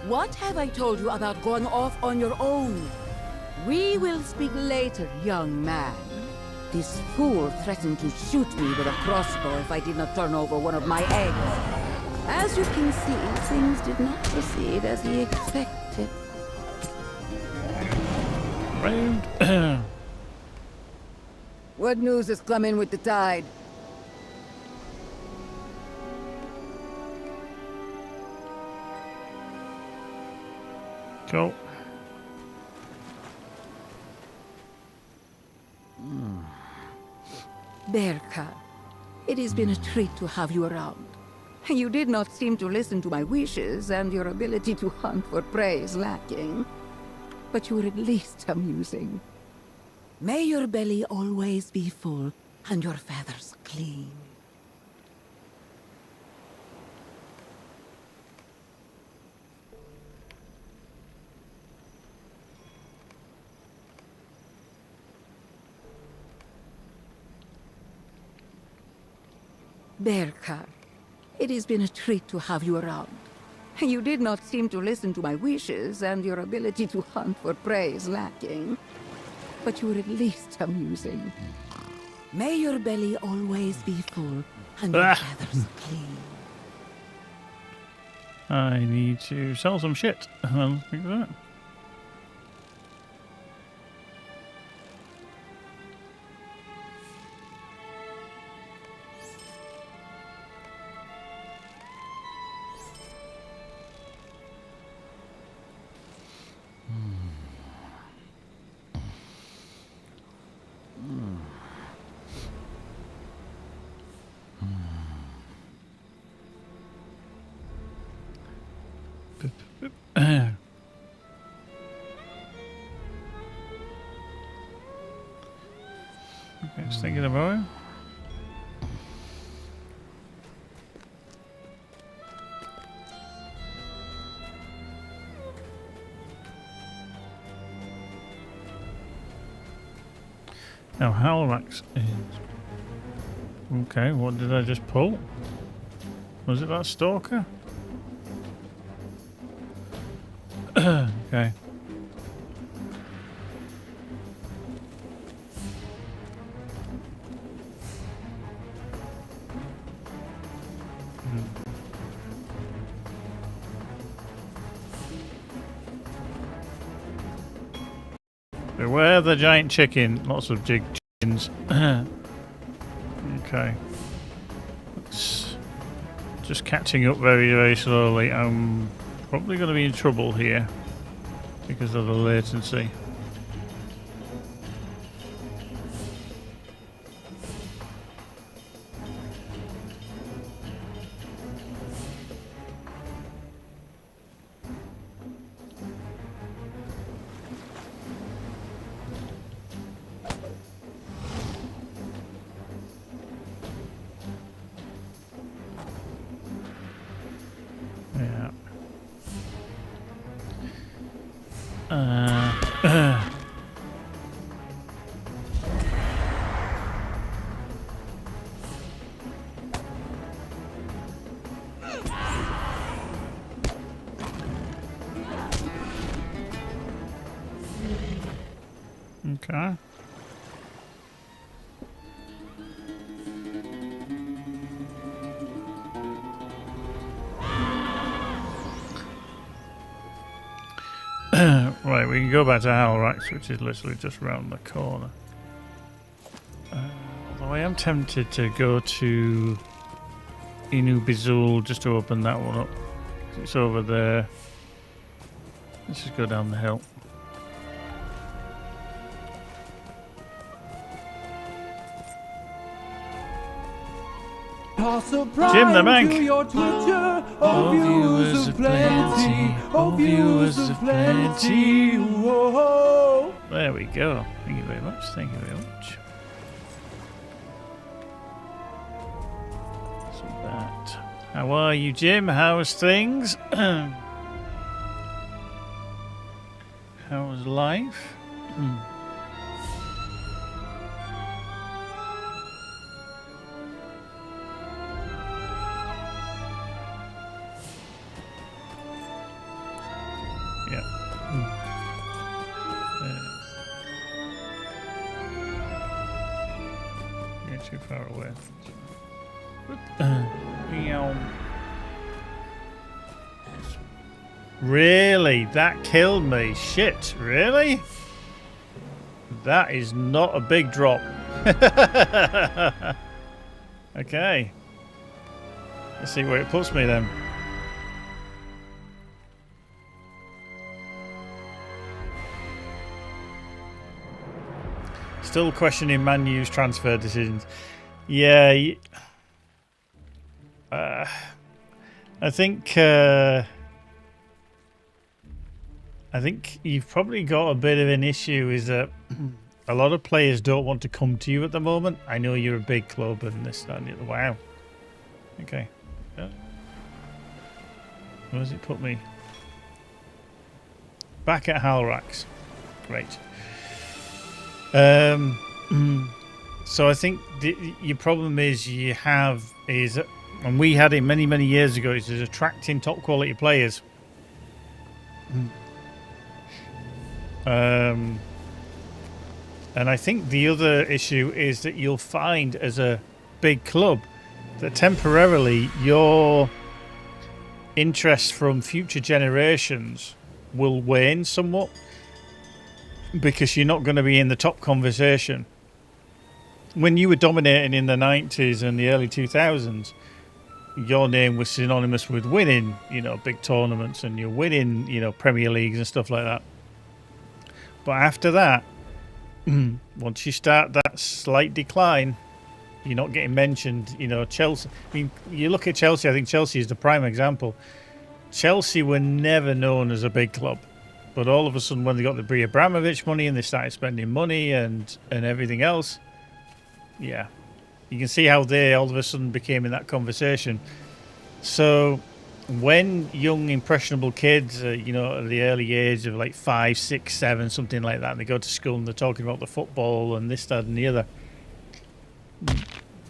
What have I told you about going off on your own? We will speak later, young man. This fool threatened to shoot me with a crossbow if I did not turn over one of my eggs. As you can see, things did not proceed as he expected. Rude. What news has come in with the tide? Cool. Berka, it has been a treat to have you around. You did not seem to listen to my wishes, and your ability to hunt for prey is lacking. But you were at least amusing. May your belly always be full, and your feathers clean. Berka, it has been a treat to have you around. You did not seem to listen to my wishes, and your ability to hunt for prey is lacking. But you were at least amusing. May your belly always be full, and your feathers clean. I need to sell some shit. I'll think of that. Okay, just thinking about it. Now, Halrax is... Okay, what did I just pull? Was it that stalker? Okay. Beware the giant chicken. Lots of jig chickens. Okay. It's just catching up very, very slowly. I'm probably going to be in trouble here because of the latency. Okay. Right, we can go back to Halifax, which is literally just around the corner. Although I am tempted to go to Inu Bizul just to open that one up. It's over there. Let's just go down the hill. Jim the Bank! Oh, viewers of plenty, oh, viewers of plenty. Whoa. There we go. Thank you very much. Thank you very much. So that. How are you, Jim? How's things? How's life? Too far away. Really? That killed me. Shit. Really? That is not a big drop. Okay. Let's see where it puts me then. Still questioning Man U's transfer decisions. Yeah, I think you've probably got a bit of an issue. Is that a lot of players don't want to come to you at the moment. I know you're a big club and this, that, and the other. Wow. Okay. Yeah. Where does it put me? Back at Halrax. Great. So I think your problem is and we had it many, many years ago, is attracting top quality players. And I think the other issue is that you'll find as a big club that temporarily your interest from future generations will wane somewhat. Because you're not going to be in the top conversation. When you were dominating in the 90s and the early 2000s, your name was synonymous with winning, big tournaments, and you're winning, Premier Leagues and stuff like that. But after that, once you start that slight decline, you're not getting mentioned. Chelsea. I mean, you look at Chelsea. I think Chelsea is the prime example. Chelsea were never known as a big club. But all of a sudden, when they got the Abramovich money and they started spending money and everything else, yeah, you can see how they all of a sudden became in that conversation. So when young, impressionable kids, at the early age of like 5, 6, 7, something like that, and they go to school and they're talking about the football and this, that, and the other,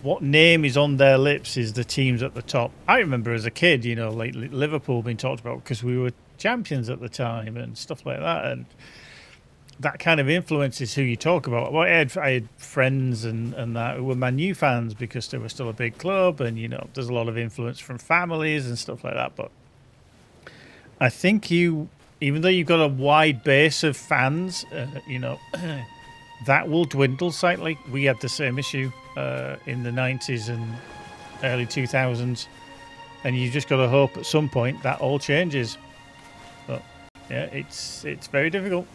what name is on their lips is the teams at the top. I remember as a kid, like Liverpool being talked about because we were champions at the time and stuff like that, and that kind of influences who you talk about. Well, I had friends and that who were Man U fans because they were still a big club, and there's a lot of influence from families and stuff like that. But I think even though you've got a wide base of fans, that will dwindle slightly. We had the same issue in the 90s and early 2000s, and you just got to hope at some point that all changes. But yeah, it's very difficult.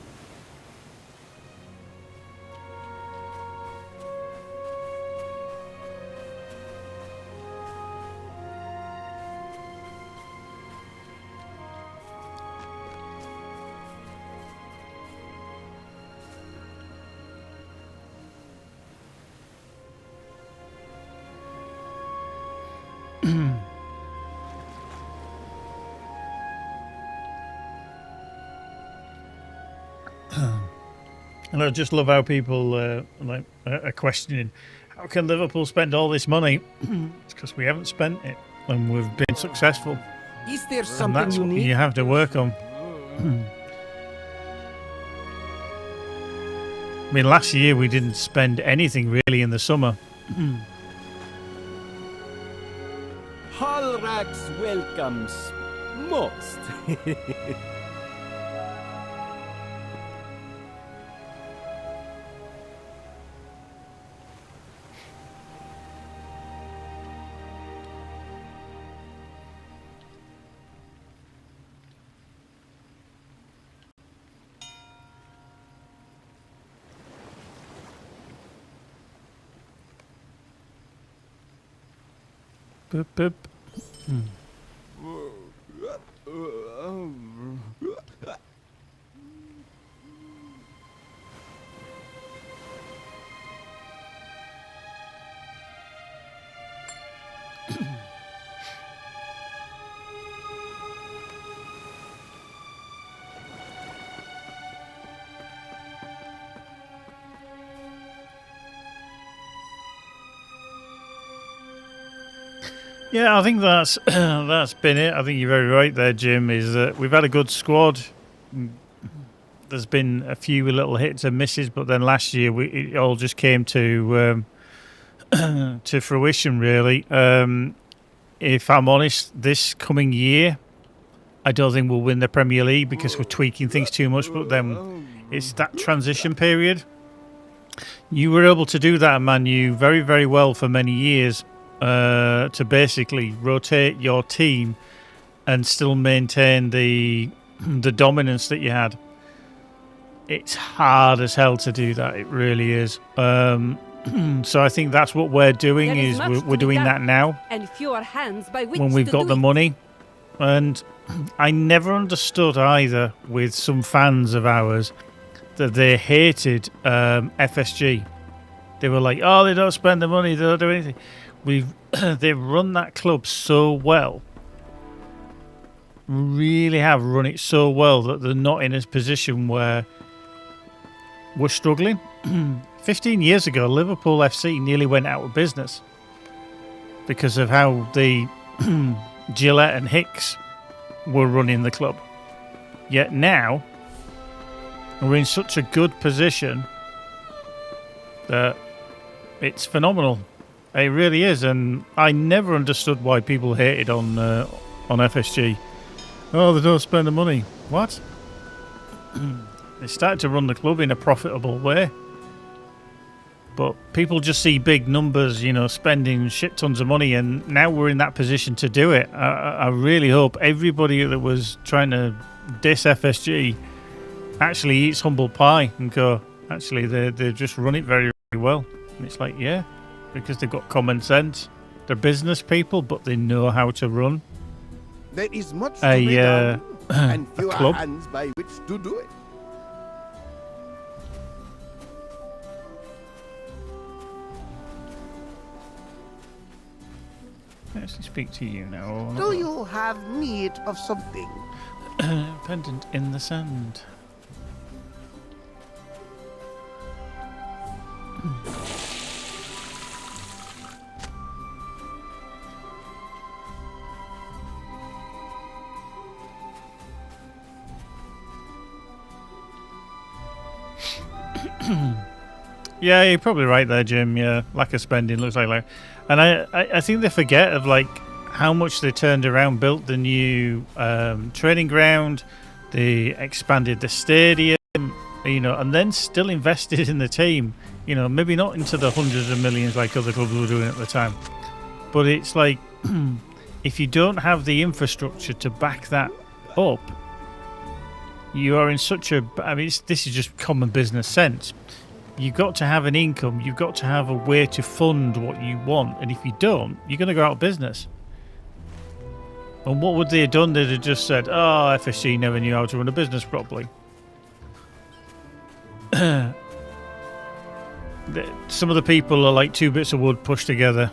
And I just love how people are questioning, how can Liverpool spend all this money? It's because we haven't spent it and we've been successful. Is there And something that's you what need? you have to work on. I mean, last year we didn't spend anything really in the summer. Hallrax welcomes most. Boop, boop. Yeah, I think that's that's been it. I think you're very right there, Jim. Is that we've had a good squad. There's been a few little hits and misses, but then last year it all just came to to fruition. Really, if I'm honest, this coming year, I don't think we'll win the Premier League because we're tweaking things too much. But then it's that transition period. You were able to do that, Man U, very, very well for many years. To basically rotate your team and still maintain the dominance that you had. It's hard as hell to do that. It really is. So I think that's what we're doing. Is we're doing that now. And fewer hands by which when we've got the money. And I never understood either with some fans of ours that they hated FSG. They were like, "Oh, they don't spend the money. They don't do anything." They've run that club so well, really have run it so well that they're not in a position where we're struggling. 15 years ago, Liverpool FC nearly went out of business because of how the Gillette and Hicks were running the club. Yet now, we're in such a good position that it's phenomenal. It really is, and I never understood why people hated on FSG. Oh, they don't spend the money. What? They started to run the club in a profitable way, but people just see big numbers, spending shit tons of money, and now we're in that position to do it. I really hope everybody that was trying to diss FSG actually eats humble pie and go, actually, they just run it very, very well. And it's like, yeah. Because they've got common sense. They're business people, but they know how to run there is much to be done, and fewer club. hands by which to do it. Let's speak to you now. Do you have need of something? Pendant in the sand. Yeah, you're probably right there, Jim. Yeah, lack of spending looks like. And I think they forget of how much they turned around, built the new training ground, they expanded the stadium, and then still invested in the team. Maybe not into the hundreds of millions like other clubs were doing at the time, but it's like if you don't have the infrastructure to back that up, you are in such a... this is just common business sense. You've got to have an income. You've got to have a way to fund what you want. And if you don't, you're going to go out of business. And what would they have done? They'd have just said, oh, FSG never knew how to run a business properly. Some of the people are like two bits of wood pushed together.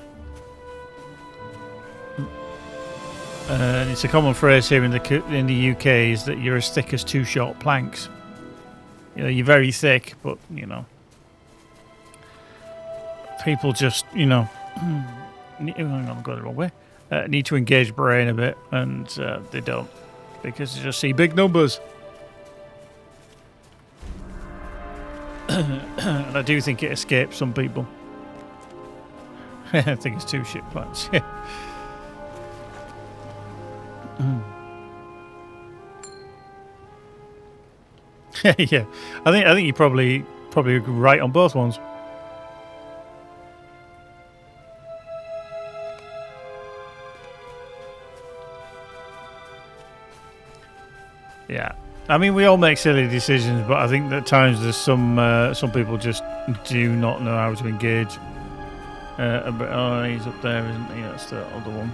And it's a common phrase here in the UK is that you're as thick as two short planks. You're very thick, but people just hang on, I'm going the wrong way. Need to engage brain a bit, and they don't because they just see big numbers. And I do think it escaped some people. I think it's 2 ship plans. Yeah. Yeah. I think you probably right on both ones. Yeah. I mean, we all make silly decisions, but I think that at times there's some people just do not know how to engage. But oh, he's up there, isn't he? That's the other one.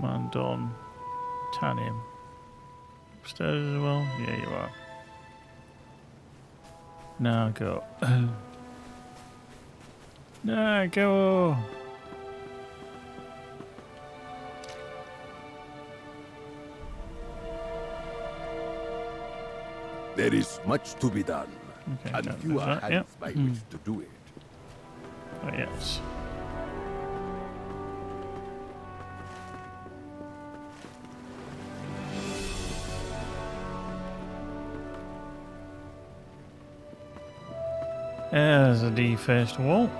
Mandon, Tanium. Upstairs as well? Yeah, you are. Now go. Now go. There is much to be done, Okay, and don't few do are that, hands yep. by which to do it. Oh, yes. There's a defaced wall.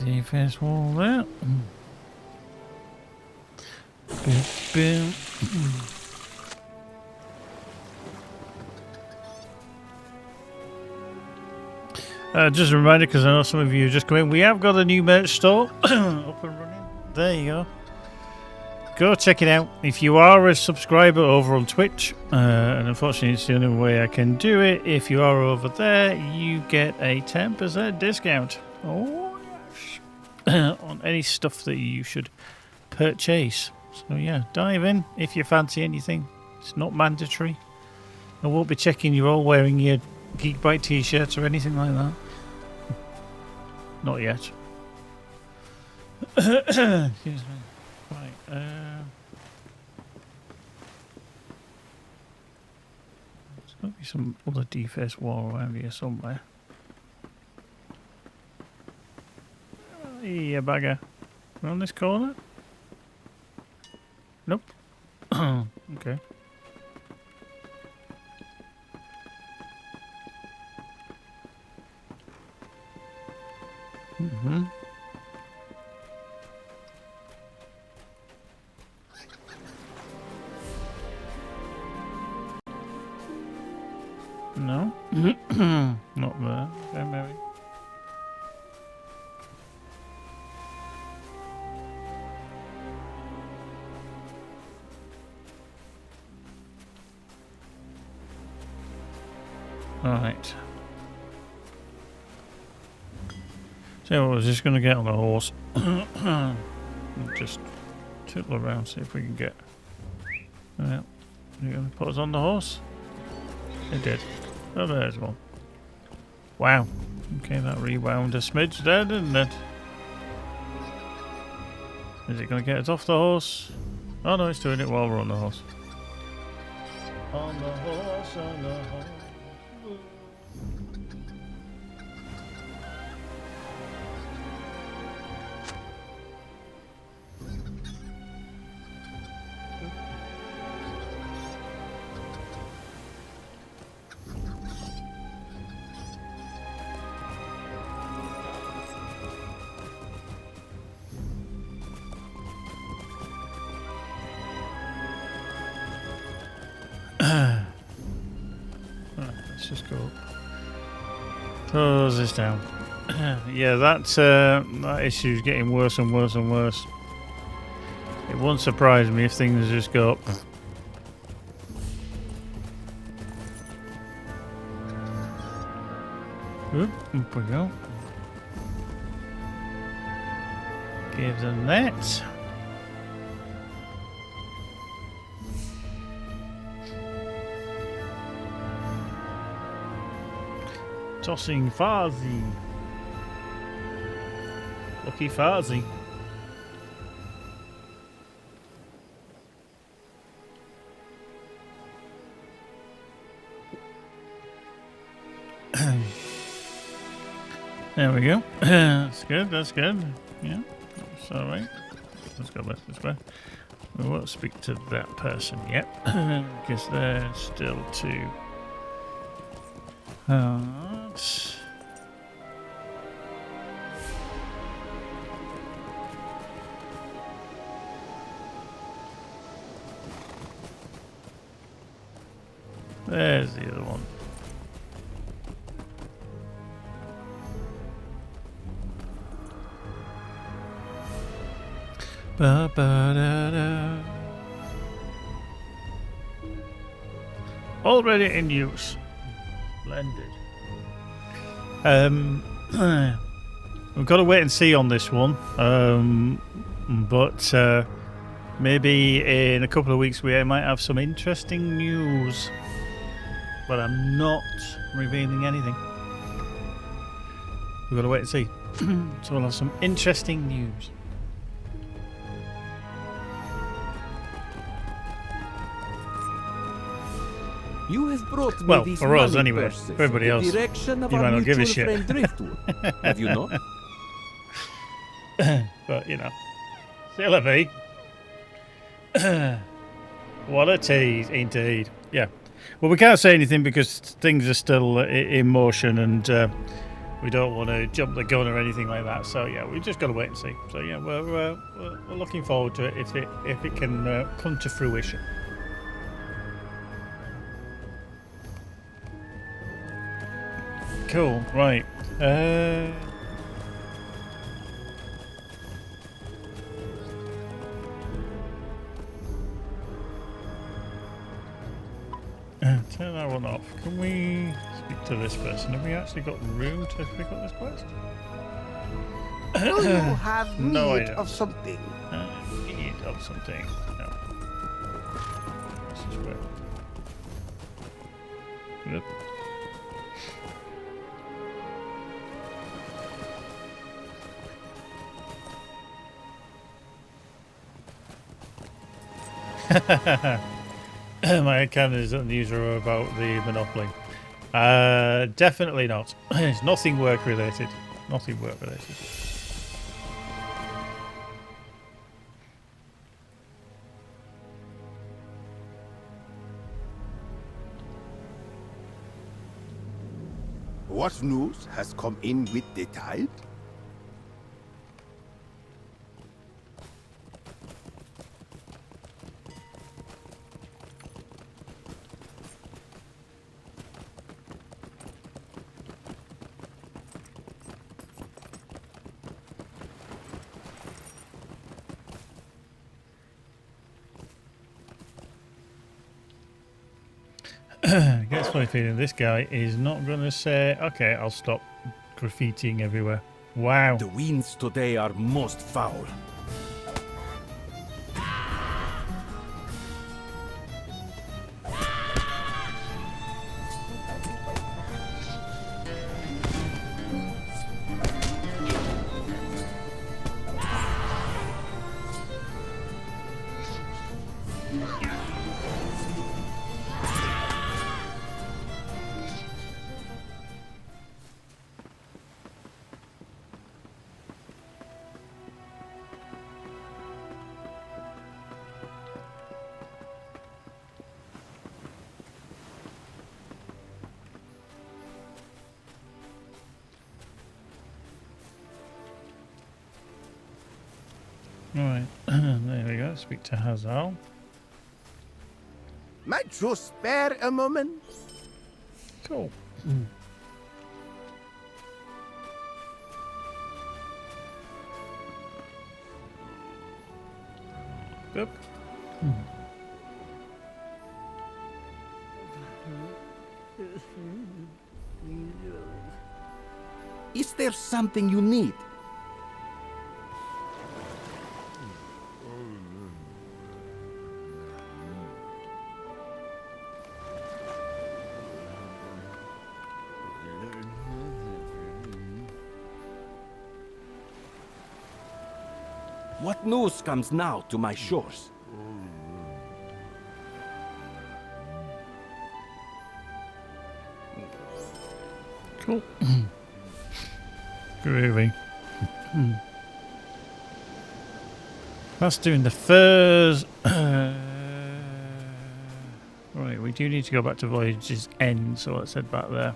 Defense wall there. Boom, boom. Just a reminder, because I know some of you are just coming, we have got a new merch store up and running. There you go. Go check it out. If you are a subscriber over on Twitch, and unfortunately it's the only way I can do it, if you are over there, you get a 10% discount. Oh, yes. On any stuff that you should purchase. So yeah, dive in if you fancy anything. It's not mandatory. I won't be checking you're all wearing your Geekbite t-shirts or anything like that. Not yet. Excuse me. Right. There's got to be some other defaced wall around here somewhere. Yeah, bagger. Around this corner? Nope. Okay. Mm-hmm. No? Not there. Okay, maybe. Alright. So I was just going to get on the horse. Just tootle around, see if we can get... Yeah. You're going to put us on the horse? It did. Oh, there's one. Wow. Okay, that rewound a smidge there, didn't it? Is it going to get us off the horse? Oh no, it's doing it while we're on the horse. On the horse, on the horse. Let's just go up. Close this down. Yeah, that issue's getting worse and worse and worse. It won't surprise me if things just go up. Oop, up we go. Give them that. Tossing Farzi. Lucky Farzi. There we go. That's good, that's good. Yeah, that's alright. Let's go back this way. We won't speak to that person yet, because they're still too hard. There's the other one. Ba, ba, da, da. Already in use. Splendid. We've got to wait and see on this one. But maybe in a couple of weeks we might have some interesting news. But I'm not revealing anything. We've got to wait and see. So we'll have some interesting news. You have brought me Well, these for us money anyway. purses For everybody in else, the direction of you our might not give a mutual shit. friend Driftwood. Have you not? But, you know. Syllaby. What a tease, indeed. Yeah. Well, we can't say anything because things are still in motion and we don't want to jump the gun or anything like that. So, yeah, we just got to wait and see. So, yeah, we're looking forward to it if it can come to fruition. Cool, right. Turn that one off. Can we speak to this person? Have we actually got room to pick up this quest? Do you have No need idea. of something? Need of something. No. This is where. Yep. My headcanon is unusual about the Monopoly. Definitely not. It's nothing work related. Nothing work related. What news has come in with the tide? I get a funny feeling this guy is not going to say, okay, I'll stop graffitiing everywhere. Wow. The winds today are most foul. Alright, there we go. Speak to Hazal. Might you spare a moment? Cool. Boop. Is there something you need? What news comes now to my shores? Cool. Groovy. That's doing the furs. Right, we do need to go back to Voyage's End, so let's head back there.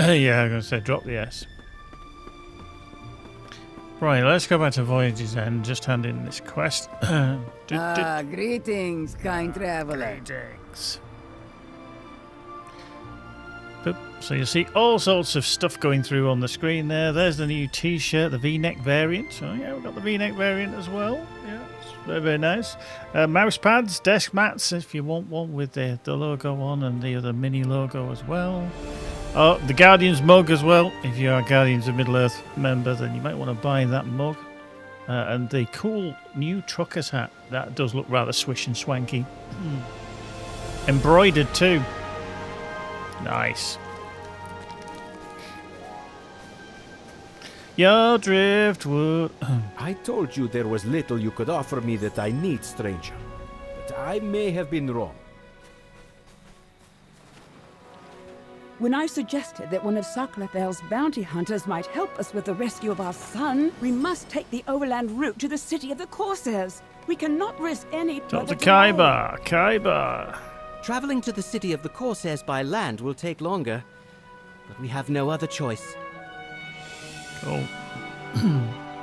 Yeah, I'm going to say drop the S. Right, let's go back to Voyage's End, just hand in this quest. Greetings, kind traveler. Greetings. Boop. So you see all sorts of stuff going through on the screen there. There's the new t-shirt, the V-neck variant. So yeah, we've got the V-neck variant as well. Yeah, it's very, very nice. Mouse pads, desk mats if you want one with the logo on and the other mini logo as well. Oh, the Guardians mug as well. If you are Guardians of Middle-earth member, then you might want to buy that mug. And the cool new trucker's hat. That does look rather swish and swanky. Embroidered too. Nice. Your driftwood. I told you there was little you could offer me that I need, stranger. But I may have been wrong. When I suggested that one of Sakrafel's bounty hunters might help us with the rescue of our son, we must take the overland route to the city of the Corsairs. We cannot risk any Dr. further Kaiba. Kaiba. Traveling to the city of the Corsairs by land will take longer, but we have no other choice. Cool.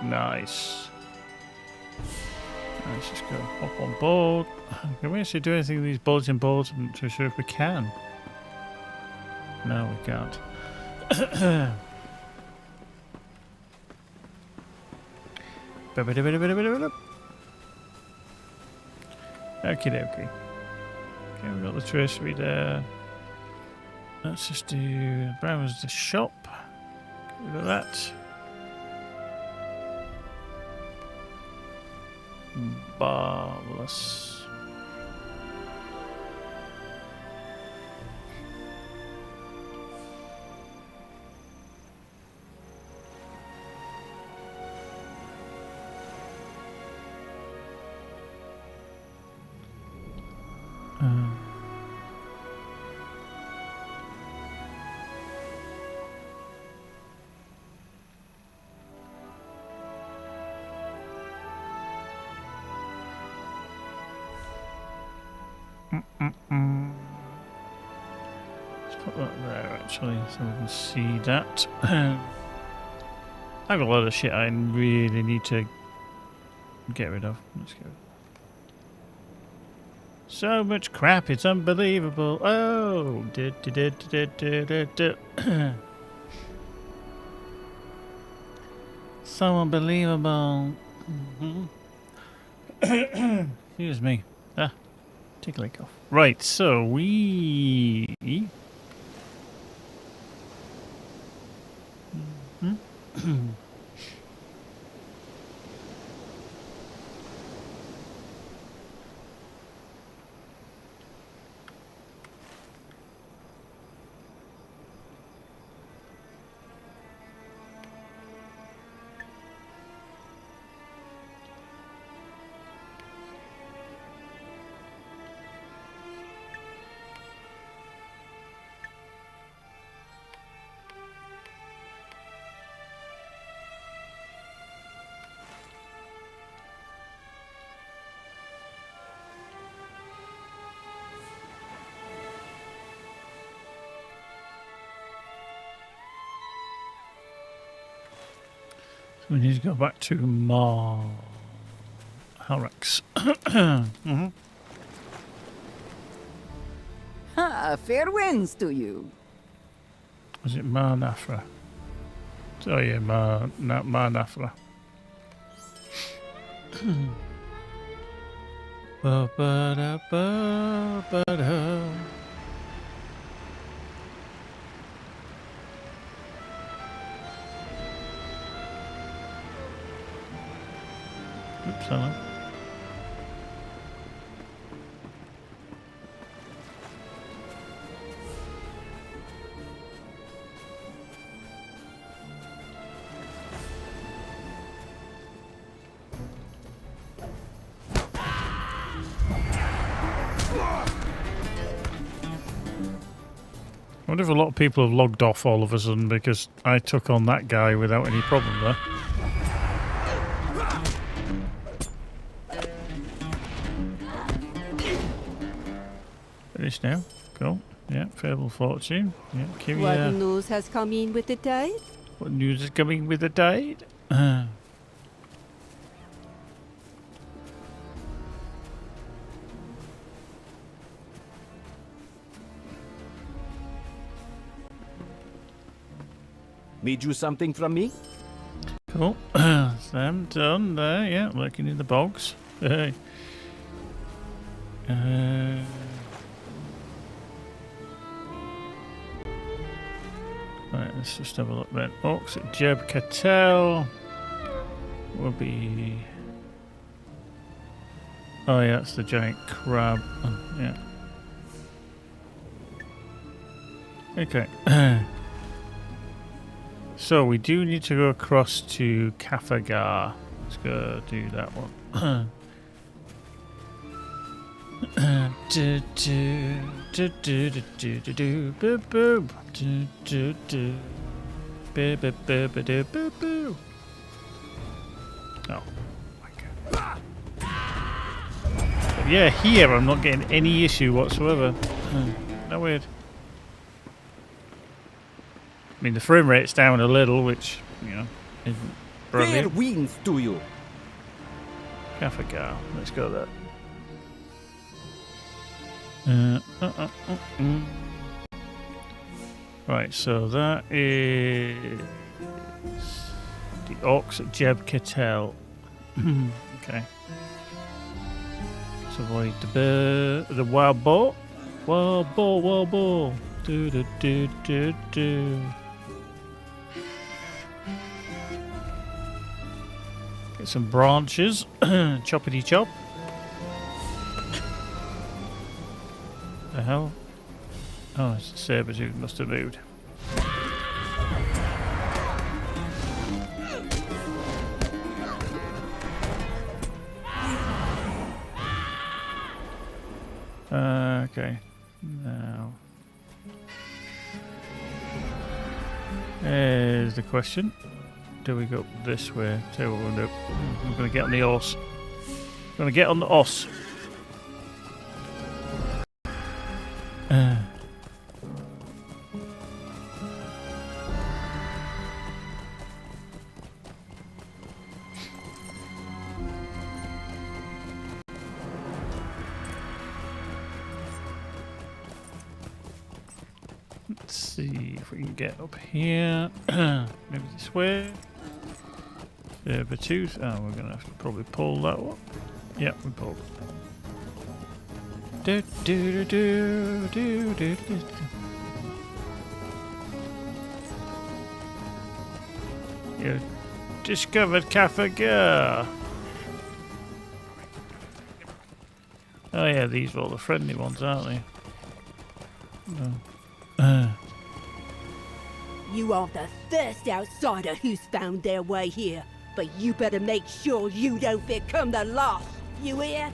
Nice. Let's just go hop on board. Can we actually do anything with these bulletin boards? I'm not too sure if we can. No, we can't. Okie dokie. Okay, we've got the tracery there. Let's just do browse the shop. Get rid of that. Marvelous. Let's put that there actually so we can see that. I've got a lot of shit I really need to get rid of. Let's go. So much crap, it's unbelievable. Oh, so unbelievable. Excuse me. Take a leg off. Right, so we. So we need to go back to Harax. Fair winds to you. Was it Nafra? Oh yeah, Nafra. Ba-ba-da-ba-ba-da. sell them. I wonder if a lot of people have logged off all of a sudden because I took on that guy without any problem there. Finished now. Cool. Yeah, Fable Fortune. Yeah, Kiwi. What news has come in with the tide? What news is coming with the tide? Need you something from me? Cool. Sam done there. Yeah, working in the bogs. Hey. Right, let's just have a look then. Orcs at Jeb Cattell will be. Oh, yeah, that's the giant crab. Oh, yeah. Okay. So we do need to go across to Kafagar. Let's go do that one. Oh my god. Yeah, here I'm not getting any issue whatsoever. No weird. I mean, the frame rate's down a little, which, you know, isn't Fair brilliant. winds to you. Kafagar. Let's go there. Right, so that is the Orcs at Jeb Cattell. Okay. Let's avoid the wild boar. Wild boar, wild boar. Do do do do do. Get some branches. Choppity chop. The hell? Oh, it's the saber-tooth must have moved. Okay. Now, here's the question. Do we go this way? Tell you what we'll do. I'm going to get on the horse. I'm going to get on the horse. Let's see if we can get up here. Maybe this way. Saber-tooth. Oh, we're going to have to probably pull that one. Yeah, we pulled. Do, do, do, do, do, do. You discovered Kafagar. Oh yeah, these are all the friendly ones, aren't they? No. You are the first outsider who's found their way here, but you better make sure you don't become the last. You hear?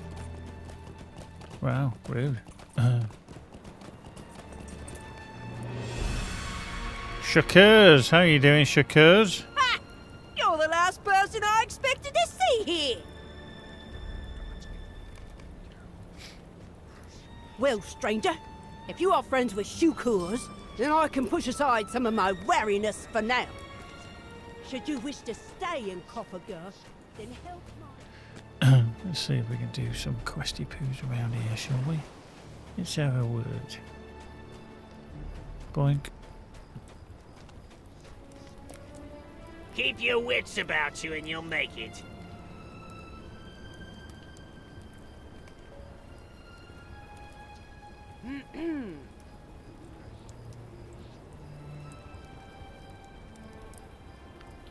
Wow, rude. Shakers, how you doing, Shakers? Ha! You're the last person I expected to see here. Well, stranger, if you are friends with Shukurs, then I can push aside some of my wariness for now. Should you wish to stay in Kafagar, then help my... Let's see if we can do some questy poos around here, shall we? Let's have a word. Boink. Keep your wits about you and you'll make it.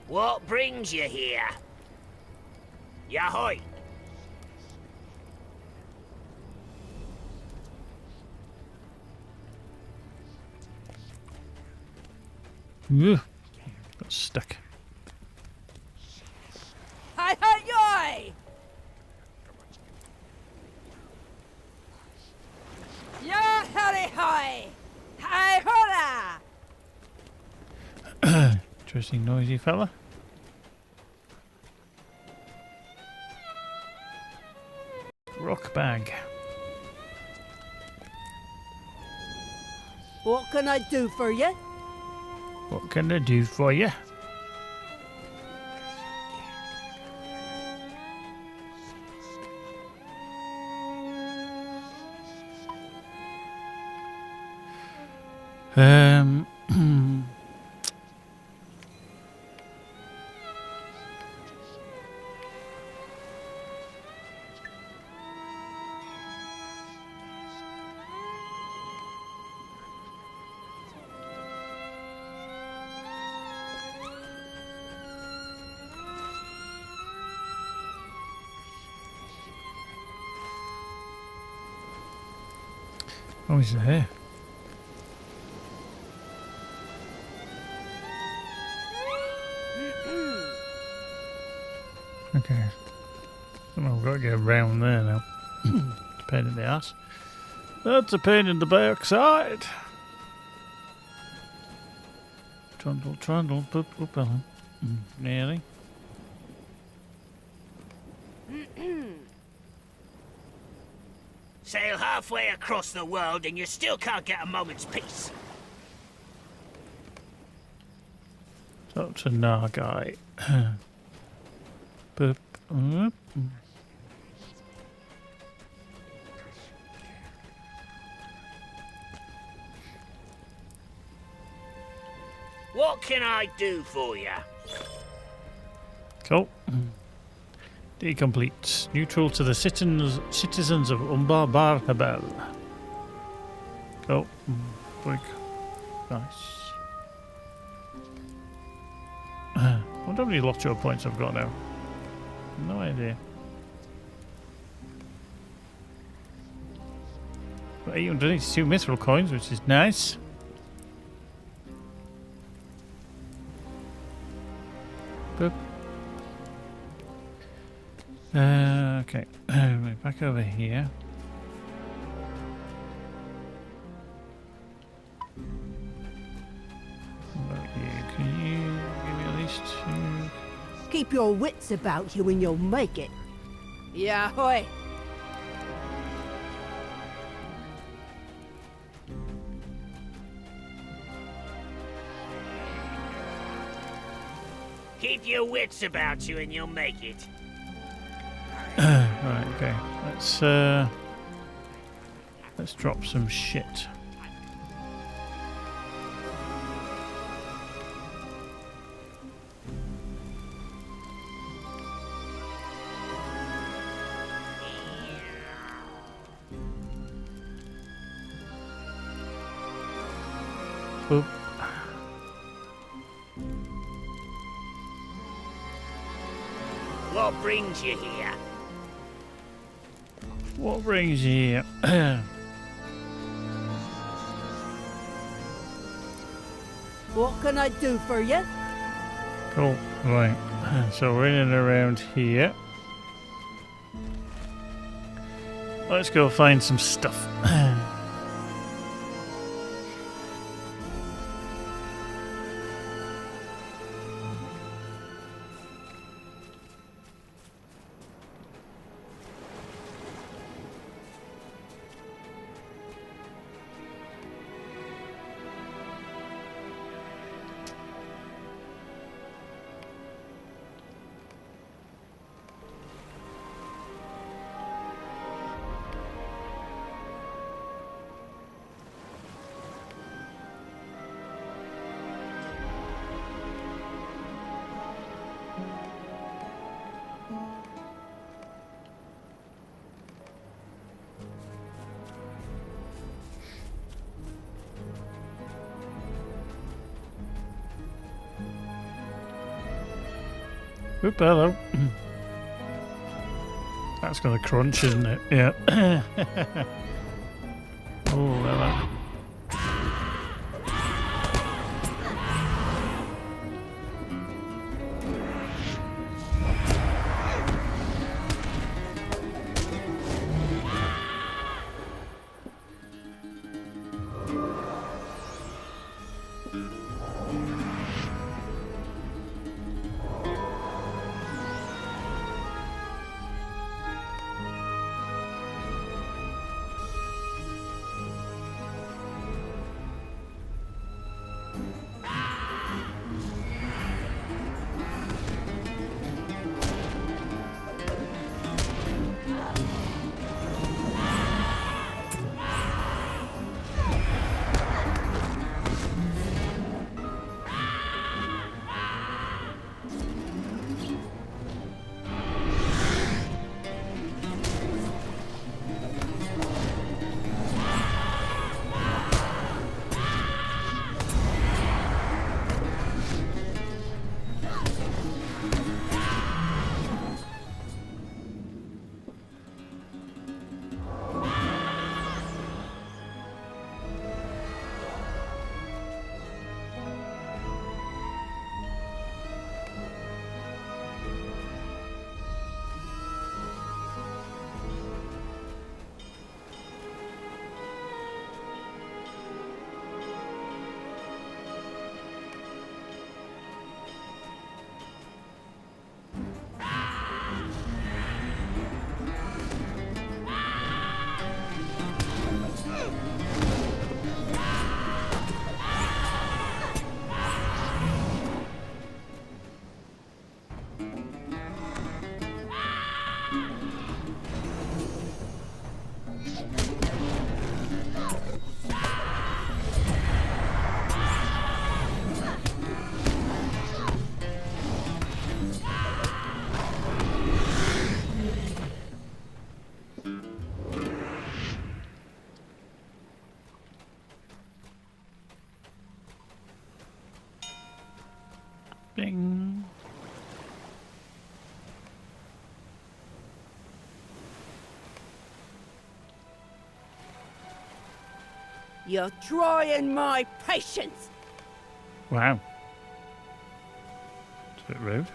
What brings you here? Yahoy! Ugh. Got stuck. Hi hi yoy! Ya hurry hoy! Hi hurrah! Interesting noisy fella. Rock bag. What can I do for you? What can I do for you? Oh, he's there. Okay. Somehow I've got to get around there now. It's a pain in the ass. That's a pain in the backside. Trundle, trundle, boop, boop, boop. Nearly. Sail halfway across the world and you still can't get a moment's peace. Up to Nagai. Boop, boop. What can I do for you? Cool. Decomplete. Neutral to the citizens of Umbar Bar Habel. Cool. Big. Nice. I wonder how many LOTRO points I've got now. No idea. Got 882 Mithril coins, which is nice. Boop. Okay. Back over here. What about you? Can you give me at least two? Keep your wits about you and you'll make it. Yeah hoy! Keep your wits about you and you'll make it. Right, okay. Let's drop some shit. Boop. What brings you here? What brings you here? What can I do for you? Cool. Right. So we're in and around here. Let's go find some stuff. Oop, hello. That's gonna crunch, isn't it? Yeah. Oh, hello. Ding. You're trying my patience. Wow. It's a bit rude.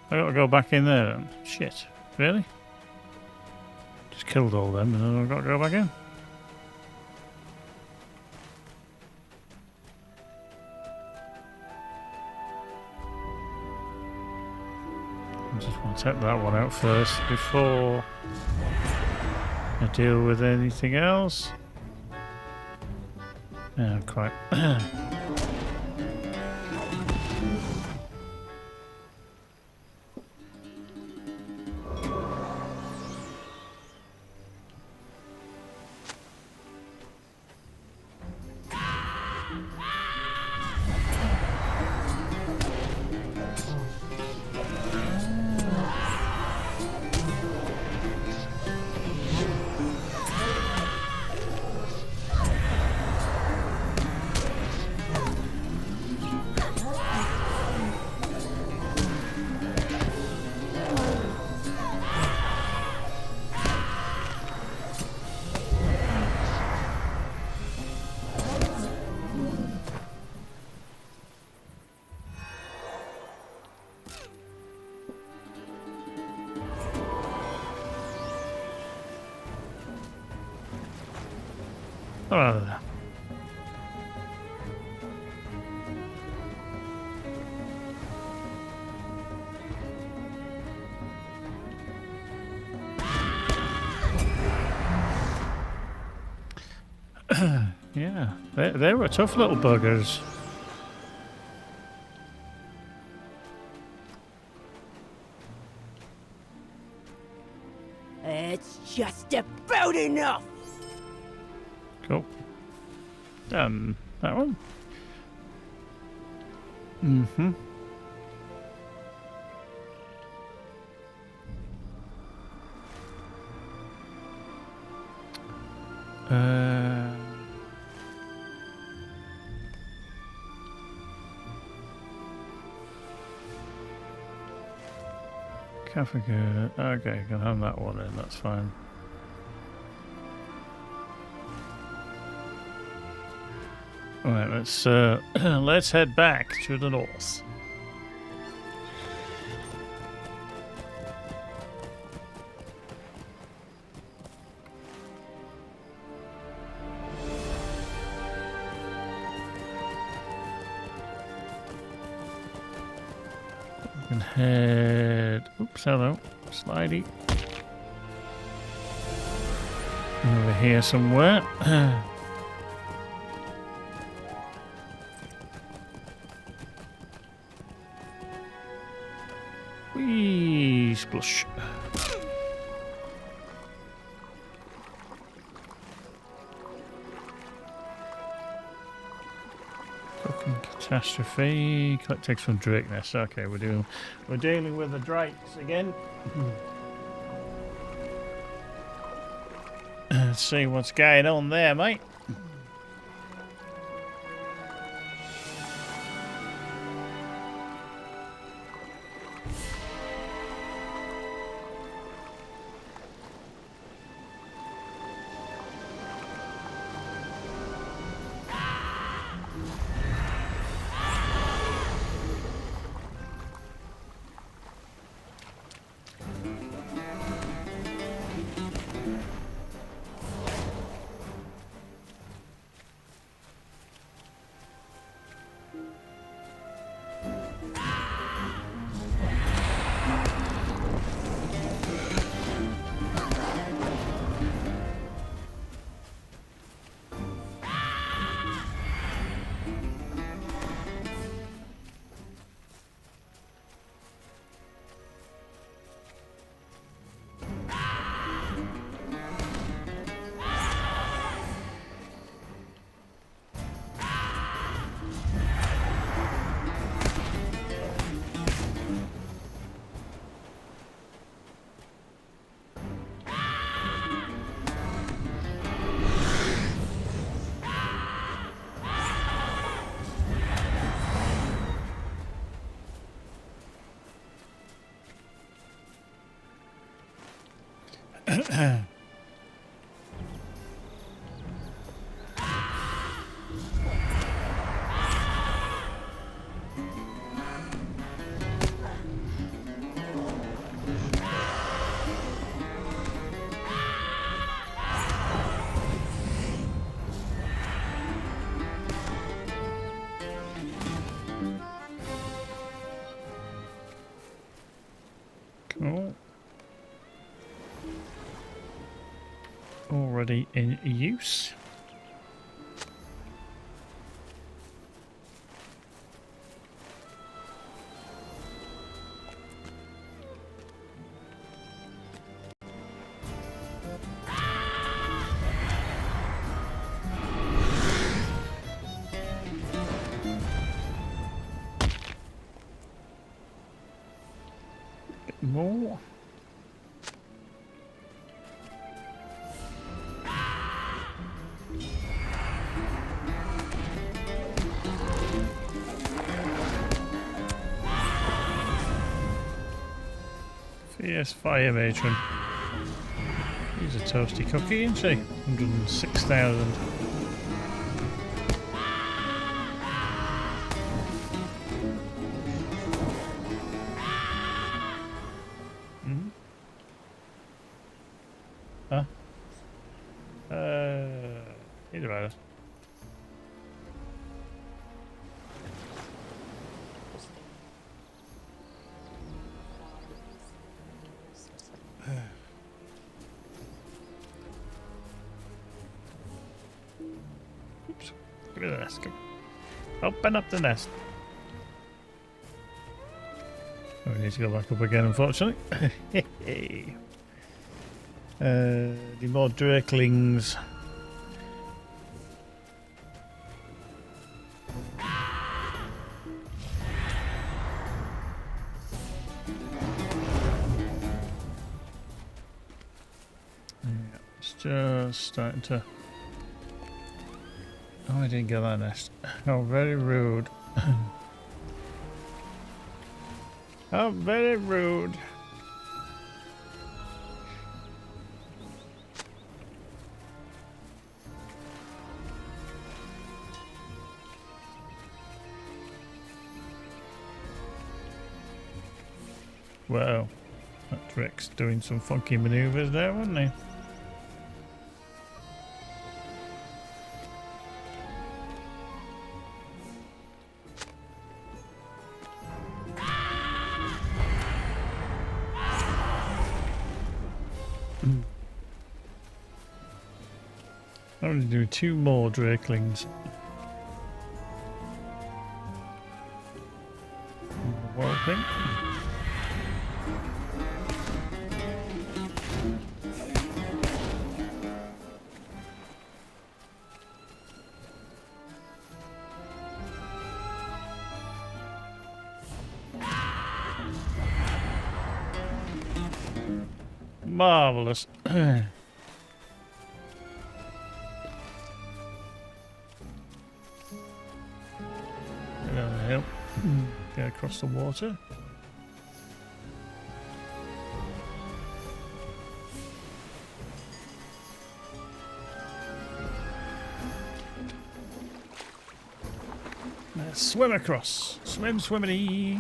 I gotta go back in there then. Shit. Really? Just killed all them and then I've got to go back in. I just want to take that one out first before I deal with anything else. Yeah, quite. Oh. Yeah, they were tough little buggers. It's just about enough. Cool. Done that one. Mm-hmm. Africa. Okay, can have that one in, that's fine. Alright, let's head back to the north. We can head, oops, hello, slidey. Over here somewhere. Whee, splush. Fucking catastrophe. Collect eggs from drake nest. Okay, we're dealing with the drakes again. Let's see what's going on there, mate. Cool. Already in use. Bit more. Fierce fire matron. He's a toasty cookie, isn't she? 106,000. Huh? Either about it. Oops. Give me the nest. Come. Open up the nest. Oh, we need to go back up again, unfortunately. The more Drakelings. Yeah, it's just starting to. Oh, I didn't get that nest. How very rude. How very rude. Well, that Rick's doing some funky maneuvers there, wasn't he? I'm going to do 2 more Drakelings. Walloping. Marvelous. Get down the hill. Get across the water. Let's swim across. Swim, swimmity.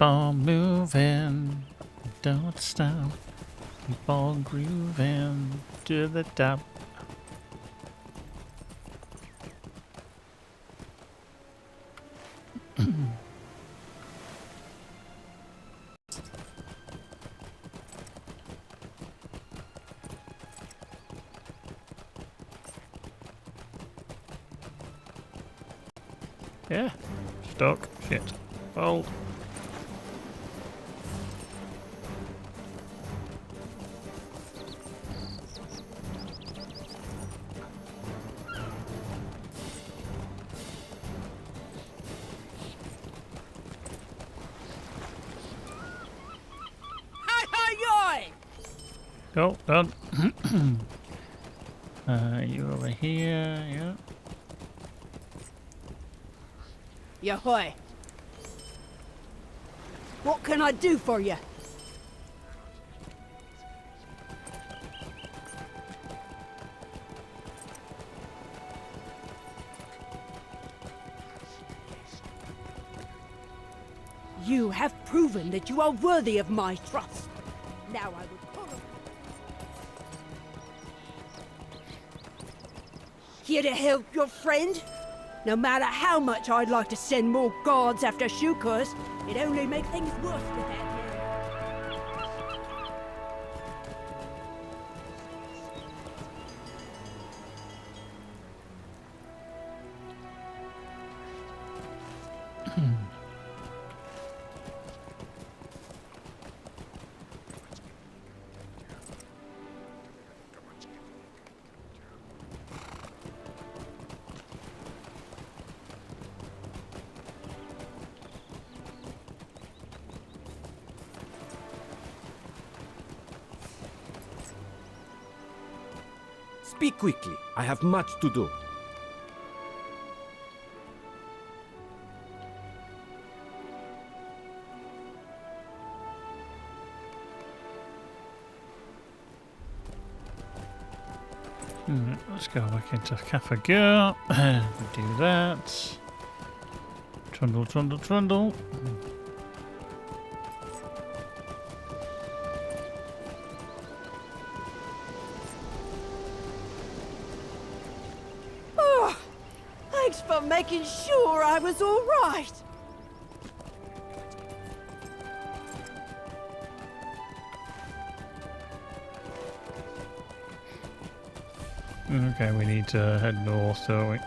Keep on moving, don't stop. Keep on grooving to the top. Yeah, stuck. Shit. Fold. Oh, done. You over here, yeah. Yahoy. What can I do for you? You have proven that you are worthy of my trust. Now I would call upon here to help your friend? No matter how much I'd like to send more guards after Shukurs, it only makes things worse with that. Speak quickly. I have much to do. Let's go back into Kafagur and do that. Trundle, trundle, trundle. Oh, thanks for making sure I was all right. Okay, we need to head north, don't we?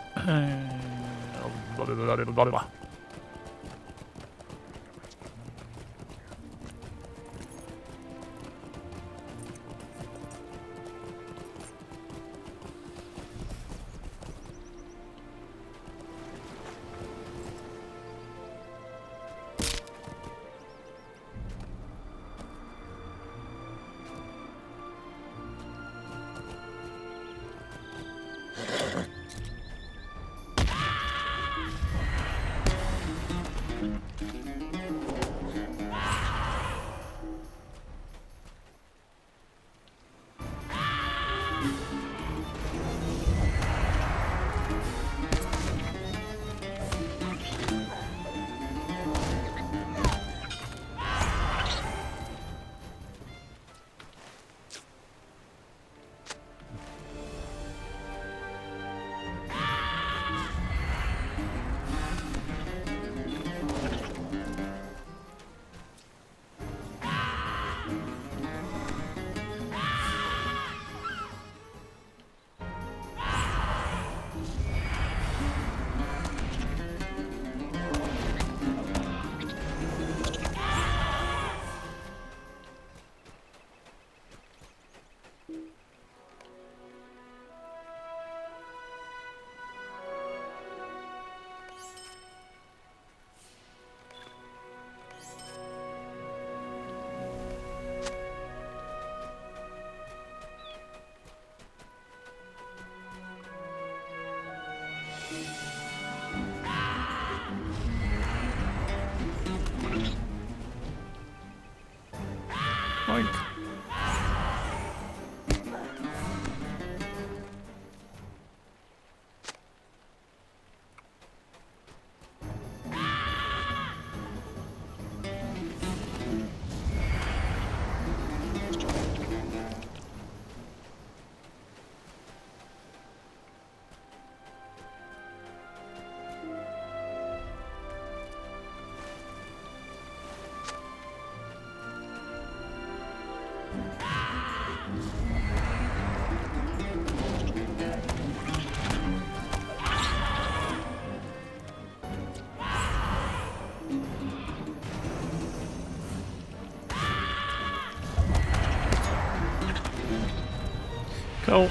Cool.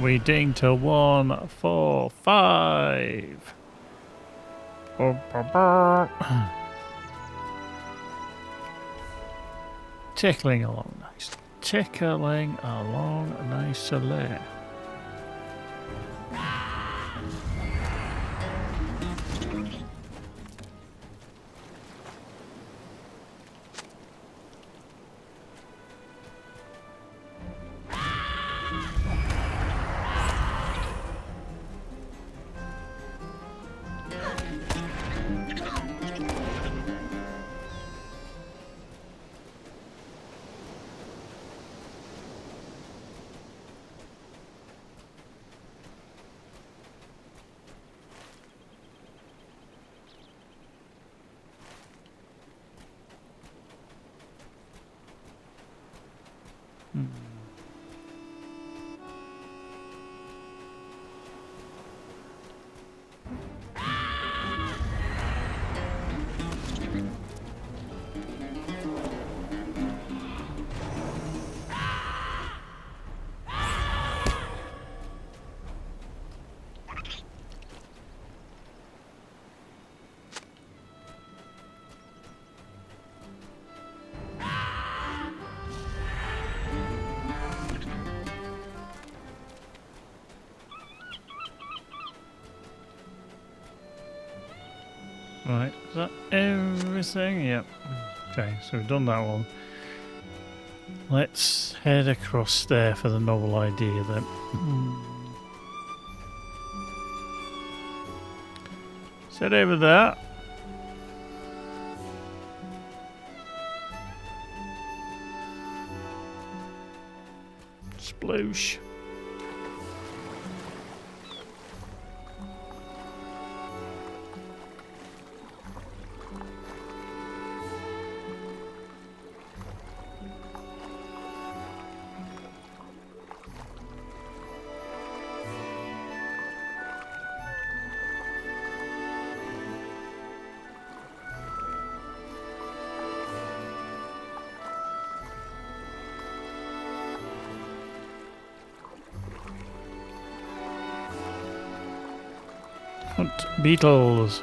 We ding to 1, 4, 5. Tickling along nice. Tickling along nicely. Right, is that everything? Yep. Okay, so we've done that one. Let's head across there for the novel idea then. Sit over there. Sploosh. Hunt beetles.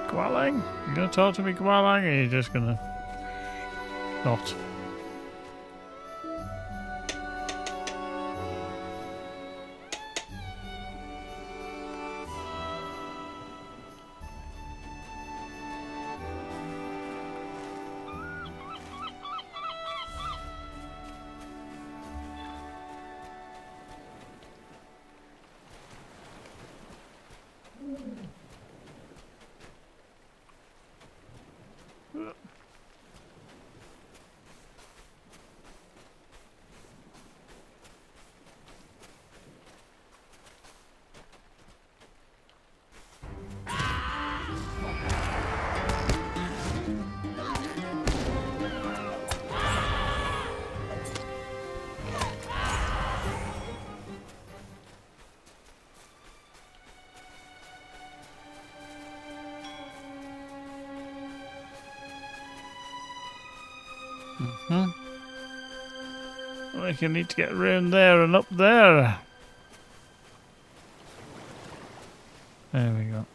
Gwalling? You gonna talk to me, Gwalling, or are you just gonna not? I think I need to get around there and up there. There we go.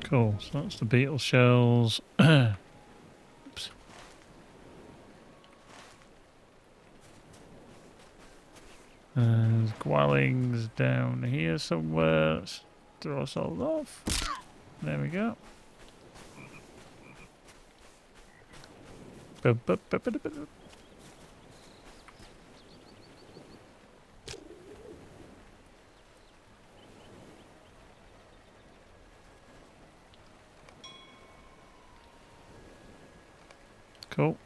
Cool, so that's the beetle shells. Oops. There's Gwallings down here somewhere. Let's throw us all off. There we go. Cool.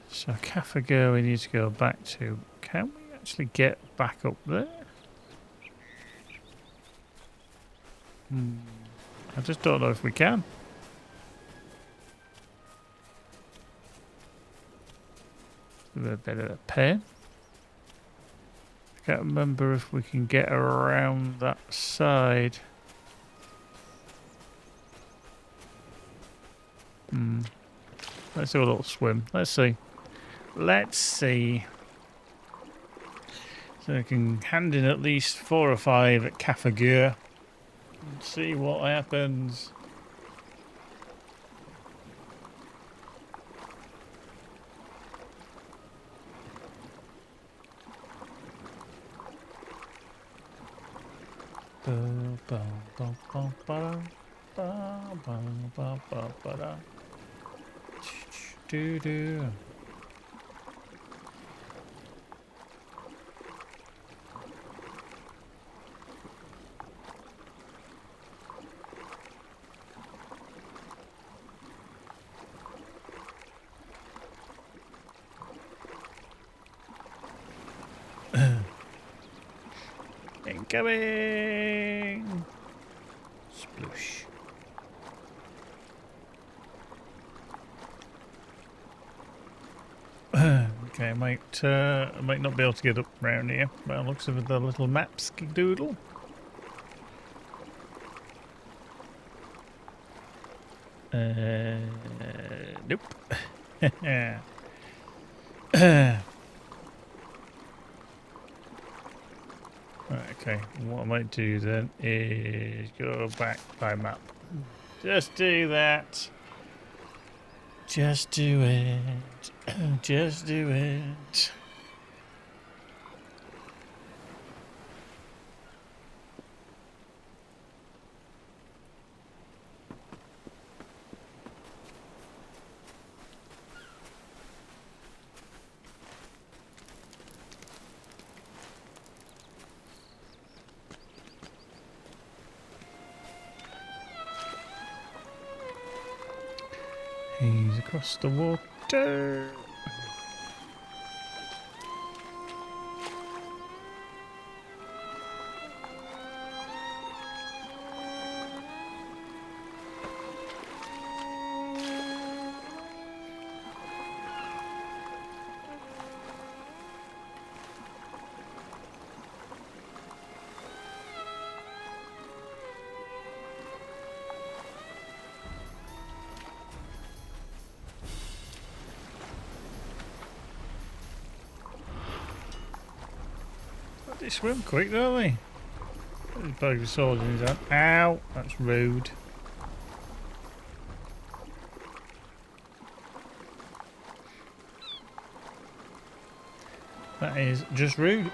So Kafago we need to go back to. Can we actually get back up there? I just don't know if we can. It's a bit of a pain. I can't remember if we can get around that side. Let's do a little swim. Let's see. Let's see. So I can hand in at least 4 or 5 at Kafagur and see what happens. Do. Incoming! Sploosh. Okay, I might not be able to get up round here by the looks of the little map skidoodle. Nope. Okay, what I might do then is go back by map. Just do that. Just do it. Just do it. He's across the water. They swim quick, don't they? There's a bag of swords in his hand. Ow! That's rude. That is just rude.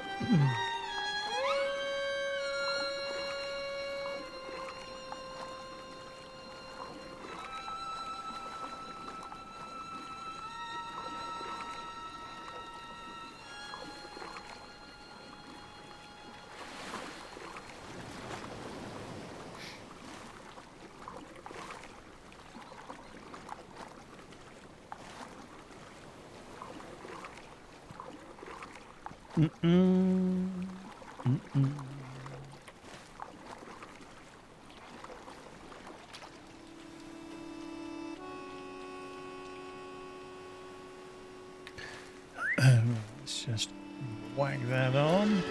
Let's just whack that on.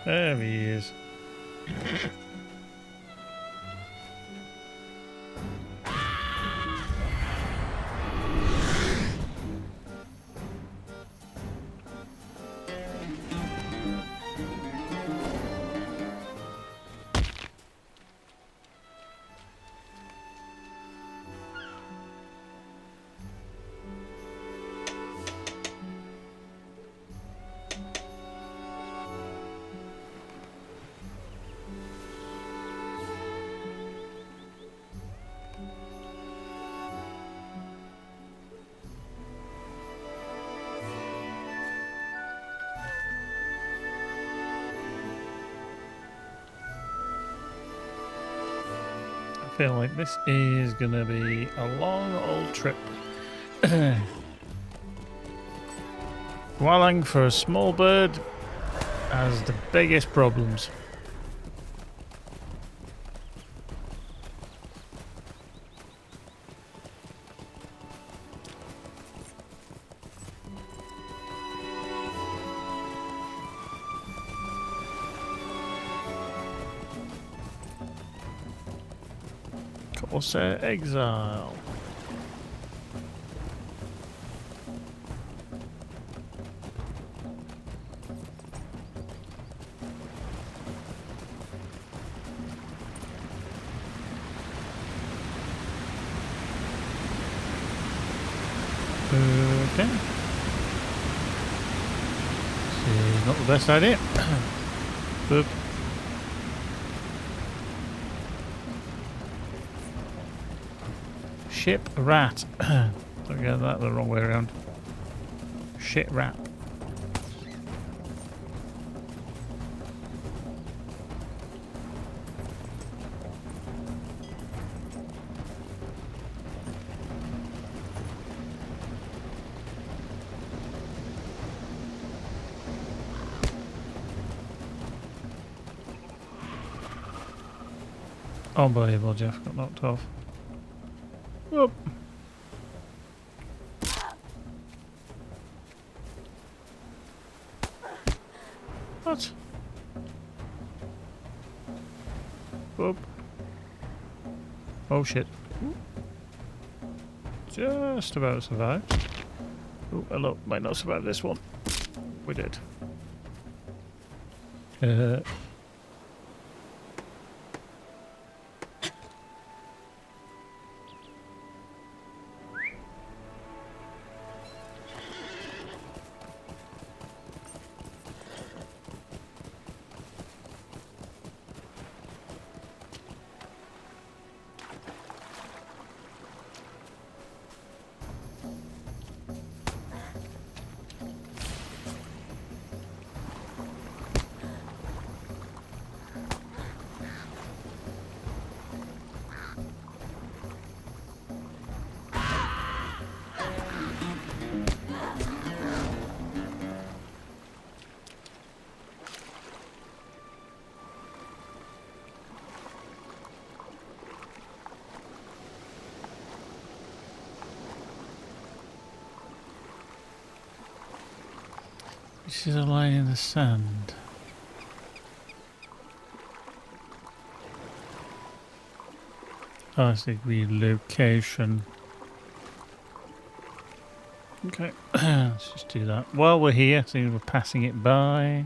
There he is. I feel like this is gonna be a long old trip. Walling for a small bird has the biggest problems. Corsair Exile. Okay. This is not the best idea. Boop. Ship rat. Don't get that the wrong way around. Shit rat. Unbelievable, Jeff got knocked off. Whoop. What? Whoop. Oh shit. Just about survived. Oh, hello. Might not survive this one. We did. This is a line in the sand. Oh, it's the relocation. Okay, let's just do that. While we're here, so we're passing it by.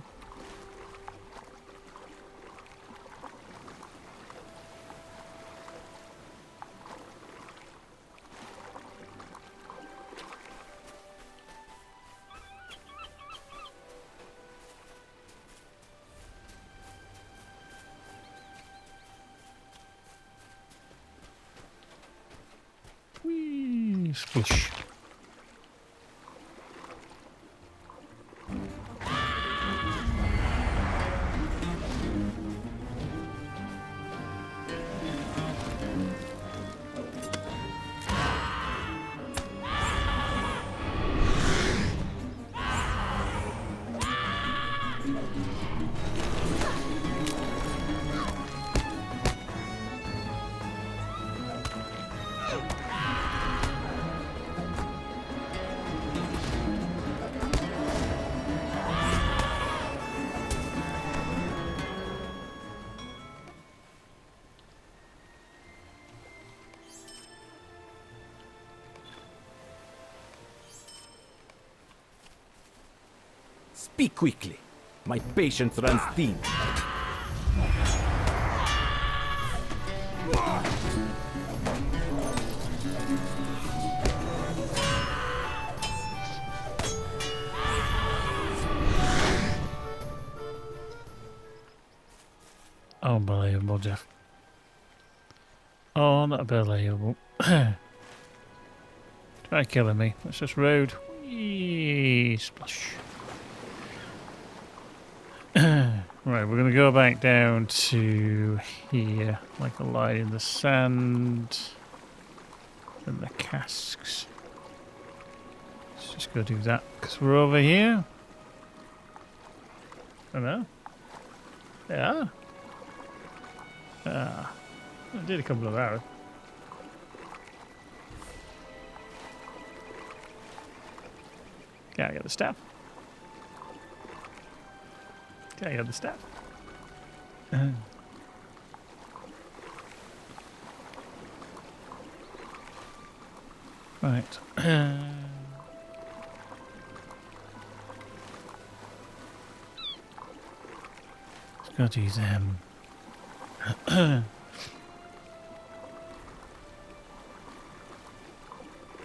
Whee! Splish. Speak quickly. My patience runs thin. Unbelievable, Jeff. Unbelievable. Try killing me. That's just rude. Whee! Splash. Right, we're going to go back down to here, like a line in the sand, and the casks. Let's just go do that, because we're over here. Oh no. Yeah. Ah. I did a couple of hours. Can't get the staff. Can't get the staff. Right. Let's go do them.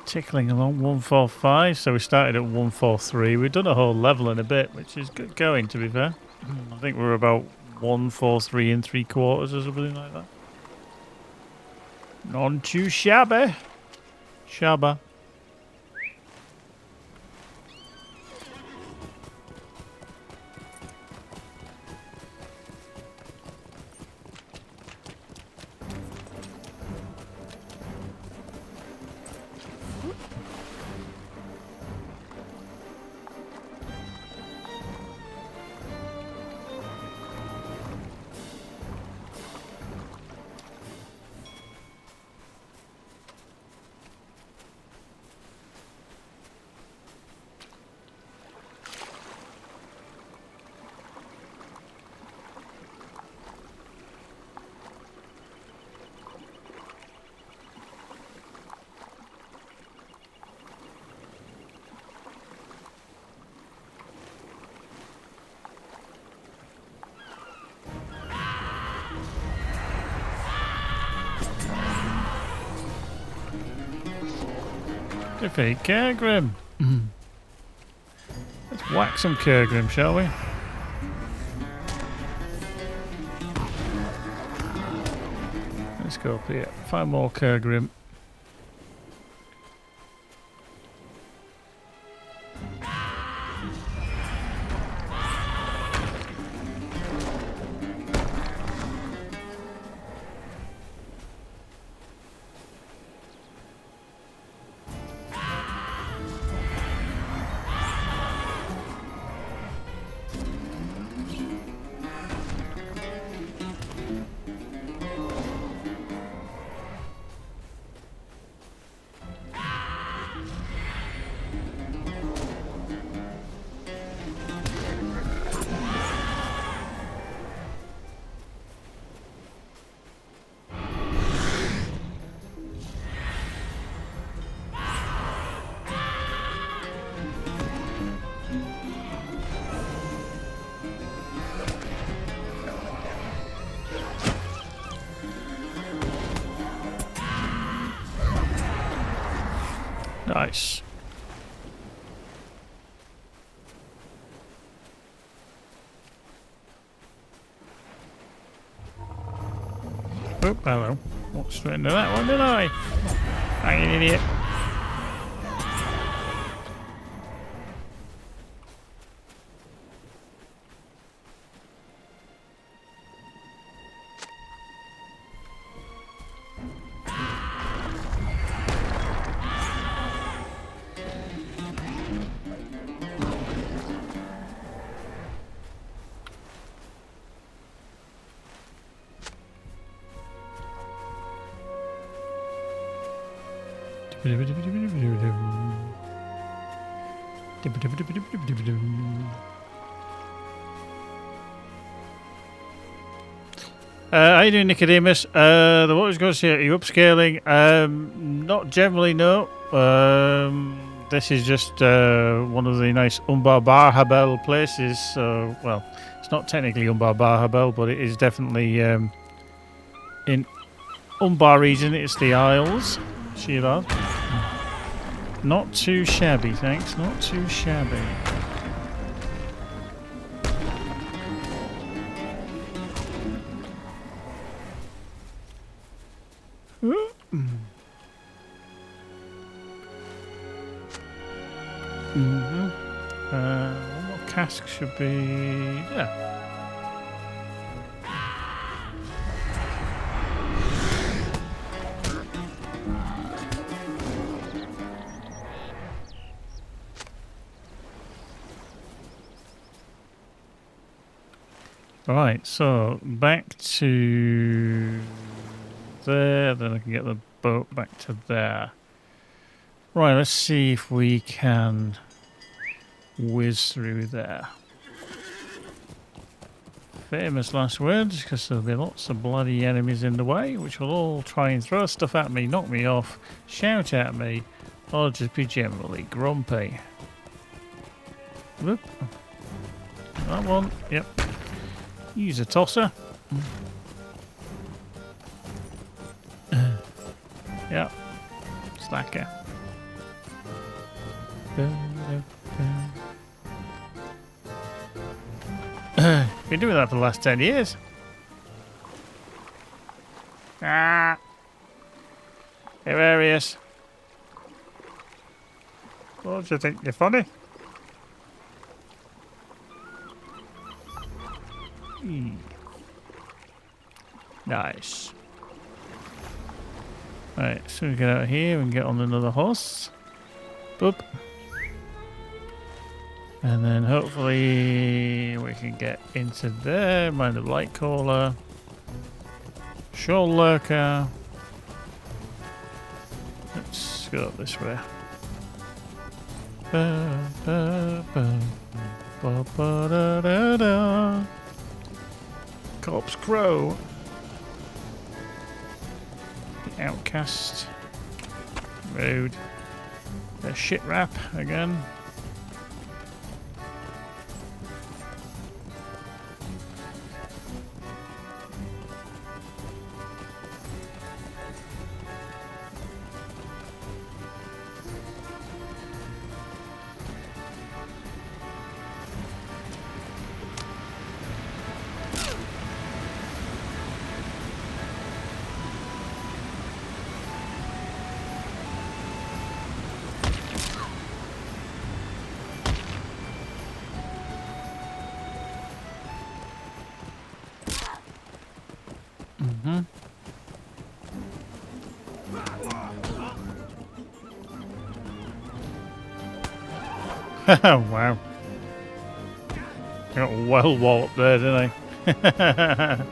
Tickling along 145, so we started at 143. We've done a whole level in a bit, which is good going, to be fair. I think we're about 143 3/4 or something like that. Not too shabby. Shabba. Defeat Kergrim. Let's whack some Kergrim, shall we? Let's go up here. Find more Kergrim. Nice. Oop, hello. Walked straight into that one, didn't I? Hanging idiot. How you doing, Nicodemus? The water's going to say, are you upscaling? Not generally, no. This is just one of the nice Umbar Barhabel places. So, well, it's not technically Umbar Barhabel, but it is definitely in Umbar region. It's the Isles. Shiraz. Not too shabby, thanks. Not too shabby. One more cask should be... yeah. Right, so back to there, then I can get the boat back to there. Right, let's see if we can whiz through there. Famous last words, because there'll be lots of bloody enemies in the way, which will all try and throw stuff at me, knock me off, shout at me, or just be generally grumpy. Whoop. That one, yep. Use a tosser. Yep. Slacker. Been doing that for the last 10 years. Ah. Hilarious. What do you think? You're funny? Nice. Right, so we get out of here and get on another horse. Boop. And then hopefully we can get into there. Mind the light caller. Shoal lurker. Let's go up this way. Ba, ba, ba, ba, ba, da, da, da. Corpse Crow. The Outcast. Rude. The shit rap again. Wow. Got well walloped there, didn't I?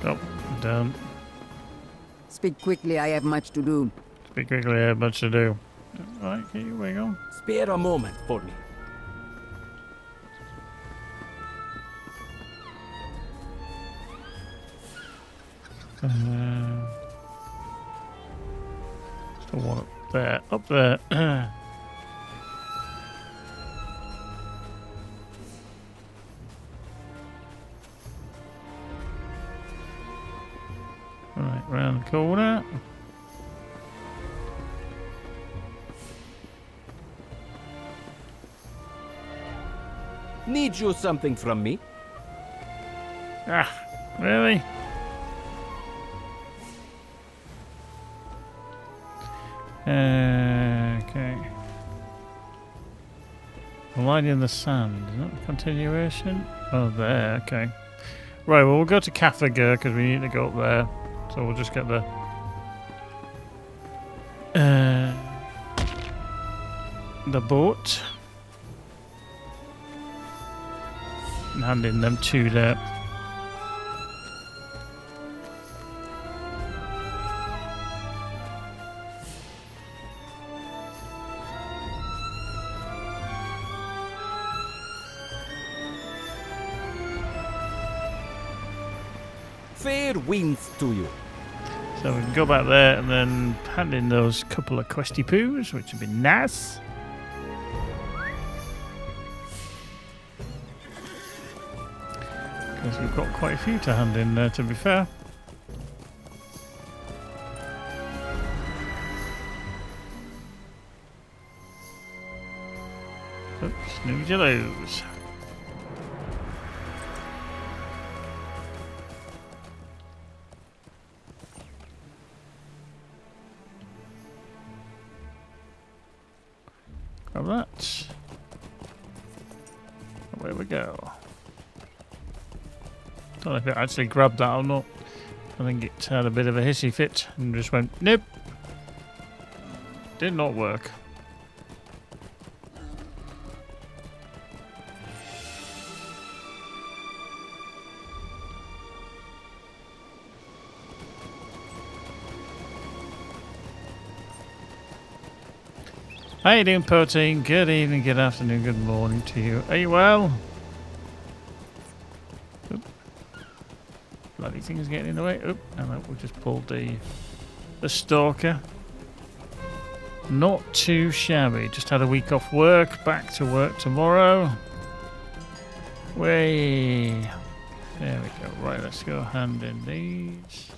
Oh, done. Speak quickly, I have much to do. Speak quickly, I have much to do. Right, here we go. Spare a moment for me. Still one up there. Up there. round the corner. Need you something from me? Ah, really? Okay. Line in the sand. Is that a continuation? Oh, there. Okay. Right. Well, we'll go to Kaffiger because we need to go up there. So we'll just get the boat and hand in them two there. Fair winds to you. So we can go back there and then hand in those couple of questy poos, which would be nice. Because we've got quite a few to hand in there, to be fair. Oops, snooze you lose. Grab that. Away we go. Don't know if it actually grabbed that or not. I think it had a bit of a hissy fit and just went, nope. Did not work. How you doing, Protein? Good evening, good afternoon, good morning to you. Are you well? Oop. Bloody thing's getting in the way. Oop. And we just pulled the stalker. Not too shabby. Just had a week off work. Back to work tomorrow. Way. There we go. Right, let's go hand in these.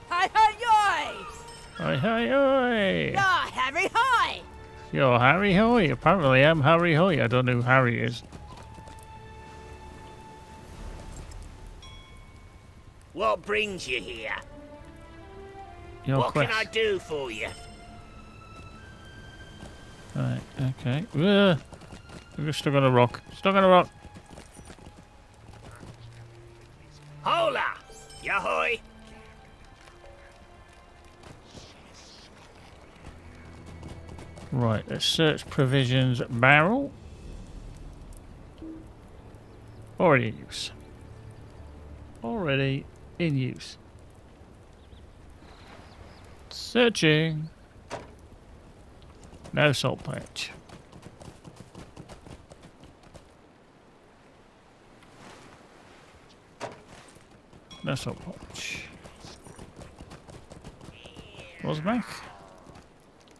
Hi, hi, yoy! Hi, hi, oi! You're Harry Hoy! You're Harry Hoy. Apparently I'm Harry Hoy. I don't know who Harry is. What brings you here? Your What quest. can I do for you? Right, okay. We're stuck on a rock. Stuck on a rock. Hola! Yahoy! Right, let's search provisions barrel. Already in use. Already in use. Searching. No salt patch. No salt patch. What's back?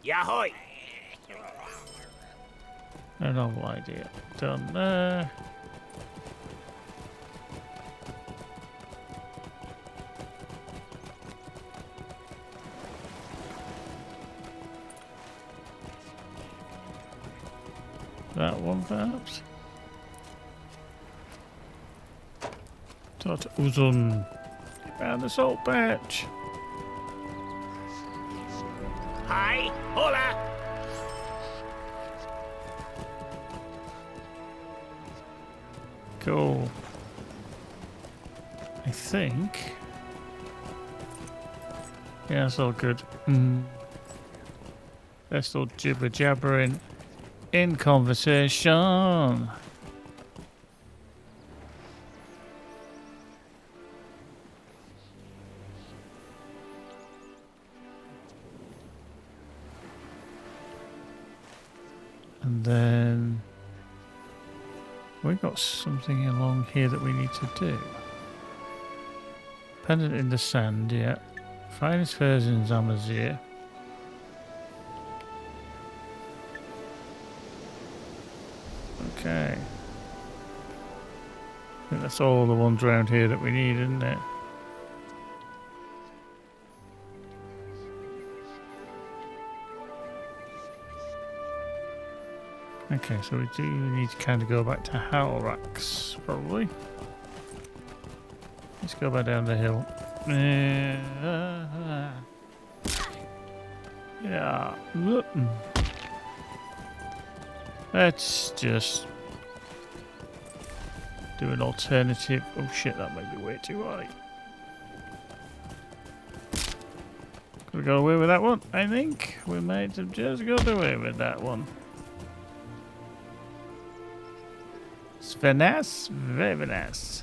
Yahoy! No novel idea. Done there. That one perhaps. Tot uzun. Found the salt patch. Hi! Hola! Cool. I think. Yeah, it's all good. They're still jibber jabbering in conversation. And then we got something along here that we need to do. Pendant in the sand, yeah. Finest furs in Zamazir. Okay. I think That's all the ones around here that we need, isn't it? Okay, so we do need to kind of go back to Halrax, probably. Let's go back down the hill. Yeah. Let's just do an alternative. Oh shit, that might be way too high. Could we go away with that one? I think we might have just got away with that one. Svenas, very nice.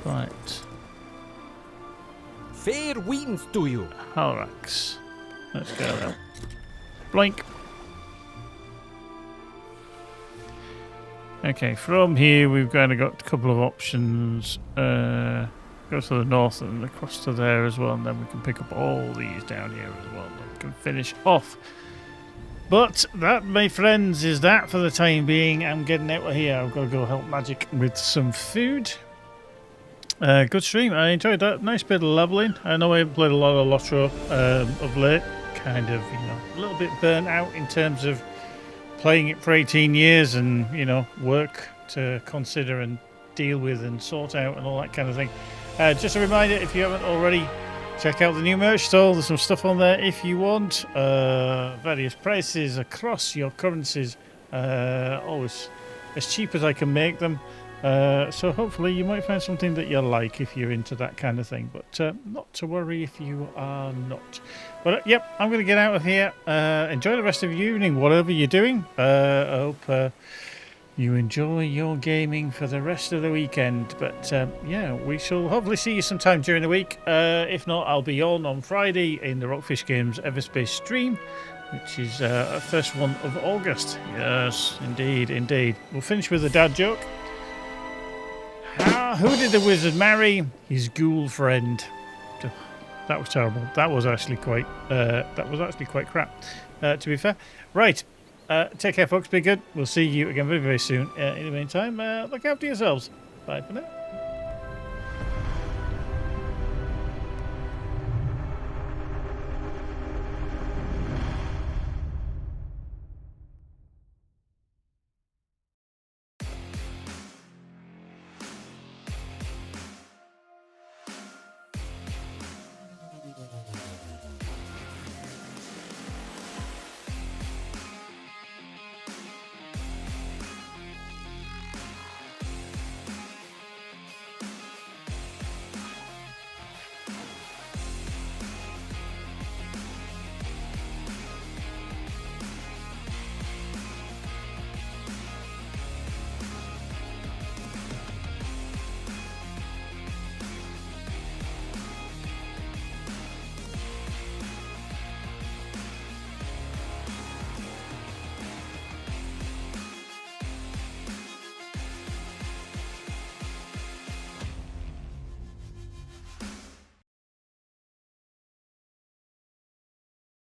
Right. Fair winds to you. Halrax. Let's go then. Blink. Okay, from here we've kind of got a couple of options. Go to the north and across to there as well, and then we can pick up all these down here as well. We can finish off. But that, my friends, is that for the time being. I'm getting out of here. I've got to go help Magic with some food. Good stream. I enjoyed that. Nice bit of leveling. I know I haven't played a lot of LOTRO of late. Kind of, a little bit burnt out in terms of playing it for 18 years and, work to consider and deal with and sort out and all that kind of thing. Just a reminder, if you haven't already, check out the new merch store. There's some stuff on there if you want. Various prices across your currencies. Always as cheap as I can make them. So hopefully you might find something that you like if you're into that kind of thing. But not to worry if you are not. But yep, I'm going to get out of here. Enjoy the rest of your evening, whatever you're doing. I hope you enjoy your gaming for the rest of the weekend. But yeah, we shall hopefully see you sometime during the week. If not, I'll be on Friday in the Rockfish Games Everspace stream, which is first one of August. Yes, indeed, indeed. We'll finish with a dad joke. Who did the wizard marry? His ghoul friend. That was terrible. That was actually quite crap. To be fair, right. Take care, folks. Be good. We'll see you again very, very soon. In the meantime, look after yourselves. Bye for now.